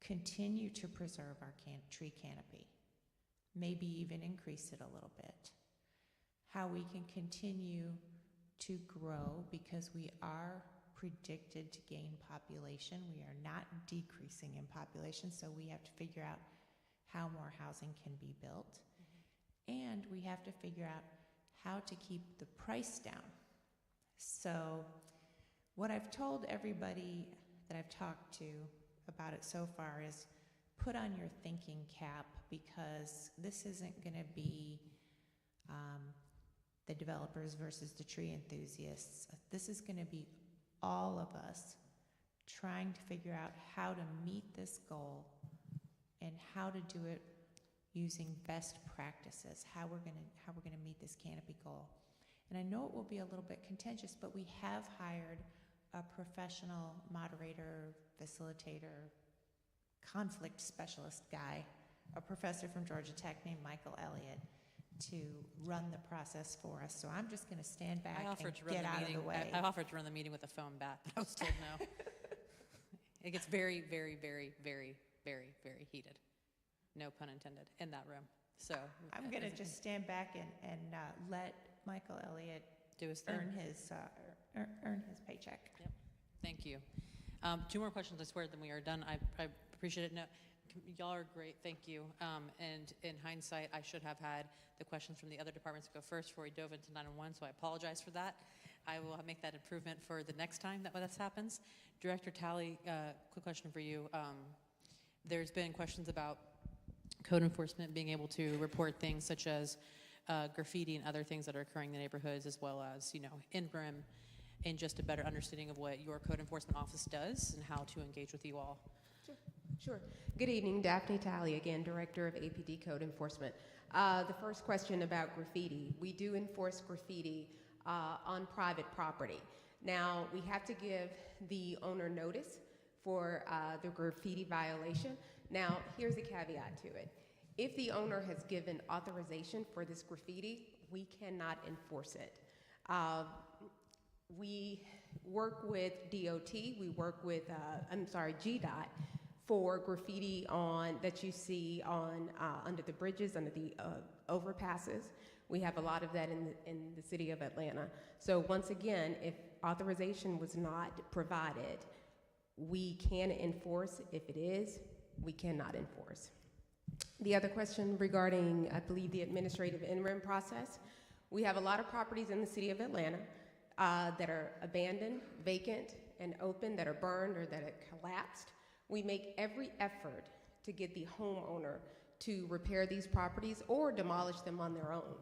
continue to preserve our tree canopy, maybe even increase it a little bit. How we can continue to grow, because we are predicted to gain population. We are not decreasing in population, so we have to figure out how more housing can be built. And we have to figure out how to keep the price down. So what I've told everybody that I've talked to about it so far is put on your thinking cap, because this isn't going to be the developers versus the tree enthusiasts. This is going to be all of us trying to figure out how to meet this goal and how to do it using best practices, how we're going to meet this canopy goal. And I know it will be a little bit contentious, but we have hired a professional moderator, facilitator, conflict specialist guy, a professor from Georgia Tech named Michael Elliott, to run the process for us. So I'm just going to stand back and get out of the way. I offered to run the meeting with a phone bat, but I was told no. It gets very, very, very, very, very, very heated. No pun intended, in that room. So I'm going to just stand back and let Michael Elliott do his thing. Earn his paycheck. Yep. Thank you. 2 more questions, I swear, then we are done. I appreciate it. No, y'all are great. Thank you. And in hindsight, I should have had the questions from the other departments go first before we dove into 911, so I apologize for that. I will make that improvement for the next time that this happens. Director Talley, quick question for you. There's been questions about code enforcement being able to report things such as graffiti and other things that are occurring in the neighborhoods, as well as, in-brim, and just a better understanding of what your code enforcement office does and how to engage with you all. Sure. Good evening, Daphne Talley again, Director of APD Code Enforcement. The first question about graffiti. We do enforce graffiti on private property. Now, we have to give the owner notice for the graffiti violation. Now, here's a caveat to it. If the owner has given authorization for this graffiti, we cannot enforce it. We work with DOT, we work with, GDOT, for graffiti that you see under the bridges, under the overpasses. We have a lot of that in the city of Atlanta. So once again, if authorization was not provided, we can enforce. If it is, we cannot enforce. The other question regarding, I believe, the administrative interim process. We have a lot of properties in the city of Atlanta that are abandoned, vacant, and open, that are burned or that have collapsed. We make every effort to get the homeowner to repair these properties or demolish them on their own.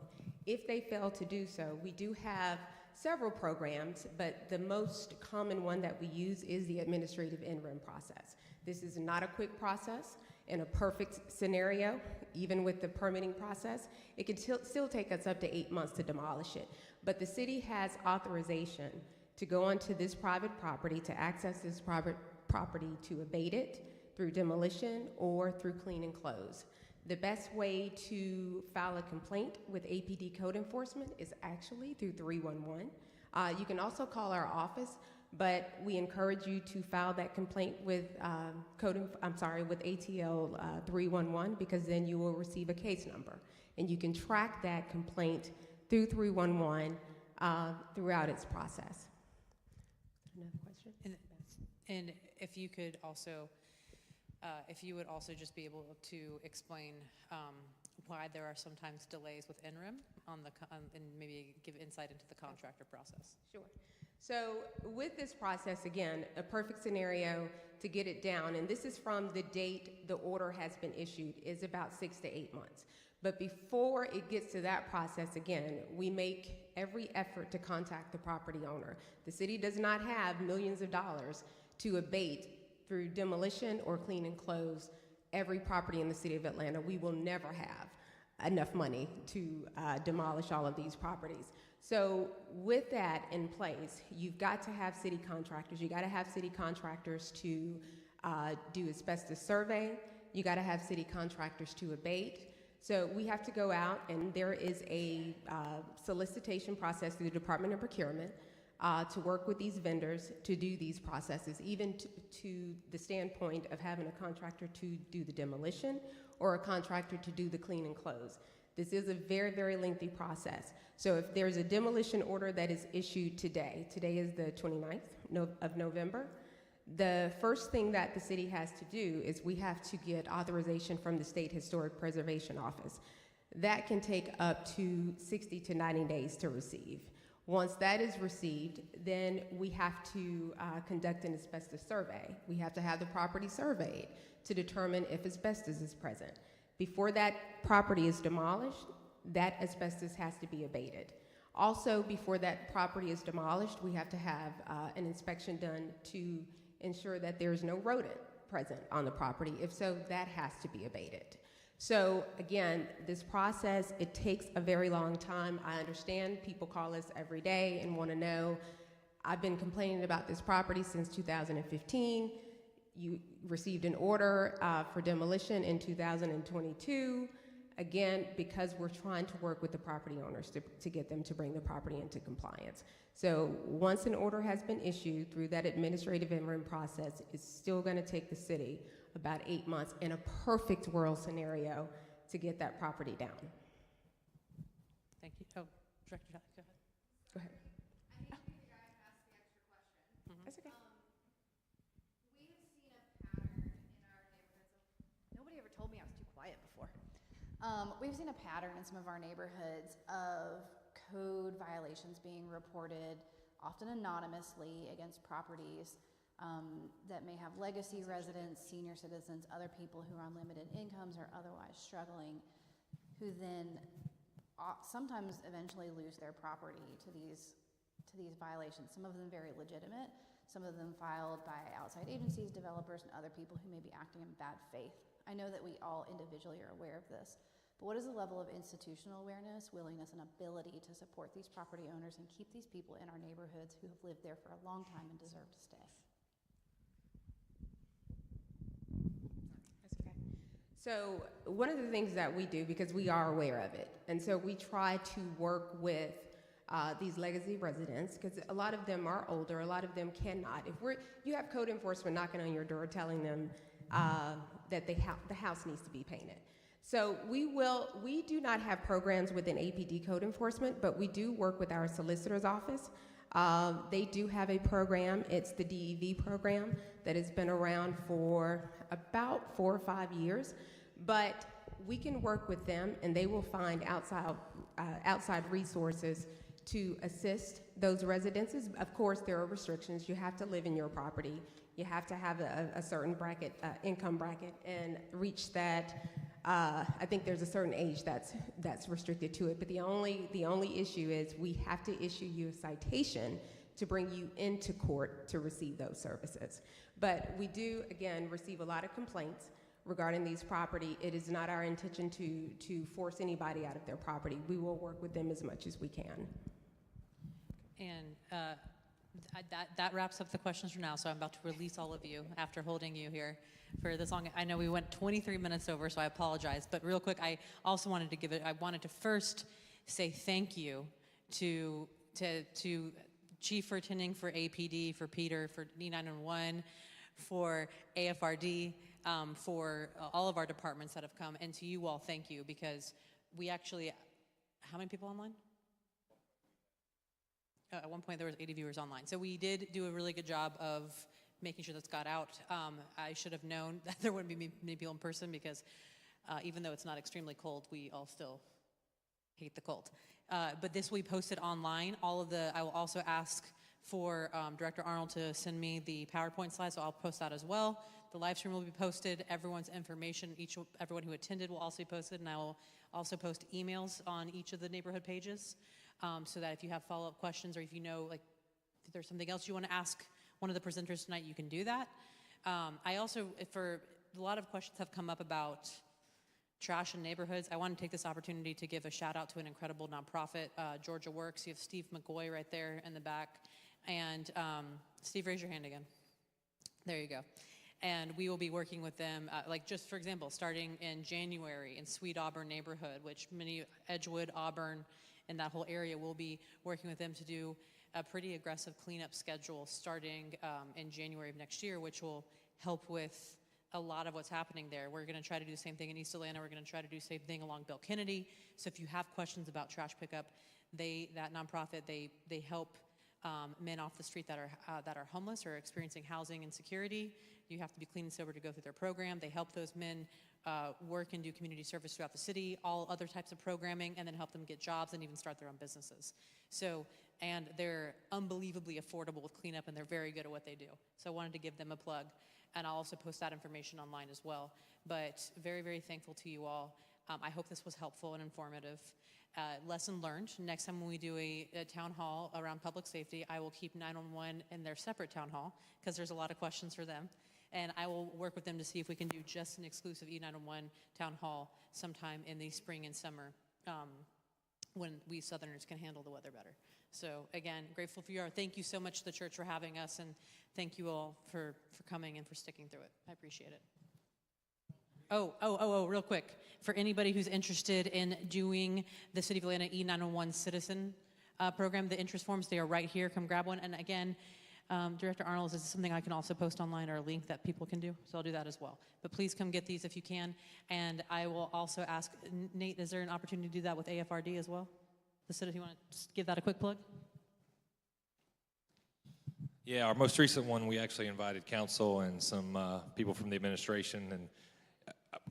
If they fail to do so, we do have several programs, but the most common one that we use is the administrative interim process. This is not a quick process. In a perfect scenario, even with the permitting process, it can still take us up to 8 months to demolish it. But the city has authorization to go onto this private property, to access this private property, to abate it through demolition or through clean and close. The best way to file a complaint with APD Code Enforcement is actually through 311. You can also call our office. but we encourage you to file that complaint with with ATL 311, because then you will receive a case number, and you can track that complaint through 311 throughout its process. Another question? And if you could also, if you would also just be able to explain why there are sometimes delays with interim and maybe give insight into the contractor process. Sure. So with this process, again, a perfect scenario to get it down, and this is from the date the order has been issued, is about 6 to 8 months. But before it gets to that process, again, we make every effort to contact the property owner. The city does not have millions of dollars to abate through demolition or clean and close every property in the city of Atlanta. We will never have enough money to demolish all of these properties. So with that in place, you've got to have city contractors. You got to have city contractors to do asbestos survey. You got to have city contractors to abate. So we have to go out, and there is a solicitation process through the Department of Procurement to work with these vendors to do these processes, even to the standpoint of having a contractor to do the demolition or a contractor to do the clean and close. This is a very, very lengthy process. So if there's a demolition order that is issued today is the 29th of November, the first thing that the city has to do is we have to get authorization from the State Historic Preservation Office. That can take up to 60 to 90 days to receive. Once that is received, then we have to conduct an asbestos survey. We have to have the property surveyed to determine if asbestos is present. Before that property is demolished, that asbestos has to be abated. Also, before that property is demolished, we have to have an inspection done to ensure that there is no rodent present on the property. If so, that has to be abated. So again, this process, it takes a very long time. I understand people call us every day and want to know, I've been complaining about this property since 2015. You received an order for demolition in 2022. Again, because we're trying to work with the property owners to get them to bring the property into compliance. So once an order has been issued through that administrative interim process, it's still going to take the city about 8 months in a perfect world scenario to get that property down. Thank you. Oh, Director, go ahead. Go ahead. I hate to be the guy who asks the extra question. That's okay. We have seen a pattern in our neighborhoods. Nobody ever told me I was too quiet before. We've seen a pattern in some of our neighborhoods of code violations being reported, often anonymously, against properties that may have legacy residents, senior citizens, other people who are on limited incomes or otherwise struggling, who then sometimes eventually lose their property to these violations. Some of them very legitimate, some of them filed by outside agencies, developers, and other people who may be acting in bad faith. I know that we all individually are aware of this, but what is the level of institutional awareness, willingness, and ability to support these property owners and keep these people in our neighborhoods who have lived there for a long time and deserve to stay? That's okay. So one of the things that we do, because we are aware of it, and so we try to work with these legacy residents, because a lot of them are older, a lot of them cannot. If you have code enforcement knocking on your door telling them that the house needs to be painted. So we do not have programs within APD code enforcement, but we do work with our solicitor's office. They do have a program. It's the DEV program that has been around for about 4 or 5 years, but we can work with them, and they will find outside resources to assist those residences. Of course, there are restrictions. You have to live in your property. You have to have a certain bracket, income bracket, and reach that. I think there's a certain age that's restricted to it. But the only issue is we have to issue you a citation to bring you into court to receive those services. But we do, again, receive a lot of complaints regarding these property. It is not our intention to force anybody out of their property. We will work with them as much as we can. And that wraps up the questions for now, so I'm about to release all of you after holding you here for this long. I know we went 23 minutes over, so I apologize, but real quick, I also wanted to I wanted to first say thank you to Chief for attending, for APD, for Peter, for E911, for AFRD, for all of our departments that have come. And to you all, thank you, because we actually, how many people online? At one point there was 80 viewers online. So we did do a really good job of making sure that's got out. I should have known that there wouldn't be many people in person because even though it's not extremely cold, we all still hate the cold. But this will be posted online. I will also ask for Director Arnold to send me the PowerPoint slides, so I'll post that as well. The live stream will be posted. Everyone's information, everyone who attended will also be posted, and I will also post emails on each of the neighborhood pages so that if you have follow-up questions or if you know, like, if there's something else you want to ask one of the presenters tonight, you can do that. I also, for a lot of questions have come up about trash in neighborhoods. I want to take this opportunity to give a shout out to an incredible nonprofit, Georgia Works. You have Steve McGoy right there in the back. And Steve, raise your hand again. There you go. And we will be working with them, like just for example, starting in January in Sweet Auburn neighborhood, which many, Edgewood, Auburn, and that whole area, will be working with them to do a pretty aggressive cleanup schedule starting in January of next year, which will help with a lot of what's happening there. We're gonna try to do the same thing in East Atlanta. We're gonna try to do the same thing along Bill Kennedy. So if you have questions about trash pickup, that nonprofit, they help men off the street that are homeless or experiencing housing insecurity. You have to be clean and sober to go through their program. They help those men work and do community service throughout the city, all other types of programming, and then help them get jobs and even start their own businesses. So, and they're unbelievably affordable with cleanup, and they're very good at what they do. So I wanted to give them a plug, and I'll also post that information online as well. But very, very thankful to you all. I hope this was helpful and informative. Lesson learned, next time when we do a town hall around public safety, I will keep 911 in their separate town hall because there's a lot of questions for them. And I will work with them to see if we can do just an exclusive E911 town hall sometime in the spring and summer when we Southerners can handle the weather better. So again, grateful for you all. Thank you so much to the church for having us, and thank you all for coming and for sticking through it. I appreciate it. Real quick. For anybody who's interested in doing the City of Atlanta E911 Citizen program, the interest forms, they are right here. Come grab one. And again, Director Arnold, is this something I can also post online or a link that people can do? So I'll do that as well. But please come get these if you can. And I will also ask, Nate, is there an opportunity to do that with AFRD as well? The city, you want to just give that a quick plug? Yeah, our most recent one, we actually invited council and some people from the administration. And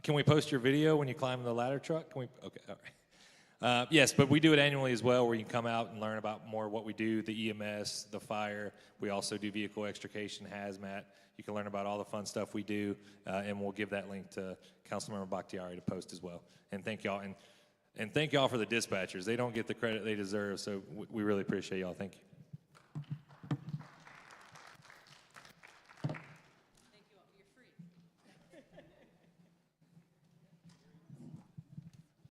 can we post your video when you climb the ladder truck? Can we? Okay, all right. Yes, but we do it annually as well, where you can come out and learn about more what we do, the EMS, the fire. We also do vehicle extrication, hazmat. You can learn about all the fun stuff we do, and we'll give that link to Councilmember Bakhtiari to post as well. And thank y'all, and thank y'all for the dispatchers. They don't get the credit they deserve, so we really appreciate y'all. Thank you.